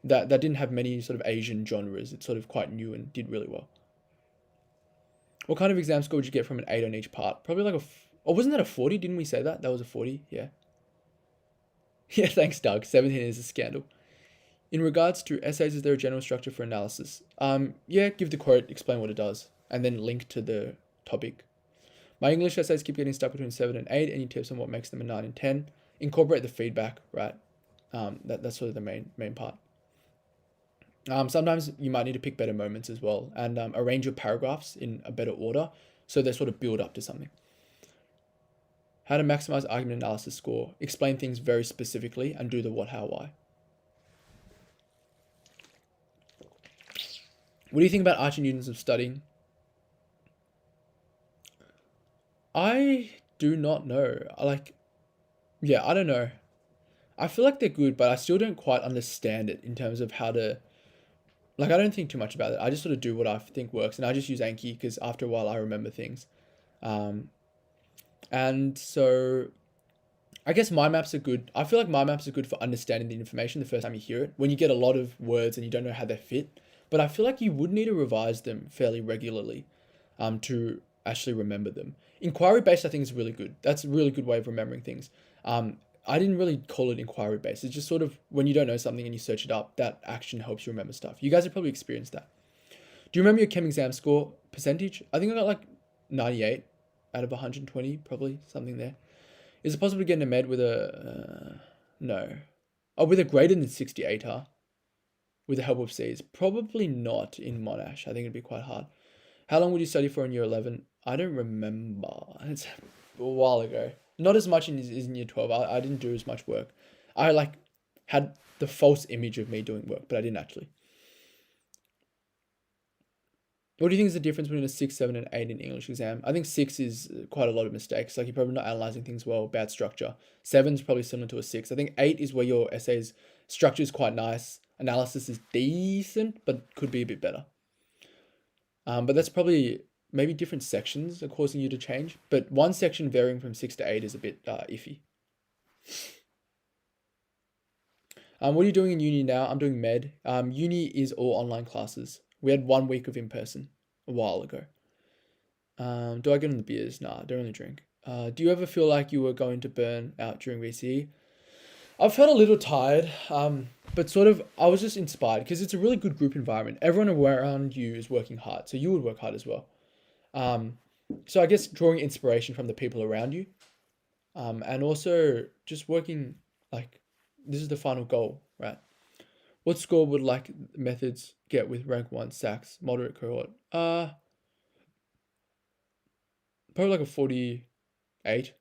[SPEAKER 1] that didn't have many sort of Asian genres. It's sort of quite new and did really well. What kind of exam score would you get from an 8 on each part? Probably like or wasn't that a 40? Didn't we say that? That was a 40, yeah. Yeah, thanks, Doug. 17 is a scandal. In regards to essays, is there a general structure for analysis? Yeah, give the quote, explain what it does, and then link to the topic. My English essays keep getting stuck between 7 and 8. Any tips on what makes them a 9 and 10? Incorporate the feedback, right? That's sort of the main part. Sometimes you might need to pick better moments as well and arrange your paragraphs in a better order so they sort of build up to something. How to maximize argument analysis score. Explain things very specifically and do the what, how, why. What do you think about Archie Newton's of studying? I do not know. I don't know. I feel like they're good, but I still don't quite understand it in terms of how to. Like, I don't think too much about it. I just sort of do what I think works, and I just use Anki because after a while I remember things. And so I guess mind maps are good. I feel like mind maps are good for understanding the information the first time you hear it. When you get a lot of words and you don't know how they fit, but I feel like you would need to revise them fairly regularly, to actually remember them. Inquiry based, I think, is really good. That's a really good way of remembering things. I didn't really call it inquiry based. It's just sort of when you don't know something and you search it up, that action helps you remember stuff. You guys have probably experienced that. Do you remember your chem exam score percentage? I think I got like 98 out of 120, probably something there. Is it possible to get a med with a no? Oh, with a greater than 68, huh? With the help of C's? Probably not in Monash. I think it'd be quite hard. How long would you study for in year 11? I don't remember. It's a while ago. Not as much as in year 12. I didn't do as much work. I had the false image of me doing work, but I didn't actually. What do you think is the difference between a 6, 7, and 8 in English exam? I think 6 is quite a lot of mistakes. Like you're probably not analyzing things well, bad structure. 7 is probably similar to a 6. I think 8 is where your essays structure is quite nice. Analysis is decent, but could be a bit better. But that's probably maybe different sections are causing you to change. But one section varying from 6 to 8 is a bit iffy. What are you doing in uni now? I'm doing med. Uni is all online classes. We had 1 week of in-person a while ago. Do I get on the beers? Nah, I don't really drink. Do you ever feel like you were going to burn out during VCE? I've felt a little tired, but sort of I was just inspired because it's a really good group environment. Everyone around you is working hard, so you would work hard as well. So I guess drawing inspiration from the people around you, and also just working like this is the final goal, right? What score would like methods get with rank 1 SACS moderate cohort? Probably like a 48,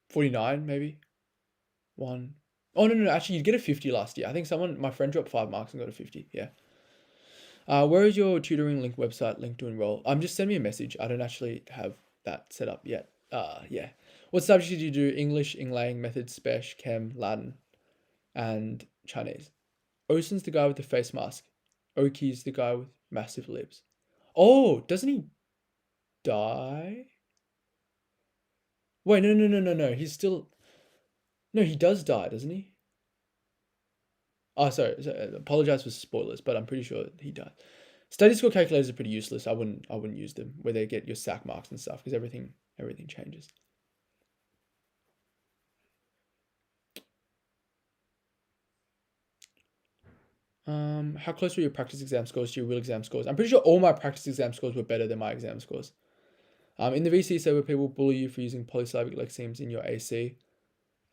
[SPEAKER 1] 49 maybe. 1. Oh no, actually you'd get a 50 last year. I think my friend dropped 5 marks and got a 50. Yeah. Where is your tutoring link website link to enroll? Just send me a message. I don't actually have that set up yet. Yeah. What subjects did you do? English, Inglang, methods, Spech, Chem, Latin, and Chinese. Osen's the guy with the face mask. Oki's the guy with massive lips. Oh, doesn't he die? Wait, no. He's still. No, he does die, doesn't he? Oh, sorry. Apologize for spoilers, but I'm pretty sure he died. Study score calculators are pretty useless. I wouldn't use them where they get your SAC marks and stuff because everything changes. How close were your practice exam scores to your real exam scores? I'm pretty sure all my practice exam scores were better than my exam scores. In the VC server, people bully you for using polysyllabic lexemes in your AC.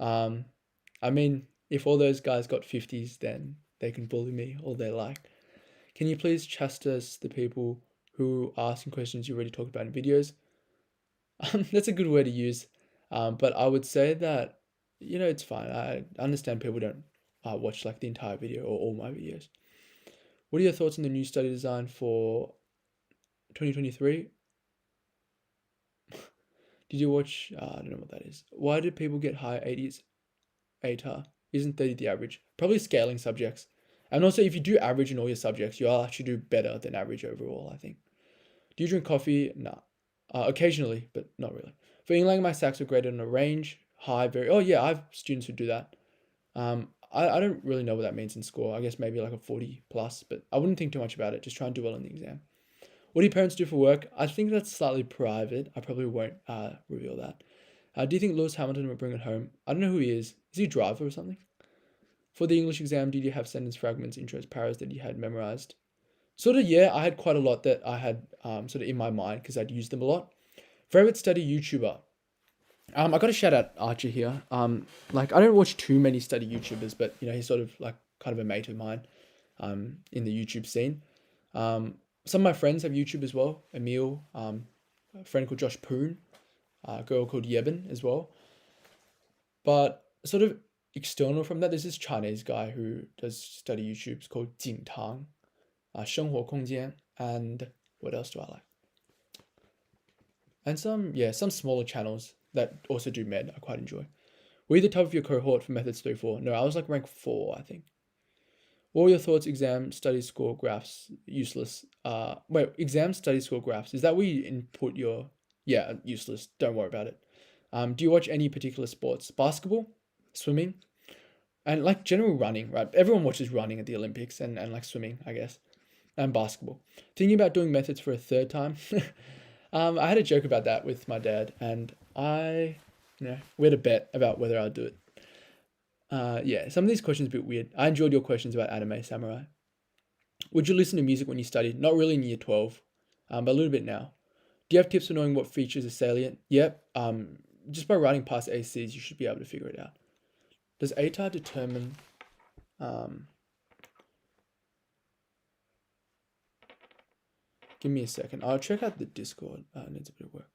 [SPEAKER 1] I mean, if all those guys got 50s, then they can bully me all they like. Can you please chastise the people who are asking questions you already talked about in videos? That's a good word to use. But I would say that, it's fine. I understand people don't watch like the entire video or all my videos. What are your thoughts on the new study design for 2023? Did you watch? I don't know what that is. Why did people get higher 80s ATAR? Isn't 30 the average? Probably scaling subjects. And also, if you do average in all your subjects, you'll actually do better than average overall, I think. Do you drink coffee? Nah. Occasionally, but not really. For England, my stacks are graded on a range, high, very. Oh yeah, I have students who do that. I don't really know what that means in score. I guess maybe like a 40 plus, but I wouldn't think too much about it. Just try and do well in the exam. What do your parents do for work? I think that's slightly private. I probably won't reveal that. Do you think Lewis Hamilton will bring it home? I don't know who he is. Is he a driver or something? For the English exam, did you have sentence fragments, intros, paras that you had memorized? Sort of, yeah, I had quite a lot that I had sort of in my mind because I'd used them a lot. Favorite study YouTuber? I got to shout out Archer here. Like I don't watch too many study YouTubers, but he's sort of like kind of a mate of mine, in the YouTube scene. Some of my friends have YouTube as well. Emil, a friend called Josh Poon, a girl called Yeben as well. But sort of external from that, there's this Chinese guy who does study YouTube's called Jing Tang, 生活空间, and what else do I like? And some smaller channels that also do med I quite enjoy. Were you the top of your cohort for methods 3-4? No, I was like rank 4, I think. What were your thoughts? Exam study score graphs useless. Wait, exam study score graphs. Is that where you input your? Yeah, useless. Don't worry about it. Do you watch any particular sports? Basketball, swimming, and like general running, right? Everyone watches running at the Olympics and like swimming, I guess, and basketball. Thinking about doing methods for a third time. I had a joke about that with my dad, and we had a bet about whether I'd do it. Yeah, some of these questions are a bit weird. I enjoyed your questions about anime samurai. Would you listen to music when you studied? Not really in year 12, but a little bit now. Do you have tips for knowing what features are salient? Yep. Just by writing past ACs, you should be able to figure it out. Does ATAR determine? Give me a second. I'll check out the Discord. It needs a bit of work.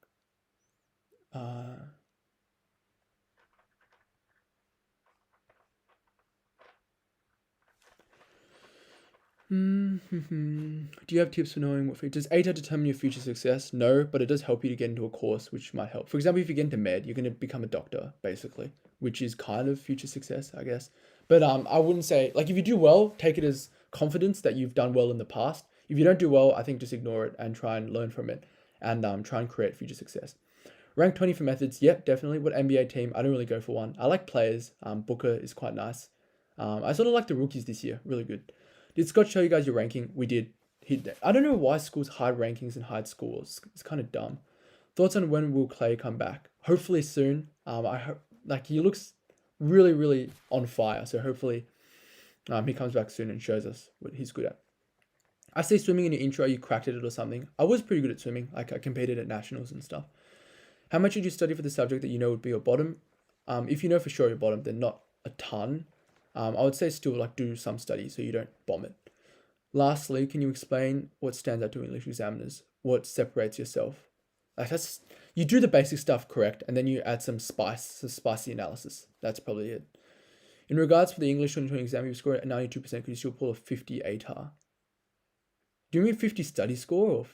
[SPEAKER 1] Do you have tips for knowing what features? Does ATAR determine your future success? No, but it does help you to get into a course, which might help. For example, if you get into med, you're going to become a doctor, basically, which is kind of future success, I guess. But I wouldn't say, like, if you do well, take it as confidence that you've done well in the past. If you don't do well, I think just ignore it and try and learn from it and try and create future success. Rank 20 for methods, yep, definitely. What NBA team? I don't really go for one. I like players. Booker is quite nice. I sort of like the rookies this year, really good. Did Scott show you guys your ranking? We did. I don't know why schools hide rankings and hide scores. It's kind of dumb. Thoughts on when will Clay come back? Hopefully soon. I hope, like, he looks really, really on fire. So hopefully he comes back soon and shows us what he's good at. I see swimming in your intro. You cracked at it or something. I was pretty good at swimming. Like, I competed at nationals and stuff. How much did you study for the subject that you know would be your bottom? If you know for sure your bottom, then not a ton. I would say still like do some study so you don't bomb it. Lastly, can you explain what stands out to English examiners? What separates yourself? Like you do the basic stuff correct, and then you add some spicy analysis. That's probably it. In regards for the English 2020 exam, you scored at 92%. Could you still pull a 50 ATAR? Do you mean 50 study score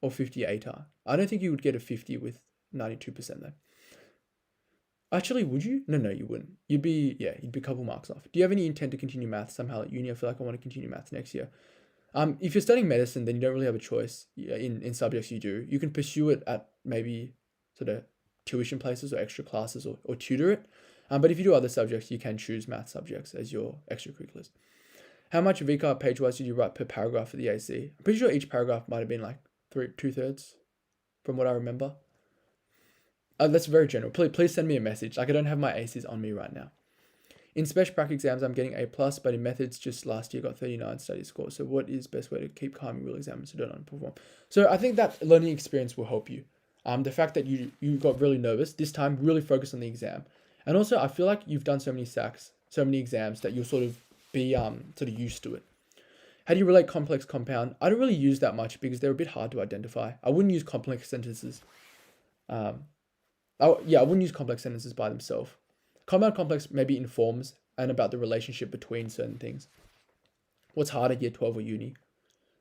[SPEAKER 1] or 50 ATAR? I don't think you would get a 50 with 92% though. Actually, would you? No, you wouldn't. You'd be a couple marks off. Do you have any intent to continue maths somehow at uni? I feel like I want to continue maths next year. If you're studying medicine, then you don't really have a choice in subjects you do. You can pursue it at maybe sort of tuition places or extra classes or tutor it. But if you do other subjects, you can choose math subjects as your extracurriculars. How much VCAR page-wise did you write per paragraph for the AC? I'm pretty sure each paragraph might have been like 2/3 from what I remember. That's very general. Please send me a message. Like, I don't have my ACs on me right now. In special prac exams, I'm getting A+, but in methods, just last year got 39 study score. So what is best way to keep calm in real exams so don't underperform? So I think that learning experience will help you. The fact that you got really nervous this time, really focus on the exam. And also, I feel like you've done so many SACs, so many exams that you'll sort of be sort of used to it. How do you relate complex compound? I don't really use that much because they're a bit hard to identify. I wouldn't use complex sentences. I wouldn't use complex sentences by themselves. Compound complex maybe informs and about the relationship between certain things. What's harder, year 12 or uni?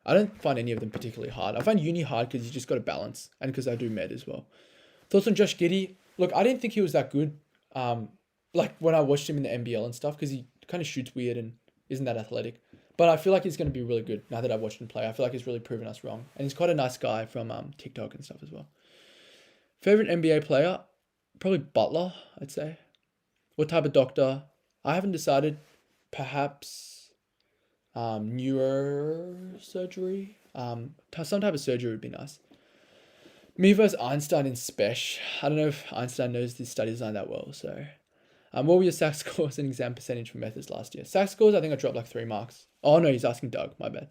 [SPEAKER 1] I don't find any of them particularly hard. I find uni hard because you just got to balance, and because I do med as well. Thoughts on Josh Giddey? Look, I didn't think he was that good. Like when I watched him in the NBL and stuff, because he kind of shoots weird and isn't that athletic. But I feel like he's going to be really good now that I've watched him play. I feel like he's really proven us wrong, and he's quite a nice guy from TikTok and stuff as well. Favorite NBA player? Probably Butler, I'd say. What type of doctor? I haven't decided. Perhaps neurosurgery. Some type of surgery would be nice. Me versus Einstein in Spesh. I don't know if Einstein knows this study design that well. So, what were your SAC scores and exam percentage for methods last year? SAC scores, I think I dropped like 3 marks. Oh no, he's asking Doug. My bad.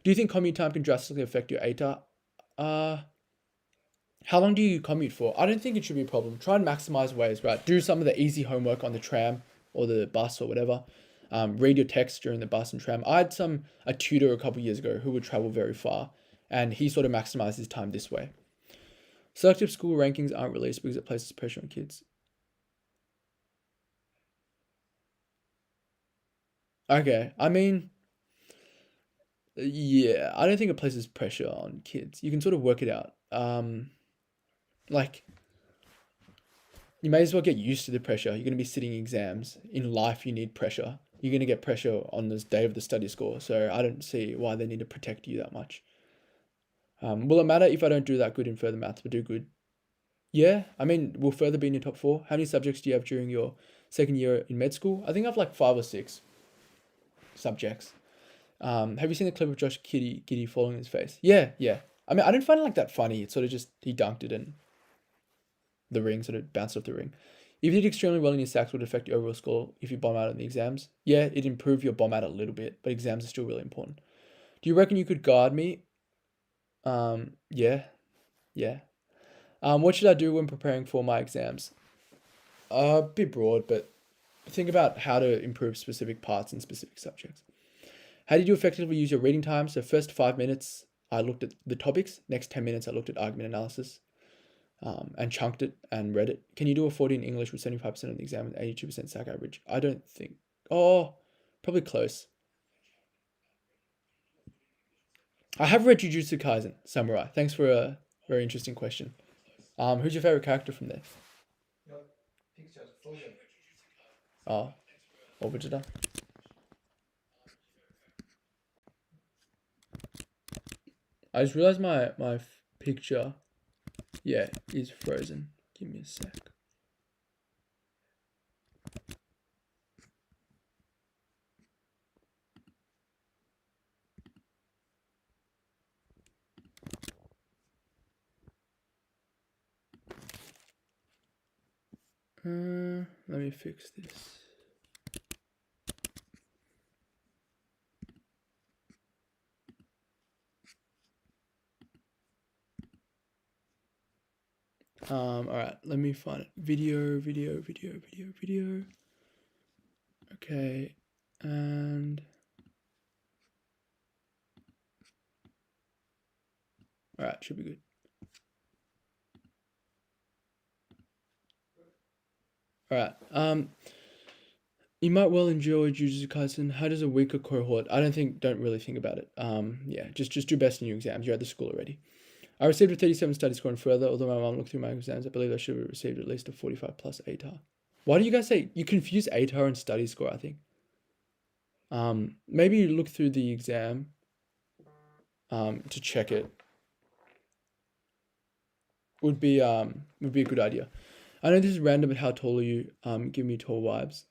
[SPEAKER 1] Do you think commute time can drastically affect your ATAR? How long do you commute for? I don't think it should be a problem. Try and maximize ways, right? Do some of the easy homework on the tram or the bus or whatever. Read your text during the bus and tram. I had a tutor a couple years ago who would travel very far, and he sort of maximized his time this way. Selective school rankings aren't released because it places pressure on kids. Okay, I mean, yeah, I don't think it places pressure on kids. You can sort of work it out. Like, you may as well get used to the pressure. You're going to be sitting exams. In life, you need pressure. You're going to get pressure on this day of the study score. So I don't see why they need to protect you that much. Will it matter if I don't do that good in further maths but do good? Yeah, I mean, will further be in your top 4? How many subjects do you have during your second year in med school? I think I have like 5 or 6 subjects. Have you seen the clip of Josh Giddey falling on his face? Yeah, yeah. I mean, I didn't find it like that funny. It sort of just, he dunked it and the ring sort of bounced off the ring. If you did extremely well in your SACs, would it affect your overall score if you bomb out in the exams? Yeah, it'd improve your bomb out a little bit, but exams are still really important. Do you reckon you could guard me? Yeah, yeah. What should I do when preparing for my exams? A bit broad, but think about how to improve specific parts in specific subjects. How did you effectively use your reading time? So first 5 minutes, I looked at the topics. Next 10 minutes, I looked at argument analysis. And chunked it and read it. Can you do a 40 in English with 75% of the exam and 82% SAC average? I don't think. Oh, probably close. I have read Jujutsu Kaisen Samurai. Thanks for a very interesting question. Who's your favorite character from there? Oh, or Vegeta? I just realized my picture, yeah, is frozen. Give me a sec. Let me fix this. All right, let me find it. Video. Okay, and all right, should be good. All right. You might well enjoy Jujutsu Kaisen. How does a weaker cohort? Don't really think about it. Yeah, just do best in your exams. You're at the school already. I received a 37 study score and further, although my mom looked through my exams, I believe I should have received at least a 45 plus ATAR. Why do you guys say you confuse ATAR and study score, I think? Maybe you look through the exam to check it. Would be a good idea. I know this is random, but how tall are you? Give me tall vibes.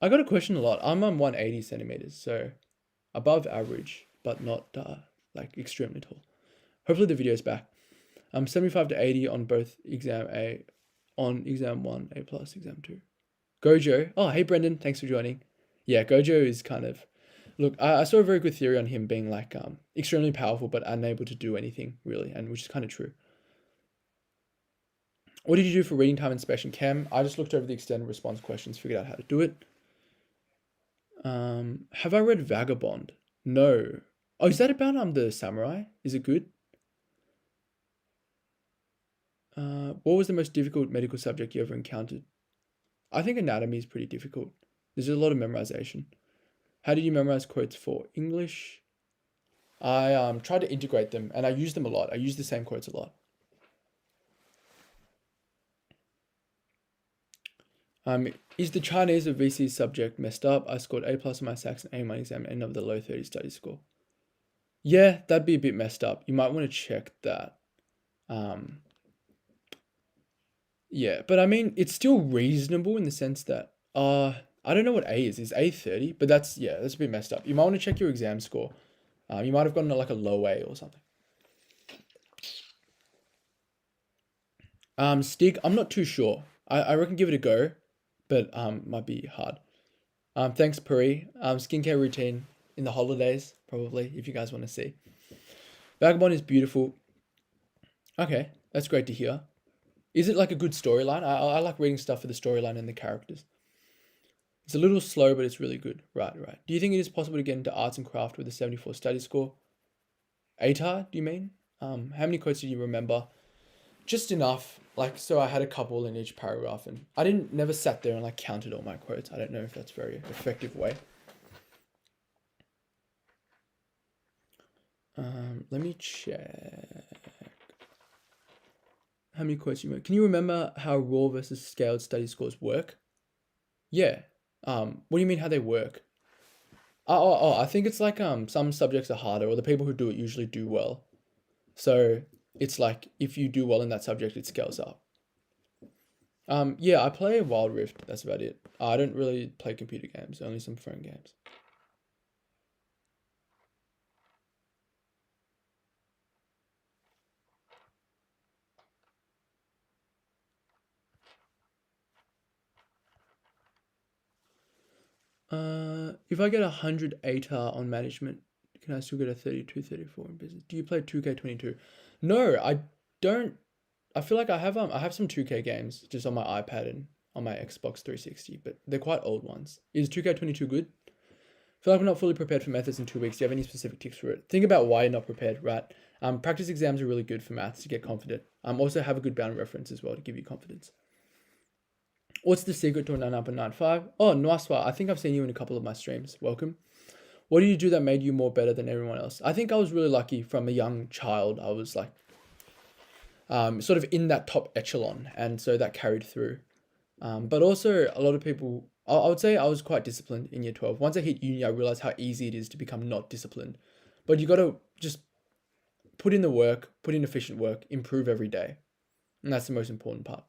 [SPEAKER 1] I got a question a lot. I'm on 180 centimeters, so above average, but not like extremely tall. Hopefully the video's back. 75 to 80 on both exam A, on exam 1, A plus, exam 2. Gojo. Oh, hey Brendan, thanks for joining. Yeah, Gojo is kind of look. I saw a very good theory on him being like extremely powerful but unable to do anything really, and which is kind of true. What did you do for reading time inspection, Cam? I just looked over the extended response questions, figured out how to do it. Have I read Vagabond? No. Oh, is that about the samurai? Is it good? What was the most difficult medical subject you ever encountered? I think anatomy is pretty difficult. There's a lot of memorization. How did you memorize quotes for English? I tried to integrate them and I use them a lot. I use the same quotes a lot. Is the Chinese of VC subject messed up? I scored A plus on my Saxon A1 exam and ended up with a low 30 study score. Yeah, that'd be a bit messed up. You might want to check that. Yeah, but I mean, it's still reasonable in the sense that, I don't know what A is. Is A 30? But that's a bit messed up. You might want to check your exam score. You might have gotten like a low A or something. Stig, I'm not too sure. I reckon give it a go, but might be hard. Thanks, Puri. Skincare routine in the holidays, probably, if you guys want to see. Vagabond is beautiful. Okay, that's great to hear. Is it like a good storyline? I like reading stuff for the storyline and the characters. It's a little slow, but it's really good. Right. Do you think it is possible to get into arts and craft with a 74 study score? ATAR, do you mean? How many quotes do you remember? Just enough. Like, so I had a couple in each paragraph and I never sat there and like counted all my quotes. I don't know if that's a very effective way. Let me check. How many quotes you made? Can you remember how raw versus scaled study scores work? Yeah. What do you mean how they work? I think it's like some subjects are harder, or the people who do it usually do well. So it's like if you do well in that subject, it scales up. Yeah, I play Wild Rift. That's about it. I don't really play computer games, only some phone games. If I get 100 ATAR on management, can I still get a 32, 34 in business? Do you play 2K22? No, I don't. I feel like I have some 2K games just on my iPad and on my Xbox 360, but they're quite old ones. Is 2K22 good? I feel like we're not fully prepared for methods in 2 weeks. Do you have any specific tips for it? Think about why you're not prepared, right? Practice exams are really good for maths to get confident. Also have a good bound reference as well to give you confidence. What's the secret to a 9 up and 9.5? Oh, Noiswa, I think I've seen you in a couple of my streams. Welcome. What did you do that made you more better than everyone else? I think I was really lucky from a young child. I was like sort of in that top echelon, and so that carried through. But also a lot of people, I would say I was quite disciplined in year 12. Once I hit uni, I realized how easy it is to become not disciplined. But you got to just put in the work, put in efficient work, improve every day. And that's the most important part.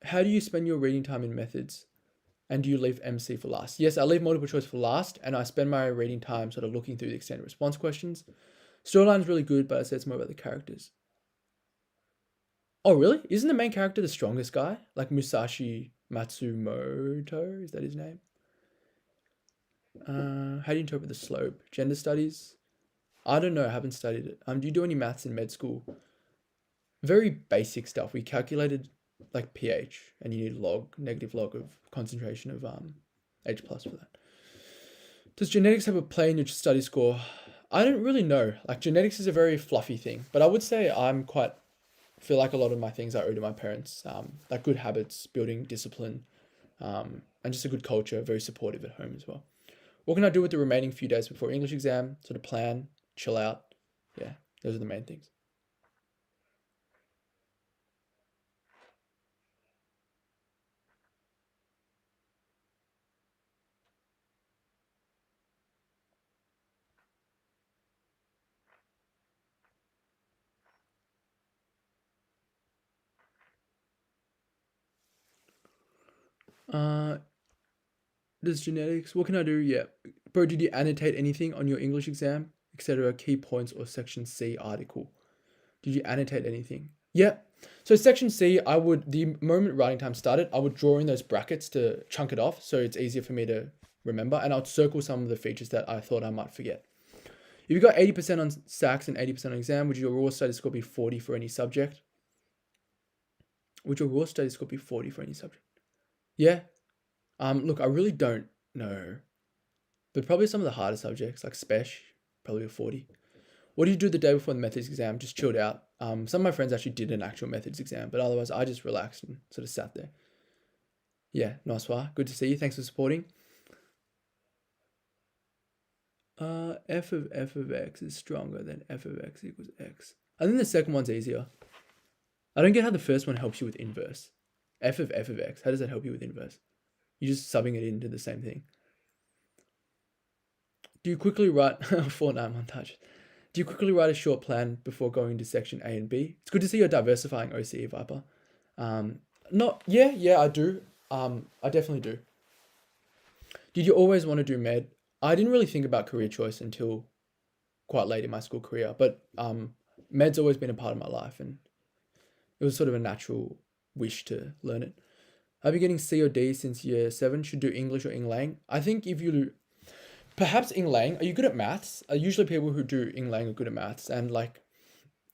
[SPEAKER 1] How do you spend your reading time in methods? And do you leave MC for last? Yes, I leave multiple choice for last, and I spend my reading time sort of looking through the extended response questions. Storyline's really good, but I say it's more about the characters. Oh, really? Isn't the main character the strongest guy? Like Musashi Matsumoto? Is that his name? How do you interpret the slope? Gender studies? I don't know. I haven't studied it. Do you do any maths in med school? Very basic stuff. We calculated like pH, and you need negative log of concentration of H plus for that. Does genetics have a play in your study score? I don't really know. Like genetics is a very fluffy thing, but I would say feel like a lot of my things I owe to my parents. Like good habits, building discipline, and just a good culture, very supportive at home as well. What can I do with the remaining few days before English exam? Sort of plan, chill out. Yeah, those are the main things. Uh, does genetics, what can I do? Yeah. Bro, did you annotate anything on your English exam, etc.? Key points or section C article? Did you annotate anything? Yeah. So section C, the moment writing time started, I would draw in those brackets to chunk it off so it's easier for me to remember, and I'd circle some of the features that I thought I might forget. If you got 80% on SACs and 80% on exam, would your raw study score be 40 for any subject? Would your raw study score be 40 for any subject? Yeah. Look, I really don't know. But probably some of the harder subjects, like Spec, probably a 40. What do you do the day before the methods exam? Just chilled out. Some of my friends actually did an actual methods exam, but otherwise I just relaxed and sort of sat there. Yeah, nice one. Good to see you. Thanks for supporting. F of x is stronger than f of x equals x. I think the second one's easier. I don't get how the first one helps you with inverse. F of x. How does that help you with inverse? You're just subbing it into the same thing. Do you quickly write Fortnite montage? Do you quickly write a short plan before going into section A and B? It's good to see you're diversifying, OCE Viper. Yeah, I do. I definitely do. Did you always want to do med? I didn't really think about career choice until quite late in my school career, but med's always been a part of my life, and it was sort of a natural wish to learn it. I've been getting C or D since year 7. Should do English or Eng Lang. I think if you perhaps Eng Lang, are you good at maths? Usually people who do Eng Lang are good at maths, and like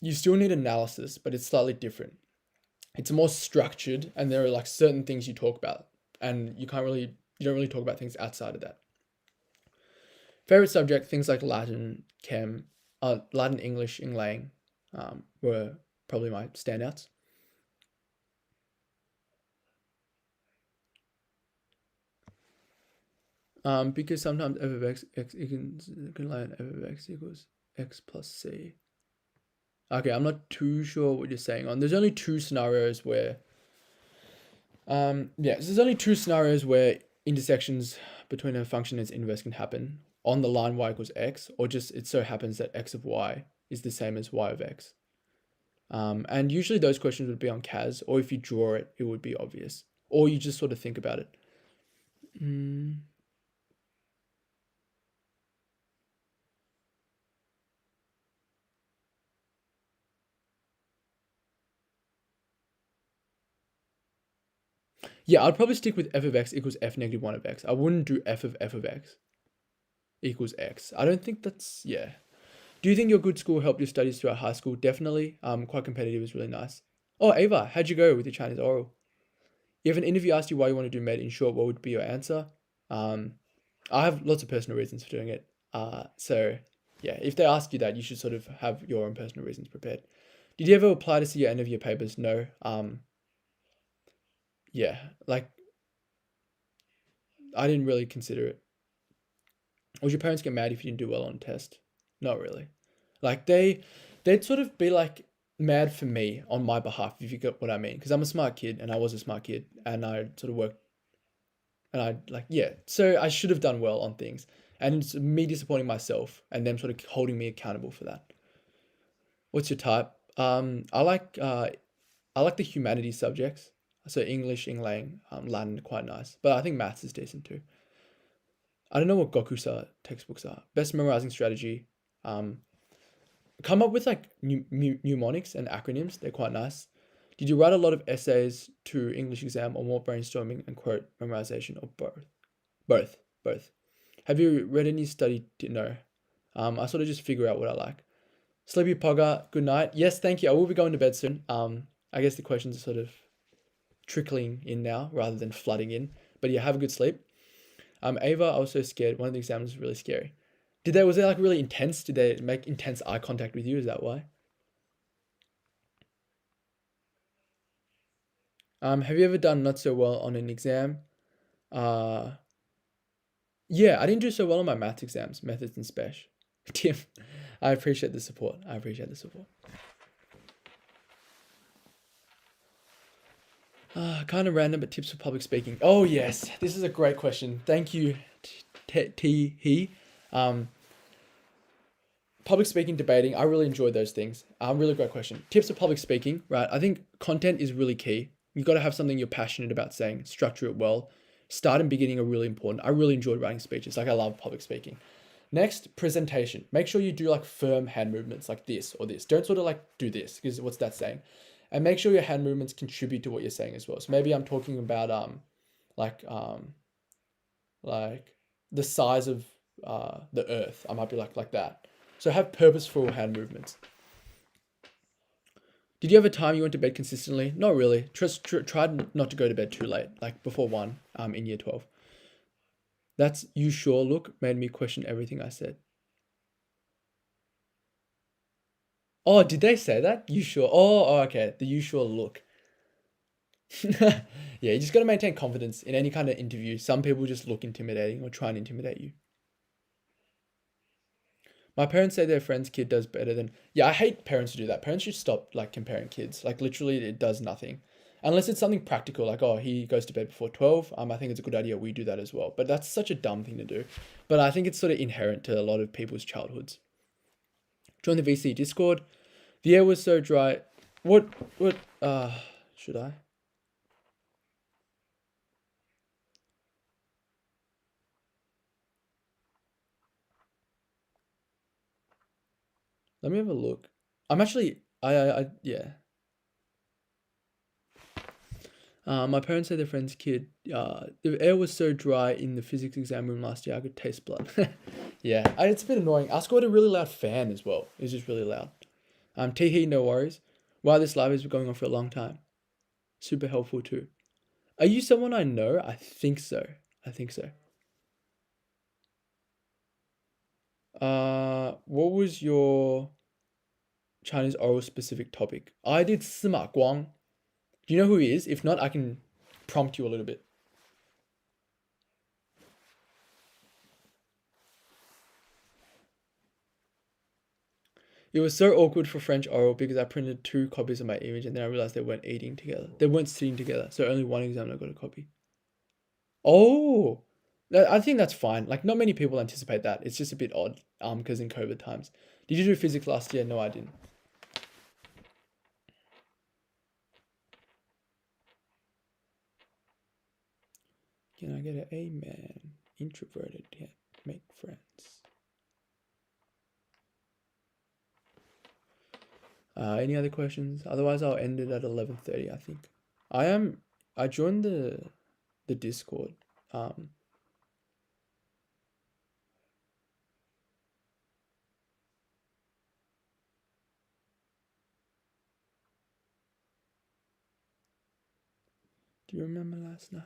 [SPEAKER 1] you still need analysis, but it's slightly different. It's more structured, and there are like certain things you talk about, and you don't really talk about things outside of that. Favorite subject, things like Latin, Chem, Latin, English, Eng Lang were probably my standouts. Because sometimes f of x can line f of x equals x plus c. Okay, I'm not too sure what you're saying on. There's only two scenarios where there's only two scenarios where intersections between a function and its inverse can happen on the line y equals x, or just it so happens that x of y is the same as y of x. And usually those questions would be on CAS, or if you draw it, it would be obvious, or you just sort of think about it. Yeah, I'd probably stick with f of x equals f negative 1 of x. I wouldn't do f of x equals x. I don't think that's, yeah. Do you think your good school helped your studies throughout high school? Definitely. Quite competitive is really nice. Oh, Ava, how'd you go with your Chinese oral? If an interview asked you why you want to do med, in short, what would be your answer? I have lots of personal reasons for doing it. So yeah, if they ask you that, you should sort of have your own personal reasons prepared. Did you ever apply to see your end of year papers? No. Yeah, like I didn't really consider it. Would your parents get mad if you didn't do well on a test? Not really. Like they'd sort of be like mad for me on my behalf, if you get what I mean, because I'm a smart kid and I was a smart kid and I sort of worked and I like, yeah, so I should have done well on things, and it's me disappointing myself and them sort of holding me accountable for that. What's your type? I like the humanities subjects, so English, Lang, Latin, quite nice, but I think maths is decent too. I don't know what Gokusa textbooks are. Best memorizing strategy. Come up with like mnemonics and acronyms. They're quite nice. Did you write a lot of essays to English exam, or more brainstorming and quote memorization, or both? Both. Have you read any study? No. I sort of just figure out what I like. Sleepy Pogger, good night. Yes, thank you. I will be going to bed soon. I guess the questions are sort of trickling in now rather than flooding in. But yeah, have a good sleep. Ava, I was so scared. One of the exams was really scary. Was it like really intense? Did they make intense eye contact with you? Is that why? Have you ever done not so well on an exam? Uh, yeah, I didn't do so well on my math exams, methods and spec. Tim, I appreciate the support. Kind of random, but tips for public speaking. Oh yes, this is a great question. Thank you, He. Public speaking, debating, I really enjoy those things. Really great question. Tips for public speaking, right? I think content is really key. You've got to have something you're passionate about saying, structure it well. Start and beginning are really important. I really enjoyed writing speeches. Like I love public speaking. Next, presentation. Make sure you do like firm hand movements like this or this. Don't sort of like do this, because what's that saying? and make sure your hand movements contribute to what you're saying as well. So maybe I'm talking about like like the size of the earth. I might be like that. So have purposeful hand movements. Did you have a time you went to bed consistently? Not really. Tried not to go to bed too late, like before 1 in year 12. That's you sure look made me question everything I said. Oh, did they say that? You sure? Oh, okay. The you sure look. Yeah, you just got to maintain confidence in any kind of interview. Some people just look intimidating or try and intimidate you. My parents say their friend's kid does better than. Yeah, I hate parents who do that. Parents should stop like comparing kids. Like literally, it does nothing, unless it's something practical. Like oh, he goes to bed before 12. I think it's a good idea we do that as well. But that's such a dumb thing to do. But I think it's sort of inherent to a lot of people's childhoods. Join the VC Discord. The air was so dry. What? Should I? Let me have a look. I'm actually. Yeah. My parents say their friend's kid. The air was so dry in the physics exam room last year, I could taste blood. Yeah, it's a bit annoying. Our school had a really loud fan as well. It was just really loud. Teehee, no worries. Wow, this live has been going on for a long time. Super helpful too. Are you someone I know? I think so. I think so. What was your Chinese oral specific topic? I did Sima Guang. Do you know who he is? If not, I can prompt you a little bit. It was so awkward for French oral because I printed 2 copies of my image and then I realized they weren't eating together. They weren't sitting together. So only one examiner got a copy. Oh, I think that's fine. Like not many people anticipate that. It's just a bit odd. Because in COVID times. Did you do physics last year? No, I didn't. Can I get an amen? Introverted can't make friends. Any other questions? Otherwise, I'll end it at 11:30. I think. I joined the Discord. Do you remember last night?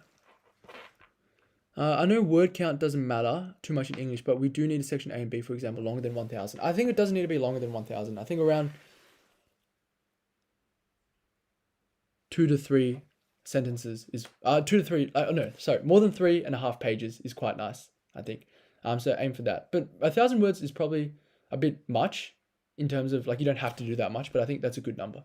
[SPEAKER 1] I know word count doesn't matter too much in English, but we do need a section A and B, for example, longer than 1,000. I think it doesn't need to be longer than 1,000. I think around 2 to 3 sentences is 2 to 3. No, sorry, more than 3.5 pages is quite nice. I think. So aim for that. But 1,000 words is probably a bit much in terms of like you don't have to do that much, but I think that's a good number.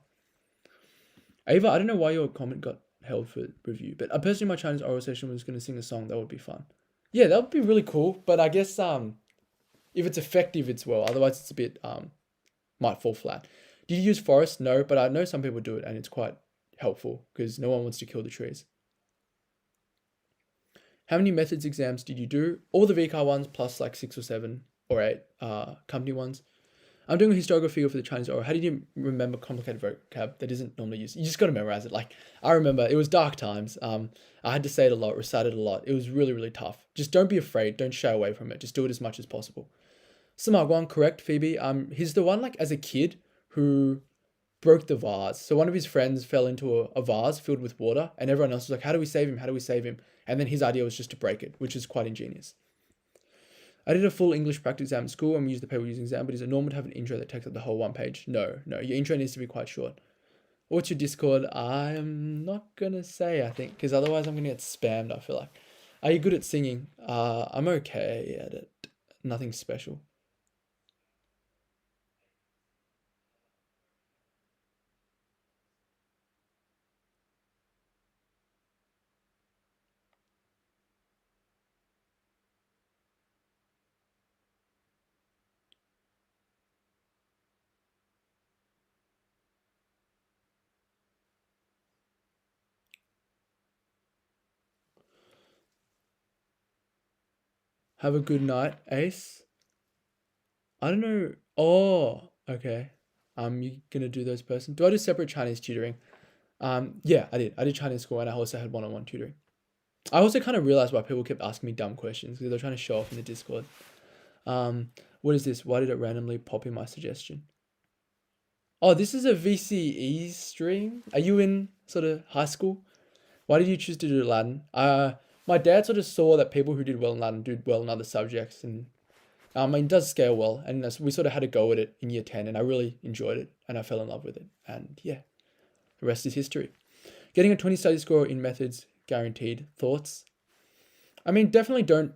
[SPEAKER 1] Ava, I don't know why your comment got held for review, but personally, my Chinese oral session was going to sing a song. That would be fun. Yeah, that would be really cool. But I guess if it's effective, it's well. Otherwise, it's a bit might fall flat. Did you use forest? No, but I know some people do it, and it's quite helpful because no one wants to kill the trees. How many methods exams did you do? All the VCAR ones plus like 6 or 7 or 8 company ones. I'm doing a historical figure for the Chinese oral. How did you remember complicated vocab that isn't normally used? You just got to memorize it. Like I remember, it was dark times. I had to say it a lot, recite it a lot. It was really, really tough. Just don't be afraid. Don't shy away from it. Just do it as much as possible. Sima Guang, correct, Phoebe. He's the one like as a kid who broke the vase. So one of his friends fell into a vase filled with water, and everyone else was like, "How do we save him? How do we save him?" And then his idea was just to break it, which is quite ingenious. I did a full English practice exam in school and we used the paper using exam, but is it normal to have an intro that takes up the whole 1 page? No. Your intro needs to be quite short. What's your Discord? I'm not gonna say, I think, because otherwise I'm gonna get spammed, I feel like. Are you good at singing? I'm okay at it. Nothing special. Have a good night, Ace. I don't know. Oh, okay. You gonna do those person? Do I do separate Chinese tutoring? Yeah, I did. I did Chinese school and I also had one-on-one tutoring. I also kind of realized why people kept asking me dumb questions because they're trying to show off in the Discord. What is this? Why did it randomly pop in my suggestion? Oh, this is a VCE stream. Are you in sort of high school? Why did you choose to do Latin? My dad sort of saw that people who did well in Latin did well in other subjects, and it does scale well. And we sort of had a go at it in year 10, and I really enjoyed it, and I fell in love with it. And yeah, the rest is history. Getting a 20 study score in methods guaranteed. Thoughts? I mean, definitely don't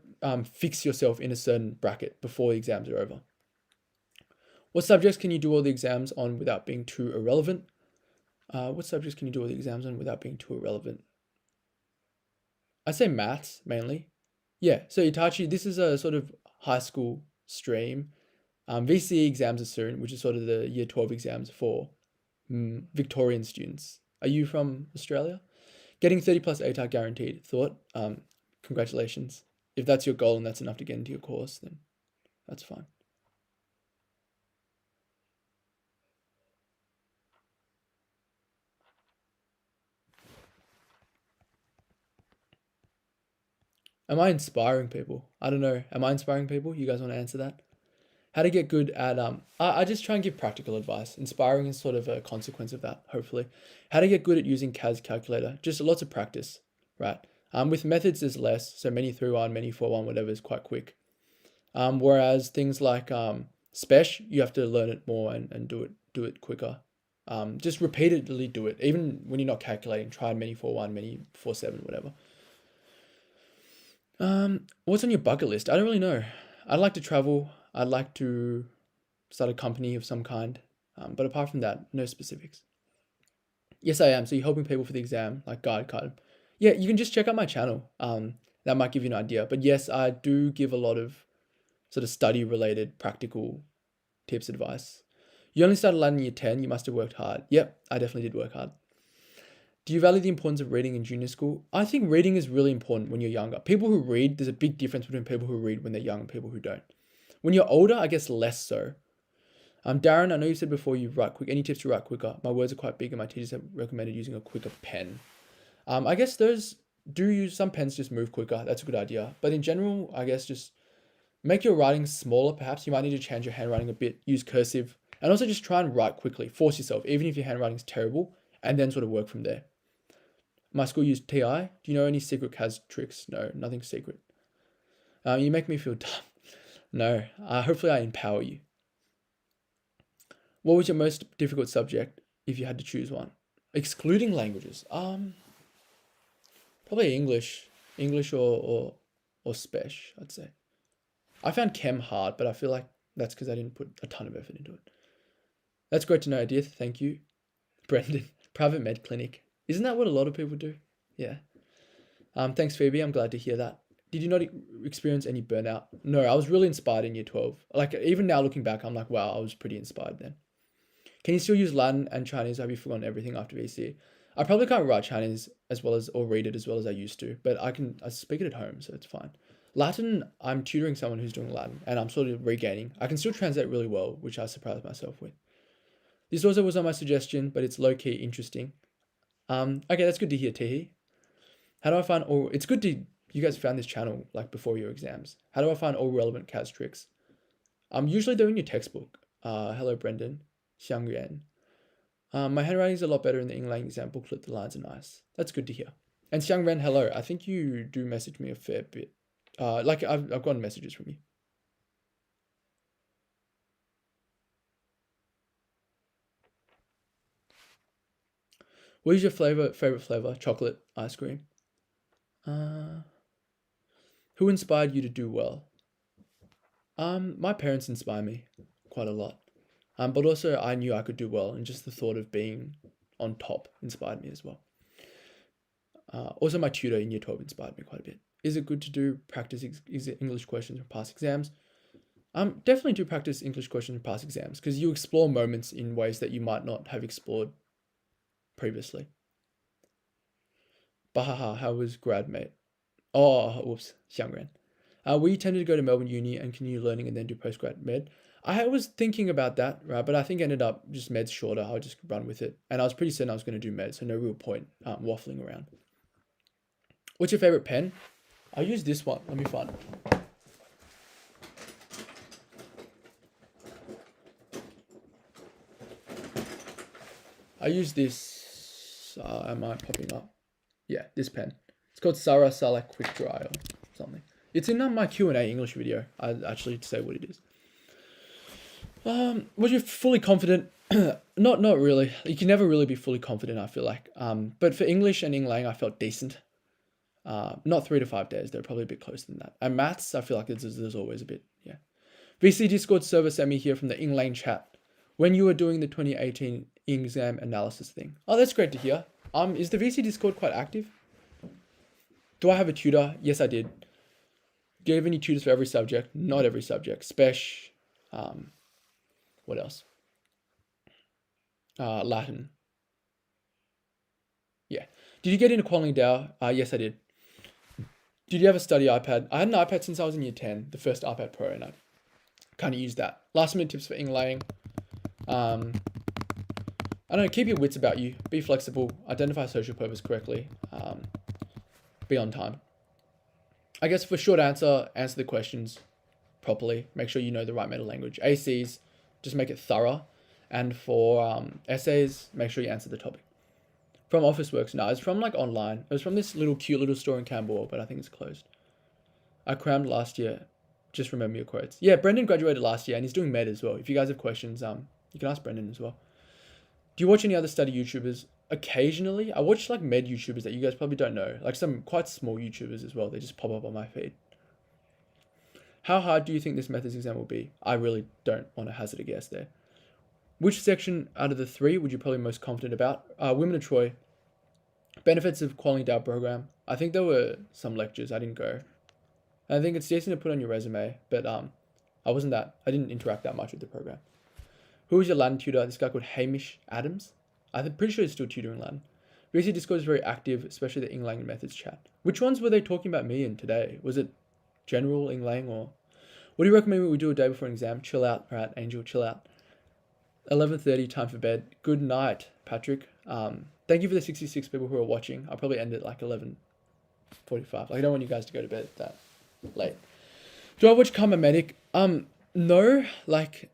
[SPEAKER 1] fix yourself in a certain bracket before the exams are over. What subjects can you do all the exams on without being too irrelevant? What subjects can you do all the exams on without being too irrelevant? I'd say maths mainly. Yeah, so Itachi, this is a sort of high school stream. VCE exams are soon, which is sort of the year 12 exams for Victorian students. Are you from Australia? Getting 30 plus ATAR guaranteed. Thought? Congratulations. If that's your goal and that's enough to get into your course, then that's fine. Am I inspiring people? I don't know. Am I inspiring people? You guys want to answer that? How to get good at I just try and give practical advice. Inspiring is sort of a consequence of that, hopefully. How to get good at using CAS calculator. Just lots of practice, right? With methods there's less, so many 3-1, many 4-1, whatever is quite quick. Whereas things like Spesh, you have to learn it more and do it quicker. Just repeatedly do it. Even when you're not calculating, try many 4-1, many 4-7, whatever. What's on your bucket list? I don't really know. I'd like to travel. I'd like to start a company of some kind. But apart from that, no specifics. Yes, I am. So you're helping people for the exam, like guide card. Yeah, you can just check out my channel. That might give you an idea. But yes, I do give a lot of sort of study related practical tips, advice. You only started Latin in year 10. You must have worked hard. Yep, I definitely did work hard. Do you value the importance of reading in junior school? I think reading is really important when you're younger. People who read, there's a big difference between people who read when they're young and people who don't. When you're older, I guess less so. Darren, I know you said before you write quick. Any tips to write quicker? My words are quite big and my teachers have recommended using a quicker pen. I guess those do use some pens just move quicker. That's a good idea. But in general, I guess just make your writing smaller. Perhaps you might need to change your handwriting a bit. Use cursive. And also just try and write quickly. Force yourself, even if your handwriting is terrible, and then sort of work from there. My school used TI. Do you know any secret CAS tricks? No, nothing secret. You make me feel dumb. No, hopefully I empower you. What was your most difficult subject if you had to choose one? Excluding languages. Probably English. English or Spesh, I'd say. I found Chem hard, but I feel like that's because I didn't put a ton of effort into it. That's great to know, Edith. Thank you. Brendan, private med clinic. Isn't that what a lot of people do? Yeah. Thanks, Phoebe. I'm glad to hear that. Did you not experience any burnout? No, I was really inspired in year 12. Like, even now looking back, I'm like, wow, I was pretty inspired then. Can you still use Latin and Chinese? Have you forgotten everything after VC? I probably can't write Chinese as well as, or read it as well as I used to, but I speak it at home, so it's fine. Latin, I'm tutoring someone who's doing Latin, and I'm sort of regaining. I can still translate really well, which I surprised myself with. This also was on my suggestion, but it's low-key interesting. Okay, that's good to hear, Tehi. How do I find all... It's good to... You guys found this channel, like, before your exams. How do I find all relevant CAS tricks? Usually they're in your textbook. Hello, Brendan. Xiang Yuan. My handwriting is a lot better in the England exam booklet. The lines are nice. That's good to hear. And Xiang Ren, hello. I think you do message me a fair bit. Like, I've gotten messages from you. What is your favorite flavor? Chocolate ice cream. Who inspired you to do well? My parents inspire me quite a lot. But also I knew I could do well, and just the thought of being on top inspired me as well. Also my tutor in year 12 inspired me quite a bit. Is it good to do practice English questions for past exams? Definitely do practice English questions for past exams, because you explore moments in ways that you might not have explored previously. Bahaha, how was grad, mate? Oh, whoops, Xiangren. Were you tempted to go to Melbourne Uni and continue learning and then do postgrad med? I was thinking about that, right? But I think I ended up just med's shorter. I'll just run with it. And I was pretty certain I was going to do med, so no real point waffling around. What's your favorite pen? I use this one. Let me find it. I use this. Am I popping up? Yeah, this pen. It's called Sarah Salak Quick Dry or something. It's in my Q&A English video. I actually say what it is. Was you fully confident? Not really. You can never really be fully confident, I feel like. But for English and Inglang, I felt decent. Not 3 to 5 days. They're probably a bit closer than that. And maths, I feel like there's always a bit, yeah. VC Discord server sent me here from the Inglang chat. When you were doing the 2018 exam analysis thing. Oh, that's great to hear. Is the VC Discord quite active? Do I have a tutor? Yes, I did. Do you have any tutors for every subject? Not every subject. Spesh. What else? Latin. Yeah. Did you get into Quality Dow? Yes, I did. Did you have a study iPad? I had an iPad since I was in year 10, the first iPad Pro, and I kind of used that. Last minute tips for Inglang. I don't know, keep your wits about you. Be flexible. Identify social purpose correctly. Be on time. I guess for short answer the questions properly. Make sure you know the right meta language. ACs, just make it thorough. And for essays, make sure you answer the topic. From Officeworks, no, it's from like online. It was from this cute little store in Canberra, but I think it's closed. I crammed last year. Just remember your quotes. Yeah, Brendan graduated last year and he's doing med as well. If you guys have questions, you can ask Brendan as well. Do you watch any other study YouTubers? Occasionally. I watch like med YouTubers that you guys probably don't know. Like some quite small YouTubers as well. They just pop up on my feed. How hard do you think this methods exam will be? I really don't want to hazard a guess there. Which section out of the 3 would you probably most confident about? Women of Troy. Benefits of Quality Dow program. I think there were some lectures. I didn't go. I think it's decent to put on your resume, but I didn't interact that much with the program. Who was your Latin tutor? This guy called Hamish Adams. I'm pretty sure he's still tutoring Latin. VC Discord is very active, especially the Inglang and methods chat. Which ones were they talking about me in today? Was it general Inglang or... What do you recommend we do a day before an exam? Chill out. Alright, Angel, chill out. 11:30, time for bed. Good night, Patrick. Thank you for the 66 people who are watching. I'll probably end at like 11:45. Like, I don't want you guys to go to bed that late. Do I watch Karma Medic? No. Like,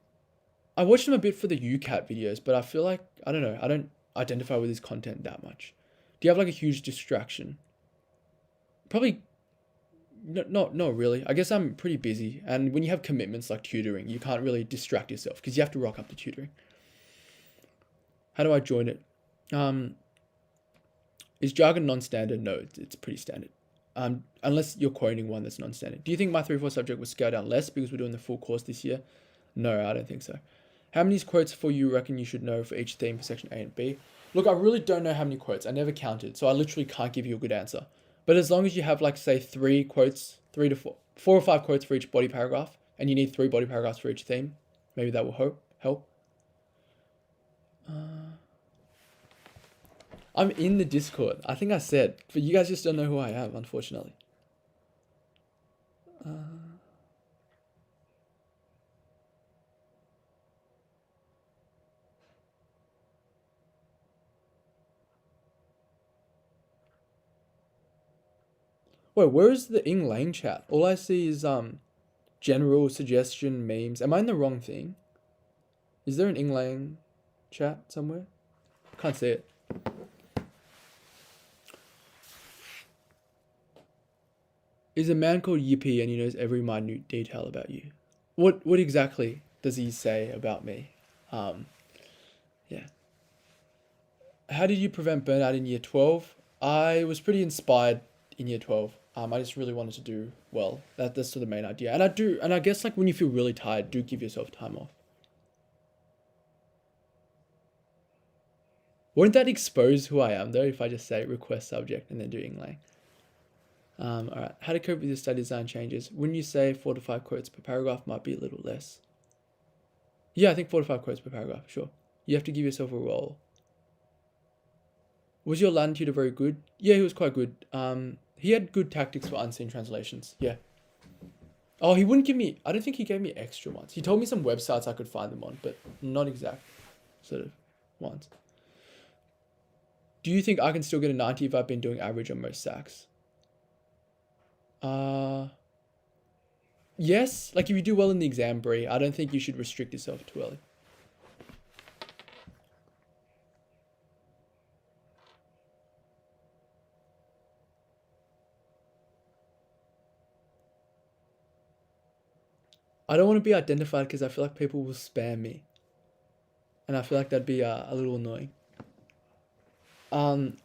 [SPEAKER 1] I watched him a bit for the UCAT videos, but I feel like, I don't know, I don't identify with his content that much. Do you have like a huge distraction? Probably not really. I guess I'm pretty busy. And when you have commitments like tutoring, you can't really distract yourself because you have to rock up to tutoring. How do I join it? Is jargon non-standard? No, it's pretty standard. Unless you're quoting one that's non-standard. Do you think my 3-4 subject was scaled down less because we're doing the full course this year? No, I don't think so. How many quotes for you reckon you should know for each theme for section A and B? Look, I really don't know how many quotes. I never counted, so I literally can't give you a good answer. But as long as you have like, say, 3 quotes, 3 to 4 or 5 quotes for each body paragraph, and you need 3 body paragraphs for each theme, maybe that will help. I'm in the Discord. I think I said, but you guys just don't know who I am, unfortunately. Wait, where is the Ing Lane chat? All I see is general suggestion memes. Am I in the wrong thing? Is there an Ing Lane chat somewhere? Can't see it. Is a man called Yippee and he knows every minute detail about you. What exactly does he say about me? Yeah. How did you prevent burnout in year 12? I was pretty inspired in year 12. I just really wanted to do well. That's sort of the main idea. And I guess like when you feel really tired, do give yourself time off. Won't that expose who I am though if I just say request subject and then do Inglang? Alright, how to cope with your study design changes. Wouldn't you say 4 to 5 quotes per paragraph might be a little less? Yeah, I think 4 to 5 quotes per paragraph, sure. You have to give yourself a role. Was your Latin tutor very good? Yeah, he was quite good. He had good tactics for unseen translations, yeah. Oh, he wouldn't give me. I don't think he gave me extra ones. He told me some websites I could find them on, but not exact sort of ones. Do you think I can still get a 90 if I've been doing average on most sacks? Yes. Like if you do well in the exam, Bree, I don't think you should restrict yourself too early. I don't want to be identified because I feel like people will spam me, and I feel like that'd be a little annoying. Um,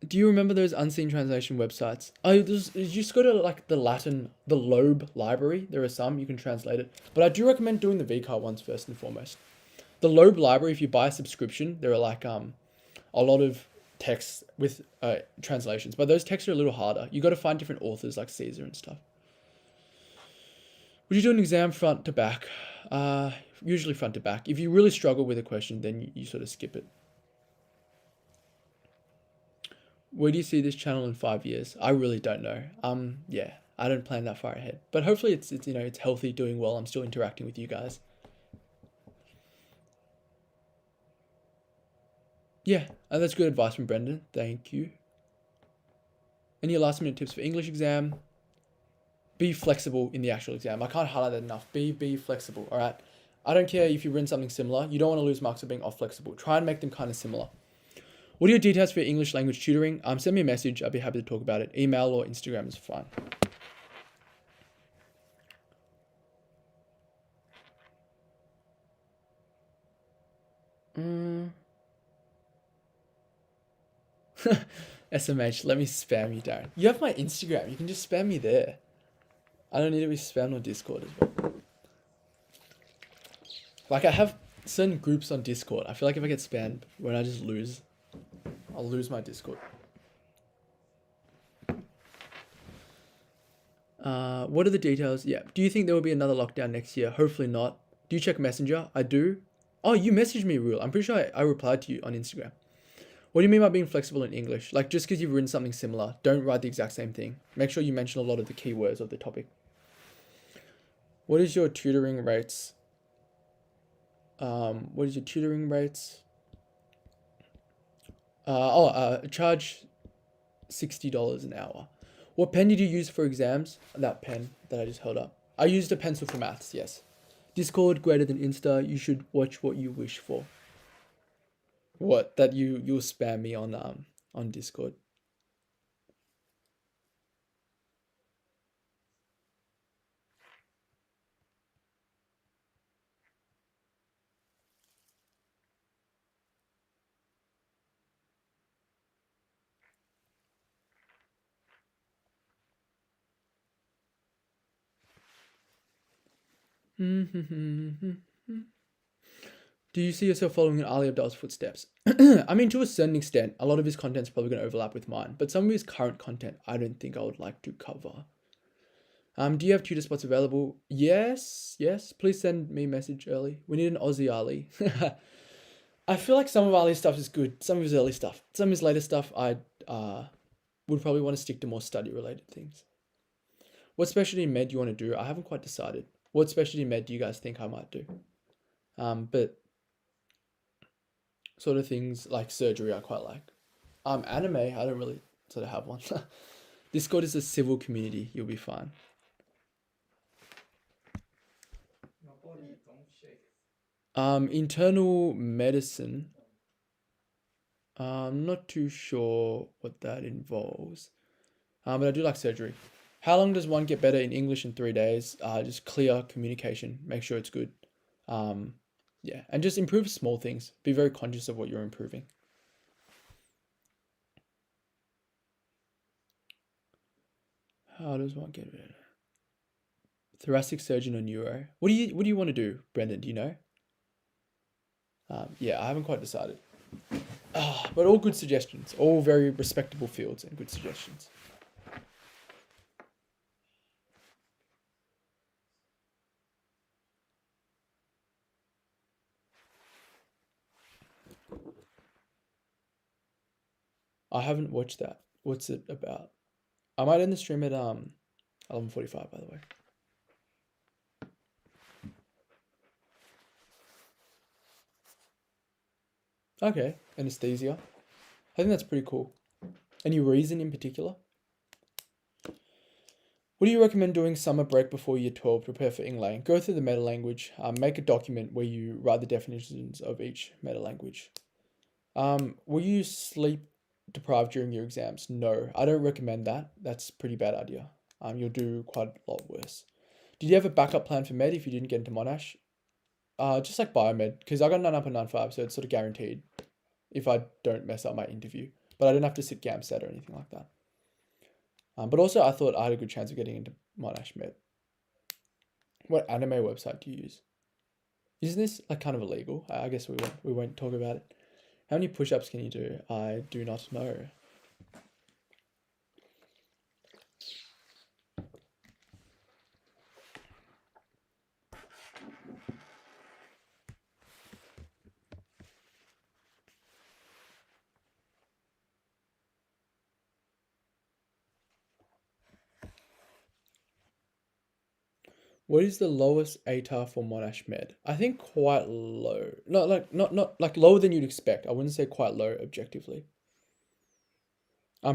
[SPEAKER 1] do you remember those unseen translation websites? Oh, you just go to like the Loeb library. There are some you can translate it, but I do recommend doing the VCAR ones first and foremost. The Loeb library, if you buy a subscription, there are like a lot of texts with translations, but those texts are a little harder. You got to find different authors like Caesar and stuff. Would you do an exam front to back? Usually front to back. If you really struggle with a question, then you sort of skip it. Where do you see this channel in 5 years? I really don't know. Yeah, I don't plan that far ahead. But hopefully it's it's healthy, doing well. I'm still interacting with you guys. Yeah, and that's good advice from Brendan. Thank you. Any last minute tips for English exam? Be flexible in the actual exam. I can't highlight that enough. Be flexible. All right. I don't care if you've written something similar. You don't want to lose marks for being off flexible. Try and make them kind of similar. What are your details for your English language tutoring? Send me a message. I'll be happy to talk about it. Email or Instagram is fine. SMH, let me spam you, Darren. You have my Instagram. You can just spam me there. I don't need to be spammed on Discord as well. Like, I have certain groups on Discord. I feel like if I get spammed, when I just lose, I'll lose my Discord. What are the details? Yeah. Do you think there will be another lockdown next year? Hopefully not. Do you check Messenger? I do. Oh, you messaged me, Rule. I'm pretty sure I replied to you on Instagram. What do you mean by being flexible in English? Like, just because you've written something similar, don't write the exact same thing. Make sure you mention a lot of the keywords of the topic. What is your tutoring rates? What is your tutoring rates? Charge $60 an hour. What pen did you use for exams? That pen that I just held up. I used a pencil for maths, yes. Discord greater than Insta. You should watch what you wish for. What? That you'll spam me on Discord. Do you see yourself following in Ali Abdal's footsteps? I mean, to a certain extent, a lot of his content's probably going to overlap with mine, but some of his current content, I don't think I would like to cover. Do you have tutor spots available? Yes. Please send me a message early. We need an Aussie Ali. I feel like some of Ali's stuff is good. Some of his early stuff. Some of his later stuff, I would probably want to stick to more study-related things. What specialty med do you want to do? I haven't quite decided. What specialty med do you guys think I might do? But sort of things like surgery I quite like. Anime, I don't really sort of have one. Discord is a civil community. You'll be fine. Internal medicine. I'm not too sure what that involves. But I do like surgery. How long does one get better in English in 3 days? Just clear communication. Make sure it's good. Yeah, and just improve small things. Be very conscious of what you're improving. How does one get better? Thoracic surgeon or neuro? What do you want to do, Brendan? Do you know? Yeah, I haven't quite decided. But all good suggestions. All very respectable fields and good suggestions. I haven't watched that. What's it about? I might end the stream at 11:45, by the way. Okay, anesthesia. I think that's pretty cool. Any reason in particular? What do you recommend doing summer break before year 12? Prepare for England. Go through the meta language. Make a document where you write the definitions of each meta language. Will you sleep deprived during your exams? No, I don't recommend that. That's a pretty bad idea. You'll do quite a lot worse. Did you have a backup plan for med if you didn't get into Monash? Just like biomed, because I got 9 up and 9.5, so it's sort of guaranteed if I don't mess up my interview. But I don't have to sit GAMSAT or anything like that. But also, I thought I had a good chance of getting into Monash Med. What anime website do you use? Is this like kind of illegal? I guess we won't talk about it. How many push-ups can you do? I do not know. What is the lowest ATAR for Monash Med? I think quite low. Not like lower than you'd expect. I wouldn't say quite low objectively.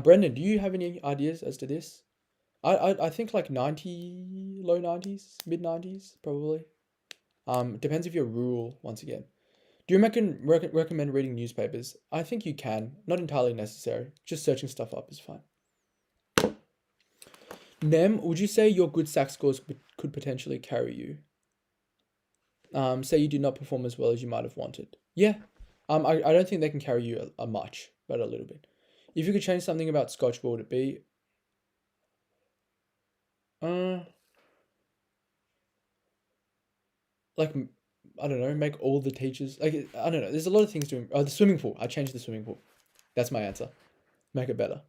[SPEAKER 1] Brendan, do you have any ideas as to this? I think like 90, low 90s, mid 90s probably. Depends if you're rural once again. Do you recommend reading newspapers? I think you can. Not entirely necessary. Just searching stuff up is fine. Nem, would you say your good SAC scores could potentially carry you? Say you did not perform as well as you might have wanted. Yeah. I don't think they can carry you a much, but a little bit. If you could change something about Scotch, what would it be? Like, I don't know, make all the teachers, like, I don't know, there's a lot of things to, the swimming pool. I changed the swimming pool. That's my answer. Make it better.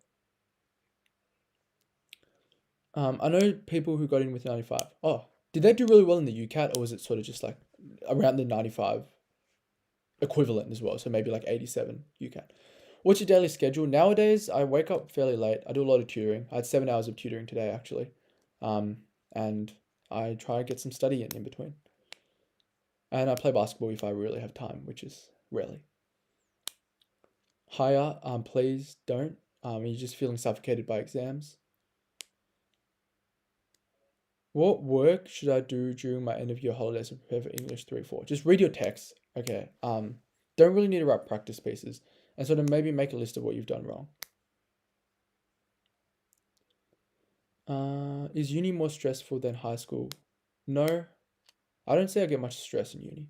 [SPEAKER 1] I know people who got in with 95. Oh, did they do really well in the UCAT, or was it sort of just like around the 95 equivalent as well? So maybe like 87 UCAT. What's your daily schedule? Nowadays, I wake up fairly late. I do a lot of tutoring. I had 7 hours of tutoring today, actually. And I try to get some study in between. And I play basketball if I really have time, which is rarely. Higher, please don't. You're just feeling suffocated by exams. What work should I do during my end of year holidays to prepare for English 3-4? Just read your text. Okay. Don't really need to write practice pieces. And sort of maybe make a list of what you've done wrong. Is uni more stressful than high school? No. I don't say I get much stress in uni.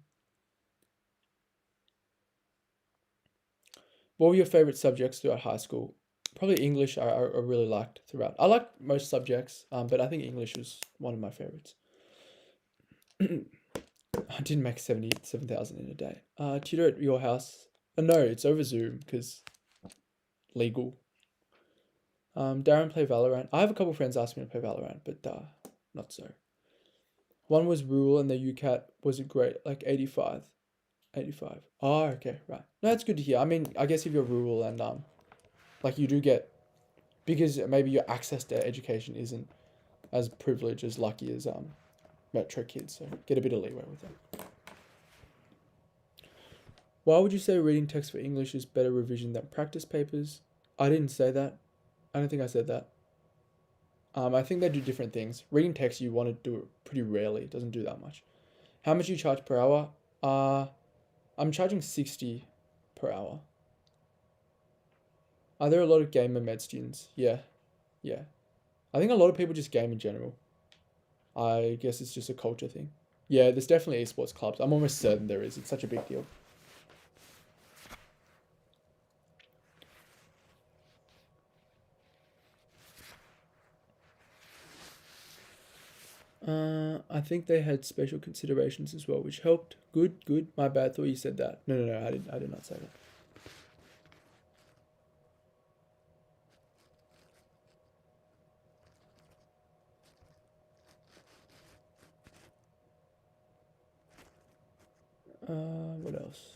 [SPEAKER 1] What were your favorite subjects throughout high school? Probably English. I really liked throughout. I liked most subjects, but I think English was one of my favorites. I didn't make 77,000 in a day. Tutor at your house? No, it's over Zoom because legal. Darren play Valorant. I have a couple friends asking me to play Valorant, but not so. One was rural and the UCAT was a great, like 85. 85. Oh, okay, right. No, that's good to hear. I mean, I guess if you're rural and like you do get, because maybe your access to education isn't as privileged as lucky as metro kids, so get a bit of leeway with that. Why would you say reading text for English is better revision than practice papers? I didn't say that. I don't think I said that. I think they do different things. Reading text, you want to do it pretty rarely. It doesn't do that much. How much do you charge per hour? I'm charging 60 per hour. Are there a lot of gamer med students? Yeah. I think a lot of people just game in general. I guess it's just a culture thing. Yeah, there's definitely esports clubs. I'm almost certain there is. It's such a big deal. I think they had special considerations as well, which helped. Good. My bad. Thought you said that. No. I did not say that. What else?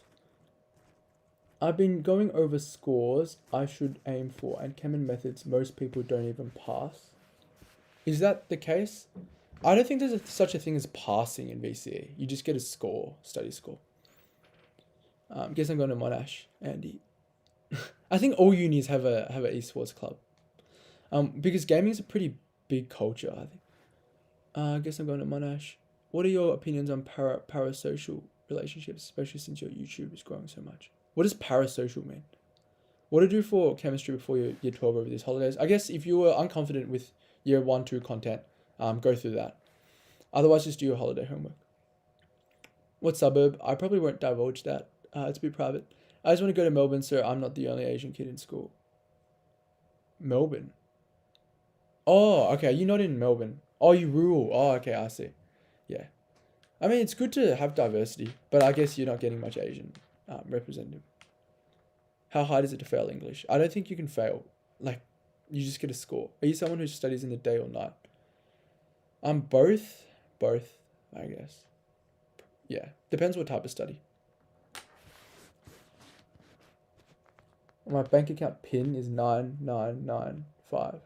[SPEAKER 1] I've been going over scores I should aim for and chem and methods most people don't even pass. Is that the case? I don't think there's such a thing as passing in VCE. You just get a score, study score. Guess I'm going to Monash, Andy. I think all unis have a esports club. Because gaming is a pretty big culture, I think. I guess I'm going to Monash. What are your opinions on parasocial relationships, especially since your YouTube is growing so much? What does parasocial mean? What to do for chemistry before your year 12 over these holidays? I guess if you were unconfident with year 1, 2 content, go through that. Otherwise, just do your holiday homework. What suburb? I probably won't divulge that. It's a bit private. I just want to go to Melbourne, so I'm not the only Asian kid in school. Melbourne? Oh, okay. You're not in Melbourne. Oh, you rural. Oh, okay. I see. Yeah. I mean, it's good to have diversity, but I guess you're not getting much Asian representative. How hard is it to fail English? I don't think you can fail. Like, you just get a score. Are you someone who studies in the day or night? Both, I guess. Yeah, depends what type of study. My bank account PIN is 9995.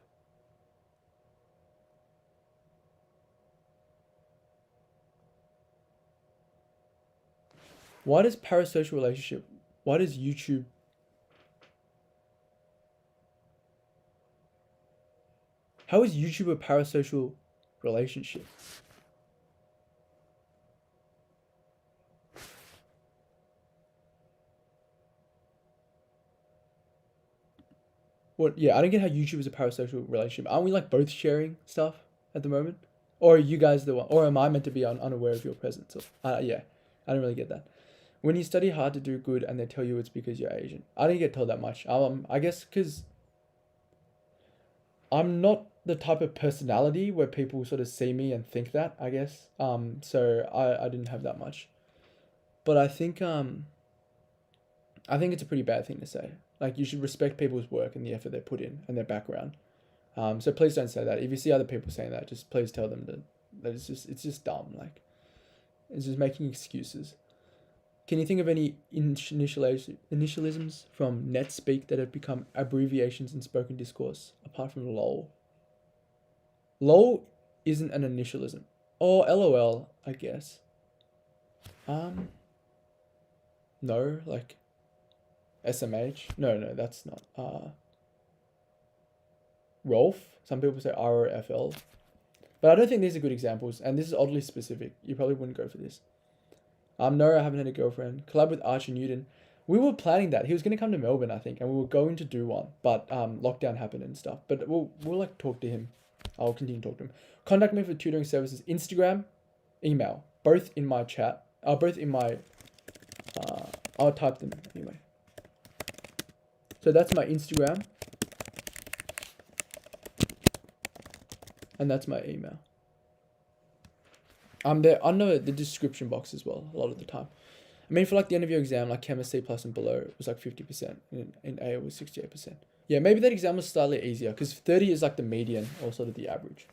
[SPEAKER 1] Why does parasocial relationship? Why does YouTube? How is YouTube a parasocial relationship? What? Yeah, I don't get how YouTube is a parasocial relationship. Aren't we like both sharing stuff at the moment? Or are you guys the one? Or am I meant to be unaware of your presence? Or, yeah, I don't really get that. When you study hard to do good and they tell you it's because you're Asian. I didn't get told that much. I guess because I'm not the type of personality where people sort of see me and think that, I guess. So I didn't have that much. But I think it's a pretty bad thing to say. Like, you should respect people's work and the effort they put in and their background. So please don't say that. If you see other people saying that, just please tell them that it's just dumb. Like, it's just making excuses. Can you think of any initialisms from NetSpeak that have become abbreviations in spoken discourse, apart from LOL? LOL isn't an initialism. Or LOL, I guess. No, like SMH. No, that's not. Rolf. Some people say ROFL. But I don't think these are good examples, and this is oddly specific. You probably wouldn't go for this. No, I haven't had a girlfriend. Collab with Archie Newton. We were planning that. He was going to come to Melbourne, I think, and we were going to do one, but lockdown happened and stuff. But we'll like talk to him. I'll continue to talk to him. Contact me for tutoring services. Instagram, email, both in my chat. Both in my. I'll type them anyway. So that's my Instagram, and that's my email. They're under the description box as well a lot of the time. I mean, for like the end of your exam, like Chem C plus and below, it was like 50%. In A, it was 68%. Yeah, maybe that exam was slightly easier because 30 is like the median or sort of the average.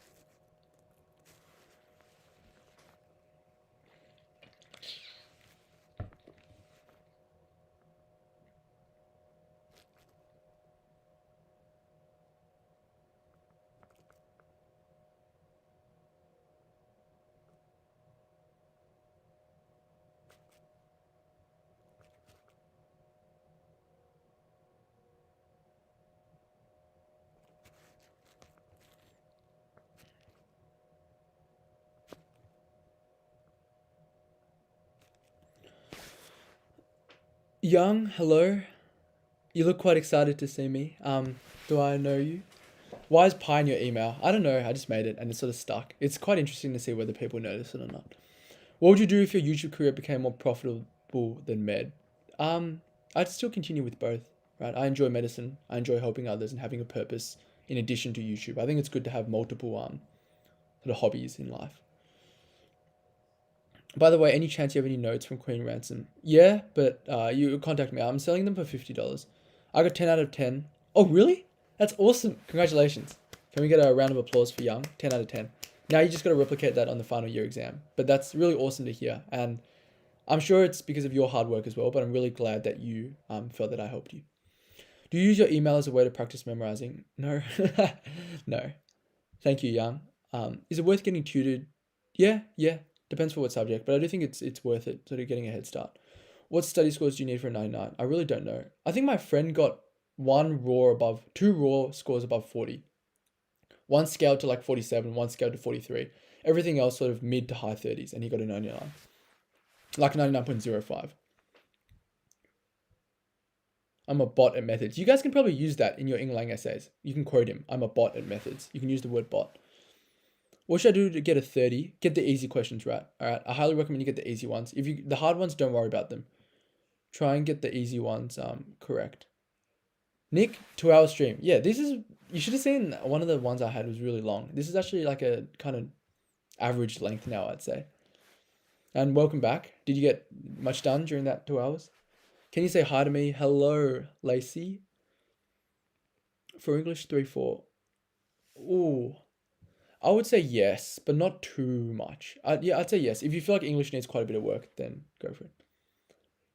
[SPEAKER 1] Young, hello. You look quite excited to see me. Do I know you? Why is Pi in your email? I don't know. I just made it and it's sort of stuck. It's quite interesting to see whether people notice it or not. What would you do if your YouTube career became more profitable than med? I'd still continue with both, right? I enjoy medicine. I enjoy helping others and having a purpose in addition to YouTube. I think it's good to have multiple sort of hobbies in life. By the way, any chance you have any notes from Queen Ransom? Yeah, but you contact me. I'm selling them for $50. I got 10 out of 10. Oh, really? That's awesome. Congratulations. Can we get a round of applause for Young? 10 out of 10. Now you just got to replicate that on the final year exam. But that's really awesome to hear. And I'm sure it's because of your hard work as well, but I'm really glad that you felt that I helped you. Do you use your email as a way to practice memorizing? No. No. Thank you, Young. Is it worth getting tutored? Yeah. Depends for what subject, but I do think it's worth it, sort of getting a head start. What study scores do you need for a 99? I really don't know. I think my friend got two raw scores above 40. One scaled to like 47, one scaled to 43. Everything else sort of mid to high 30s, and he got a 99. Like 99.05. I'm a bot at methods. You guys can probably use that in your Englang essays. You can quote him. I'm a bot at methods. You can use the word bot. What should I do to get a 30? Get the easy questions right. All right. I highly recommend you get the easy ones. The hard ones, don't worry about them. Try and get the easy ones correct. Nick, 2 hour stream. Yeah, you should have seen one of the ones I had was really long. This is actually like a kind of average length now, I'd say. And welcome back. Did you get much done during that 2 hours? Can you say hi to me? Hello, Lacey. For English 3-4. Ooh. I would say yes, but not too much. I'd say yes. If you feel like English needs quite a bit of work, then go for it.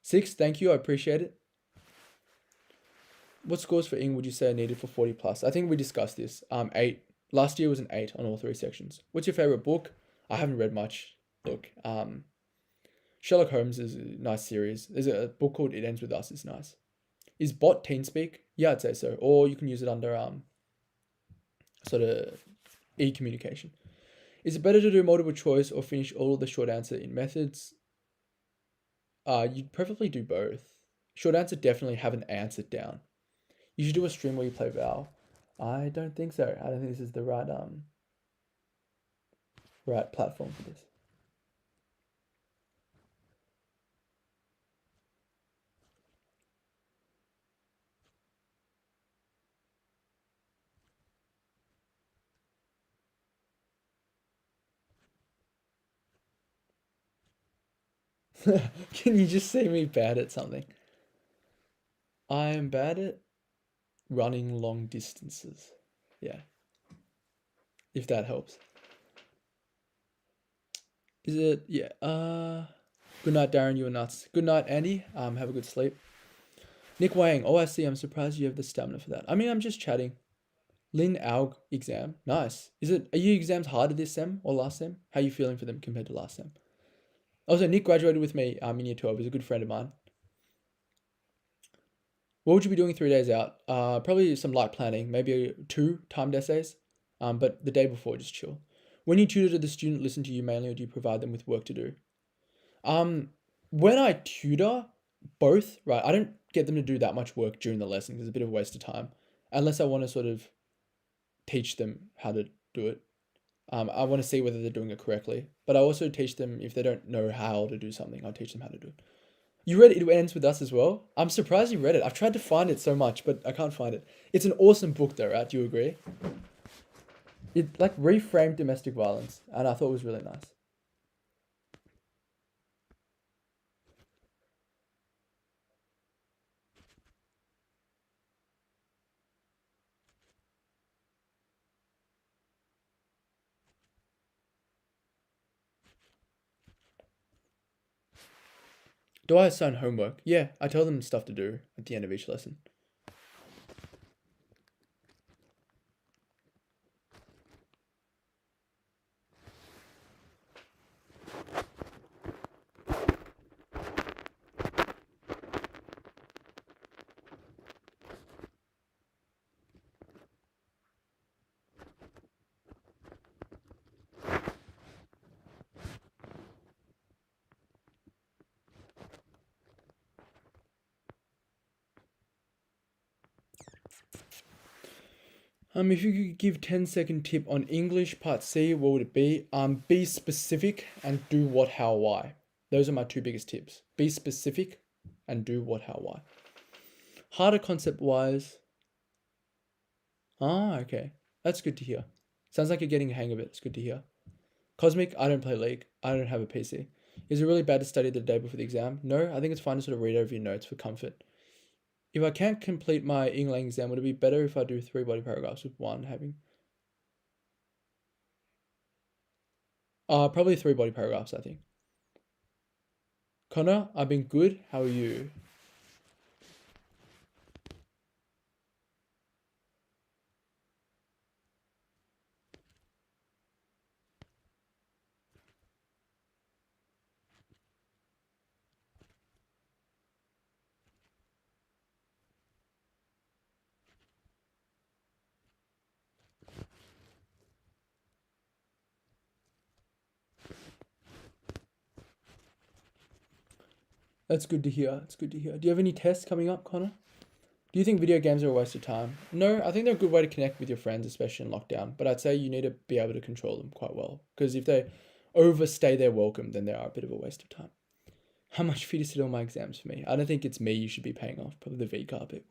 [SPEAKER 1] 6, thank you. I appreciate it. What scores for Eng would you say are needed for 40 plus? I think we discussed this. 8. Last year was an 8 on all 3 sections. What's your favorite book? I haven't read much. Look, Sherlock Holmes is a nice series. There's a book called It Ends With Us. It's nice. Is bot TeamSpeak? Yeah, I'd say so. Or you can use it under sort of e-communication. Is it better to do multiple choice or finish all of the short answer in methods? You'd preferably do both. Short answer, definitely have an answer down. You should do a stream where you play Val. I don't think so. I don't think this is the right platform for this. Can you just see me bad at something? I am bad at running long distances. Yeah. If that helps. Is it? Yeah. Good night, Darren. You were nuts. Good night, Andy. Have a good sleep. Nick Wang. Oh, I see. I'm surprised you have the stamina for that. I mean, I'm just chatting. Lin Aug exam. Nice. Are you exams harder this sem or last sem? How are you feeling for them compared to last sem? Also, Nick graduated with me in year 12. He's a good friend of mine. What would you be doing 3 days out? Probably some light planning, maybe 2 timed essays, but the day before, just chill. When you tutor, do the student listen to you mainly, or do you provide them with work to do? When I tutor, both, right? I don't get them to do that much work during the lesson because it's a bit of a waste of time, unless I want to sort of teach them how to do it. I want to see whether they're doing it correctly, but I also teach them if they don't know how to do something, I'll teach them how to do it. You read It Ends With Us as well? I'm surprised you read it. I've tried to find it so much, but I can't find it. It's an awesome book though, right? Do you agree? It like reframed domestic violence, and I thought it was really nice. Do I assign homework? Yeah, I tell them stuff to do at the end of each lesson. If you could give 10-second tip on English part C, what would it be? Be specific and do what, how, why. Those are my 2 biggest tips. Be specific and do what, how, why. Harder concept wise. Okay. That's good to hear. Sounds like you're getting a hang of it. It's good to hear. Cosmic, I don't play League. I don't have a PC. Is it really bad to study the day before the exam? No, I think it's fine to sort of read over your notes for comfort. If I can't complete my England exam, would it be better if I do 3 body paragraphs with 1 having? Probably 3 body paragraphs, I think. Connor, I've been good. How are you? That's good to hear. It's good to hear. Do you have any tests coming up, Connor? Do you think video games are a waste of time? No, I think they're a good way to connect with your friends, especially in lockdown. But I'd say you need to be able to control them quite well. Because if they overstay their welcome, then they are a bit of a waste of time. How much fee to sit on my exams for me? I don't think it's me you should be paying off. Probably the VCAR people.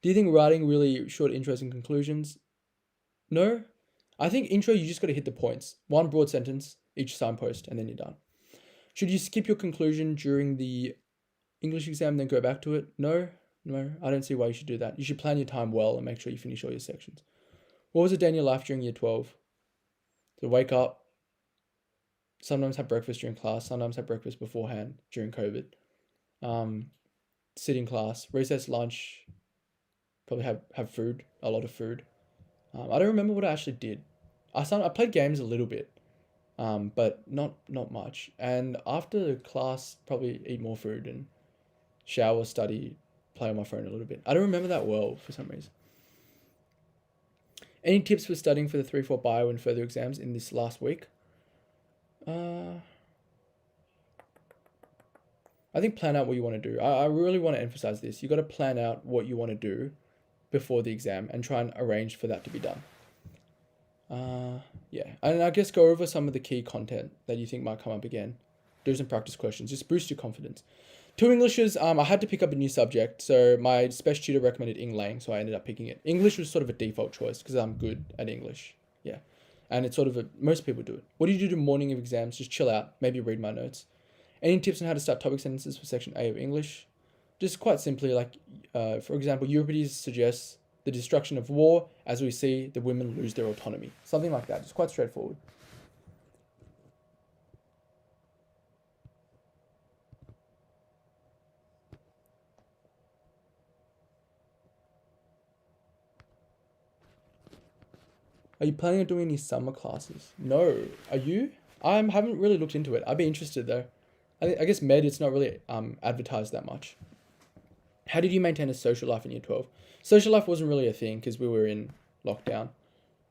[SPEAKER 1] Do you think writing really short intros and conclusions? No. I think intro, you just got to hit the points. One broad sentence, each signpost, and then you're done. Should you skip your conclusion during the English exam, then go back to it? No, I don't see why you should do that. You should plan your time well and make sure you finish all your sections. What was a day in your life during year 12? So wake up, sometimes have breakfast during class, sometimes have breakfast beforehand during COVID. Sit in class, recess, lunch, probably have food, a lot of food. I don't remember what I actually did. I played games a little bit, but not much. And after class, probably eat more food and shower, study, play on my phone a little bit. I don't remember that well for some reason. Any tips for studying for the 3-4 bio and further exams in this last week? I think plan out what you want to do. I really want to emphasize this. You got to plan out what you want to do before the exam and try and arrange for that to be done. Yeah, and I guess go over some of the key content that you think might come up again. Do some practice questions. Just boost your confidence. 2 Englishes, I had to pick up a new subject, so my special tutor recommended Eng Lang, so I ended up picking it. English was sort of a default choice because I'm good at English. Yeah, and it's sort of most people do it. What do you do the morning of exams? Just chill out, maybe read my notes. Any tips on how to start topic sentences for section A of English? Just quite simply, like, for example, Euripides suggests the destruction of war as we see the women lose their autonomy. Something like that, just quite straightforward. Are you planning on doing any summer classes? No. Are you? I haven't really looked into it. I'd be interested though. I guess med, it's not really advertised that much. How did you maintain a social life in year 12? Social life wasn't really a thing because we were in lockdown.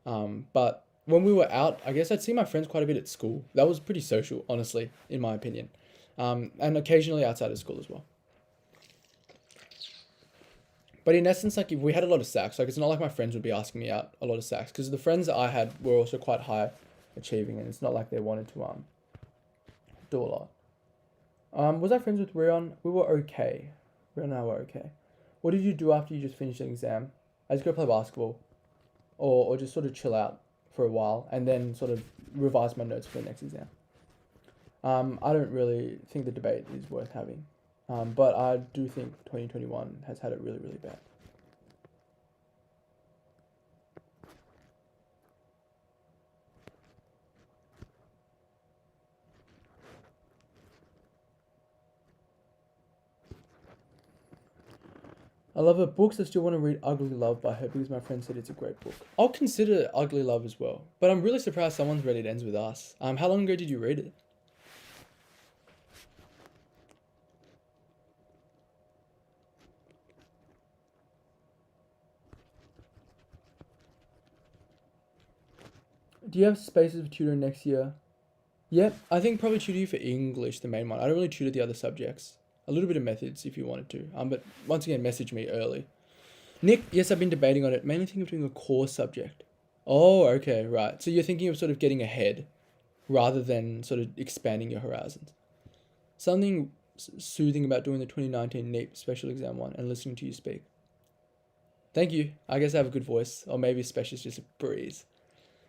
[SPEAKER 1] But when we were out, I guess I'd see my friends quite a bit at school. That was pretty social, honestly, in my opinion. And occasionally outside of school as well. But in essence, like if we had a lot of sacks, like it's not like my friends would be asking me out a lot of sacks because the friends that I had were also quite high achieving, and it's not like they wanted to do a lot. Was I friends with Rion? We were okay. Rion and I were okay. What did you do after you just finished an exam? I just go play basketball, or just sort of chill out for a while and then sort of revise my notes for the next exam. I don't really think the debate is worth having. But I do think 2021 has had it really, really bad. I love her books. I still want to read Ugly Love by her because my friend said it's a great book. I'll consider Ugly Love as well. But I'm really surprised someone's read It Ends With Us. How long ago did you read it? Do you have spaces for tutoring next year? Yep, I think probably tutor you for English, the main one. I don't really tutor the other subjects. A little bit of methods if you wanted to. But once again, message me early. Nick, yes, I've been debating on it. Mainly thinking of doing a core subject. Oh, okay, right. So you're thinking of sort of getting ahead rather than sort of expanding your horizons. Something soothing about doing the 2019 NEEP special exam one and listening to you speak. Thank you. I guess I have a good voice, or maybe special is just a breeze.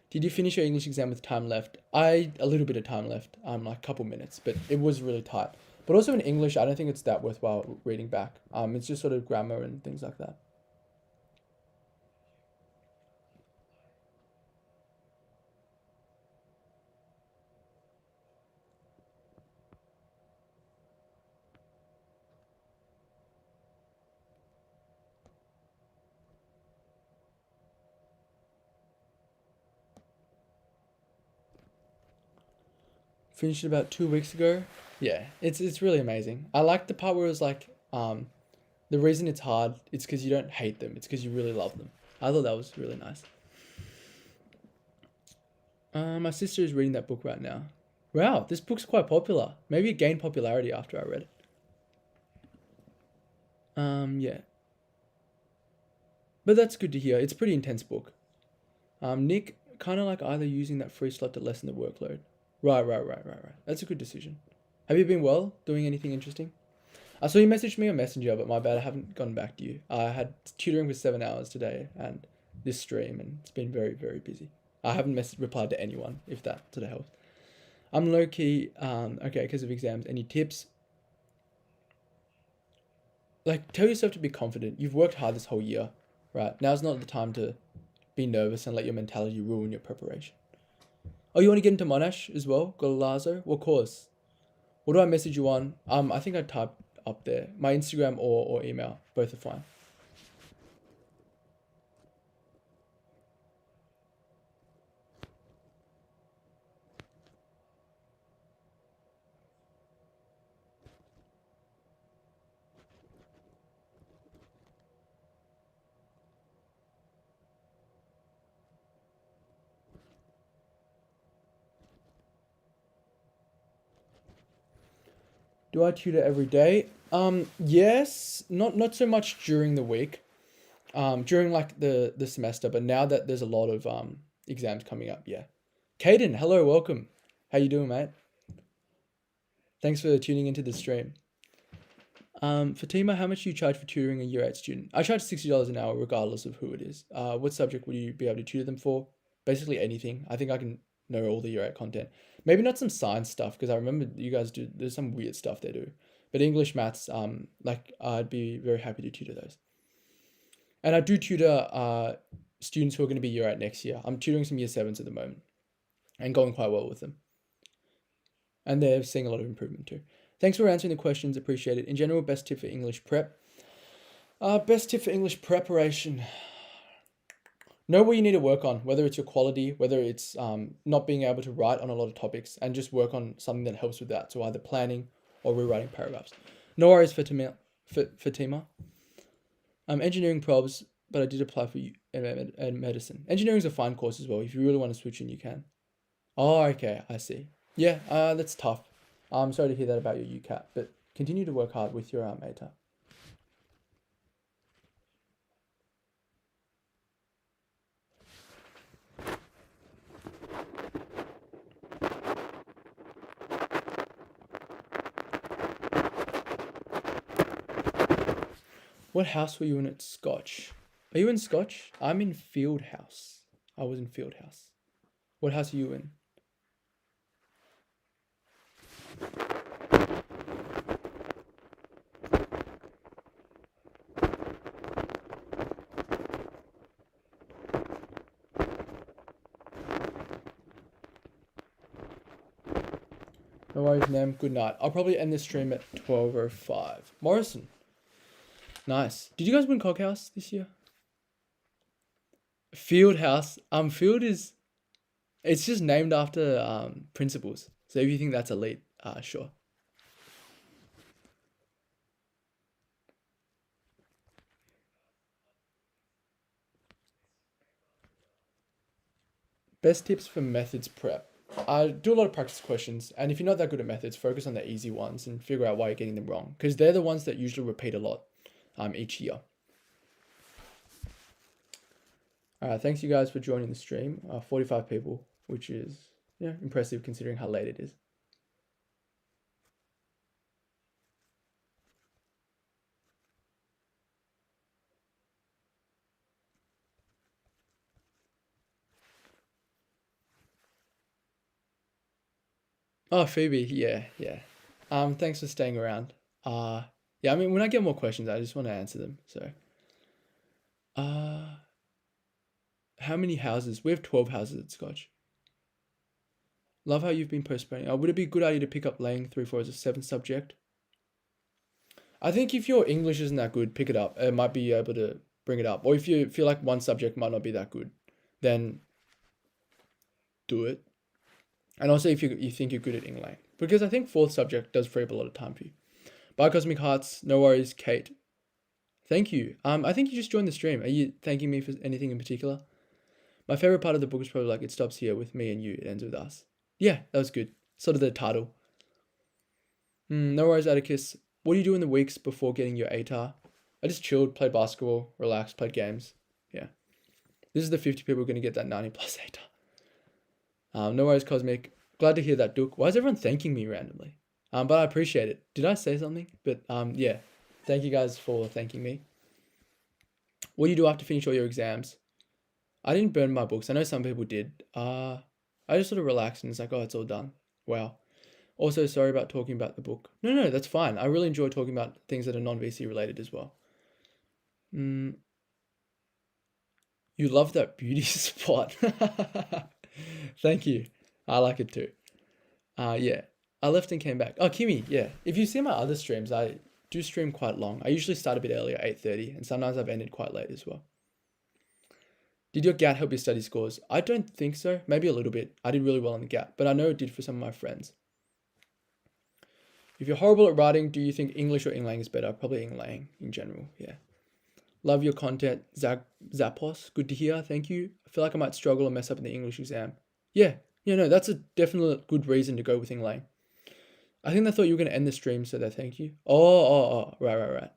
[SPEAKER 1] Did you finish your English exam with time left? A little bit of time left, like a couple minutes, but it was really tight. But also in English, I don't think it's that worthwhile reading back. It's just sort of grammar and things like that. Finished it about 2 weeks ago. Yeah, it's really amazing. I like the part where it was like, the reason it's hard, it's because you don't hate them. It's because you really love them. I thought that was really nice. My sister is reading that book right now. Wow, this book's quite popular. Maybe it gained popularity after I read it. Yeah. But that's good to hear. It's a pretty intense book. Nick, kind of like either using that free slot to lessen the workload. Right. That's a good decision. Have you been well? Doing anything interesting? I saw you messaged me on Messenger, but my bad, I haven't gotten back to you. I had tutoring for 7 hours today and this stream, and it's been very, very busy. I haven't replied to anyone, if that sort of helps. I'm low key, okay, because of exams. Any tips? Like, tell yourself to be confident. You've worked hard this whole year, right? Now's not the time to be nervous and let your mentality ruin your preparation. Oh, you want to get into Monash as well? Golazo? What course? What do I message you on? I think I typed up there. My Instagram or email. Both are fine. Do I tutor every day? Yes. Not so much during the week. During like the semester, but now that there's a lot of exams coming up, yeah. Caden, hello, welcome. How you doing, mate? Thanks for tuning into the stream. Fatima, how much do you charge for tutoring a year 8 student? I charge $60 an hour regardless of who it is. What subject would you be able to tutor them for? Basically anything. I think I can know all the year 8 content. Maybe not some science stuff, because I remember you guys do, there's some weird stuff they do. But English, maths, like I'd be very happy to tutor those. And I do tutor students who are going to be year 8 next year. I'm tutoring some year 7s at the moment and going quite well with them. And they're seeing a lot of improvement too. Thanks for answering the questions. Appreciate it. In general, best tip for English prep. Best tip for English preparation. Know what you need to work on, whether it's your quality, whether it's not being able to write on a lot of topics, and just work on something that helps with that. So either planning or rewriting paragraphs. No worries, Fatima. Engineering probs, but I did apply for medicine. Engineering is a fine course as well. If you really want to switch in, you can. Oh, okay, I see. Yeah, that's tough. I'm sorry to hear that about your UCAT, but continue to work hard with your ATAR. What house were you in at Scotch? Are you in Scotch? I'm in Field House. I was in Field House. What house are you in? No worries, ma'am. Good night. I'll probably end this stream at 12:05. Morrison. Nice. Did you guys win Cockhouse this year? Field House. Field is... It's just named after principals. So if you think that's elite, sure. Best tips for methods prep. I do a lot of practice questions, and if you're not that good at methods, focus on the easy ones and figure out why you're getting them wrong, because they're the ones that usually repeat a lot each year. Thanks you guys for joining the stream. 45 people, which is impressive considering how late it is. Oh, Phoebe, yeah. Thanks for staying around. Yeah, I mean, when I get more questions, I just want to answer them. So, how many houses? We have 12 houses at Scotch. Love how you've been postponing. Would it be a good idea to pick up laying 3/4 as a 7th subject? I think if your English isn't that good, pick it up. It might be able to bring it up. Or if you feel like one subject might not be that good, then do it. And also if you think you're good at English. Because I think 4th subject does free up a lot of time for you. Bye, Cosmic Hearts. No worries, Kate. Thank you. I think you just joined the stream. Are you thanking me for anything in particular? My favorite part of the book is probably like it stops here with me and you. It ends with us. Yeah, that was good. Sort of the title. No worries, Atticus. What do you do in the weeks before getting your ATAR? I just chilled, played basketball, relaxed, played games. Yeah. This is the 50 people going to get that 90 plus ATAR. No worries, Cosmic. Glad to hear that, Duke. Why is everyone thanking me randomly? But I appreciate it. Did I say something? But yeah. Thank you guys for thanking me. What do you do after finish all your exams? I didn't burn my books. I know some people did. I just sort of relaxed and it's like, oh, it's all done. Wow. Also, sorry about talking about the book. No, that's fine. I really enjoy talking about things that are non-VC related as well. You love that beauty spot. Thank you. I like it too. Yeah. I left and came back. Oh, Kimmy, yeah. If you see my other streams, I do stream quite long. I usually start a bit earlier, 8:30, and sometimes I've ended quite late as well. Did your GAT help your study scores? I don't think so. Maybe a little bit. I did really well on the GAT, but I know it did for some of my friends. If you're horrible at writing, do you think English or Inglang is better? Probably Inglang in general, yeah. Love your content, Zappos. Good to hear, thank you. I feel like I might struggle and mess up in the English exam. Yeah, no, that's a definite good reason to go with Inglang. I think they thought you were going to end the stream, so they thank you. Oh, right.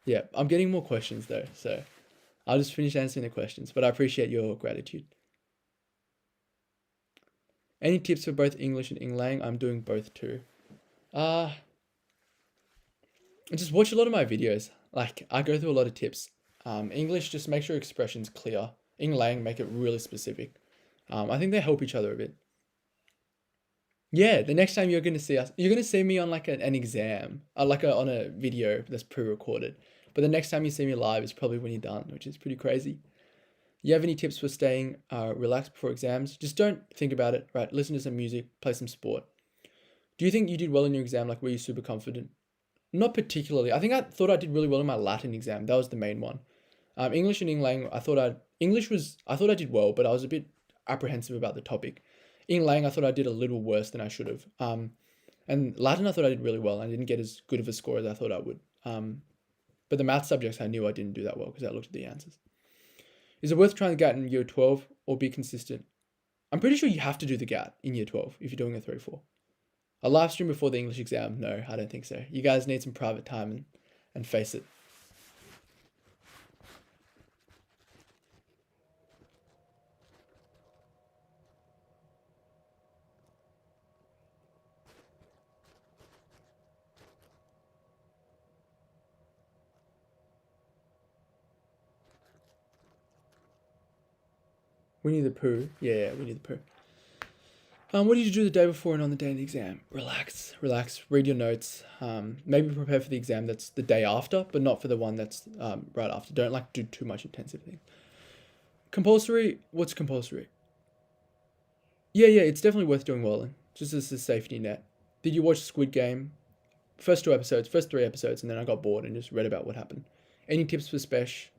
[SPEAKER 1] Yeah, I'm getting more questions though, so I'll just finish answering the questions, but I appreciate your gratitude. Any tips for both English and Inglang? I'm doing both too. Just watch a lot of my videos. Like, I go through a lot of tips. English, just make sure expression's clear. Inglang, make it really specific. I think they help each other a bit. Yeah, the next time you're going to see us, you're going to see me on like an exam, on a video that's pre-recorded. But the next time you see me live is probably when you're done, which is pretty crazy. You have any tips for staying relaxed before exams? Just don't think about it, right? Listen to some music, play some sport. Do you think you did well in your exam? Like, were you super confident? Not particularly. I think I thought I did really well in my Latin exam. That was the main one. English and Inglang, I thought I did well, but I was a bit apprehensive about the topic. Inglang, I thought I did a little worse than I should have. And Latin, I thought I did really well. I didn't get as good of a score as I thought I would. But the math subjects, I knew I didn't do that well because I looked at the answers. Is it worth trying the GAT in year 12 or be consistent? I'm pretty sure you have to do the GAT in year 12 if you're doing a 3-4. A live stream before the English exam? No, I don't think so. You guys need some private time and face it. Winnie the Pooh. Yeah, Winnie the Pooh. What did you do the day before and on the day of the exam? Relax, read your notes. Maybe prepare for the exam that's the day after, but not for the one that's right after. Don't like do too much intensive thing. Compulsory? What's compulsory? Yeah, it's definitely worth doing well in, just as a safety net. Did you watch Squid Game? First 3 episodes, and then I got bored and just read about what happened. Any tips for Spesh?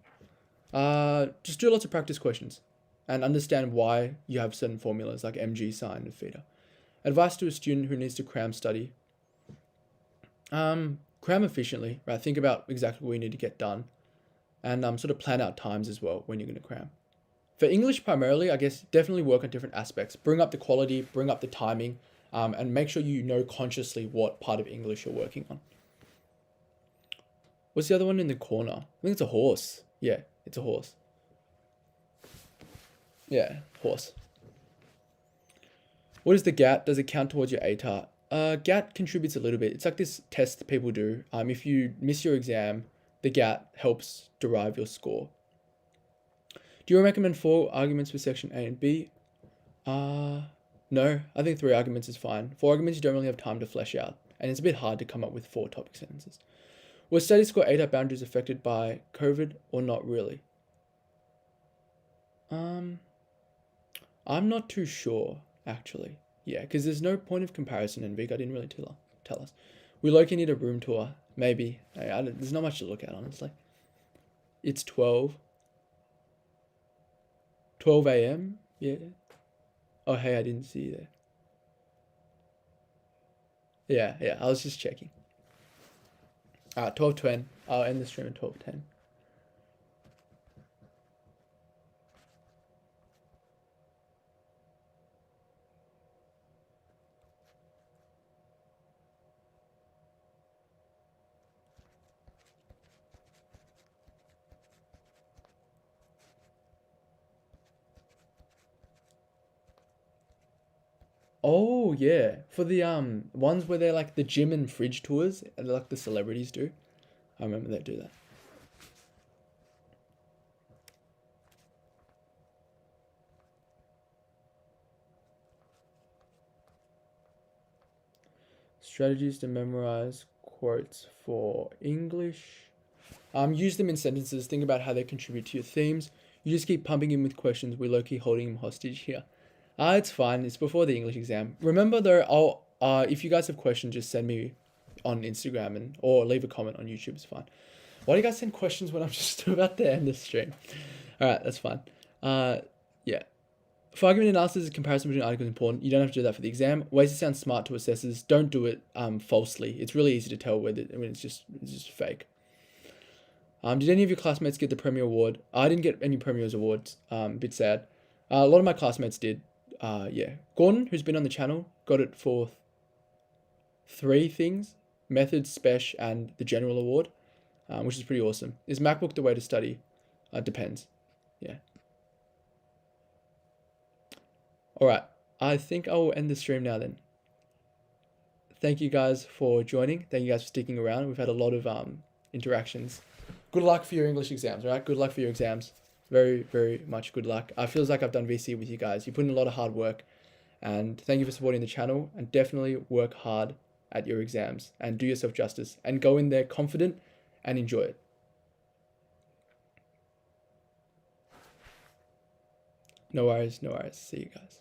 [SPEAKER 1] Just do lots of practice questions and understand why you have certain formulas like mg, sine, and theta. Advice to a student who needs to cram study. Cram efficiently, right? Think about exactly what you need to get done and sort of plan out times as well when you're going to cram. For English primarily, I guess definitely work on different aspects. Bring up the quality, bring up the timing, and make sure you know consciously what part of English you're working on. What's the other one in the corner? I think it's a horse. Yeah, it's a horse. Yeah, horse. What is the GAT? Does it count towards your ATAR? GAT contributes a little bit. It's like this test people do. If you miss your exam, the GAT helps derive your score. Do you recommend 4 arguments for section A and B? No, I think 3 arguments is fine. 4 arguments you don't really have time to flesh out, and it's a bit hard to come up with 4 topic sentences. Was study score ATAR boundaries affected by COVID or not really? I'm not too sure, actually. Yeah, because there's no point of comparison in Vic. I didn't really tell us. We low-key need a room tour. Maybe. There's not much to look at, honestly. It's 12 a.m.? Yeah. Oh, hey, I didn't see you there. Yeah, I was just checking. 12:10. I'll end the stream at 12:10. Oh yeah, for the ones where they're like the gym and fridge tours, like the celebrities do. I remember they do that. Strategies to memorize quotes for English. Use them in sentences. Think about how they contribute to your themes. You just keep pumping him with questions. We're low-key holding him hostage here. It's fine. It's before the English exam. Remember though, if you guys have questions, just send me on Instagram or leave a comment on YouTube. It's fine. Why do you guys send questions when I'm just about to end the stream? All right, that's fine. Yeah. For argument analysis, comparison between articles is important. You don't have to do that for the exam. Ways to sound smart to assessors. Don't do it falsely. It's really easy to tell whether it's just fake. Did any of your classmates get the Premier Award? I didn't get any Premier's awards. A bit sad. A lot of my classmates did. Yeah. Gordon, who's been on the channel, got it for 3 things: methods, spec, and the general award, which is pretty awesome. Is MacBook the way to study? Depends. Yeah. All right. I think I will end the stream now then. Thank you guys for joining. Thank you guys for sticking around. We've had a lot of interactions. Good luck for your English exams, all right? Good luck for your exams. Very, very much good luck. I feels like I've done VC with you guys. You put in a lot of hard work, and thank you for supporting the channel, and definitely work hard at your exams and do yourself justice and go in there confident and enjoy it. No worries, no worries. See you guys.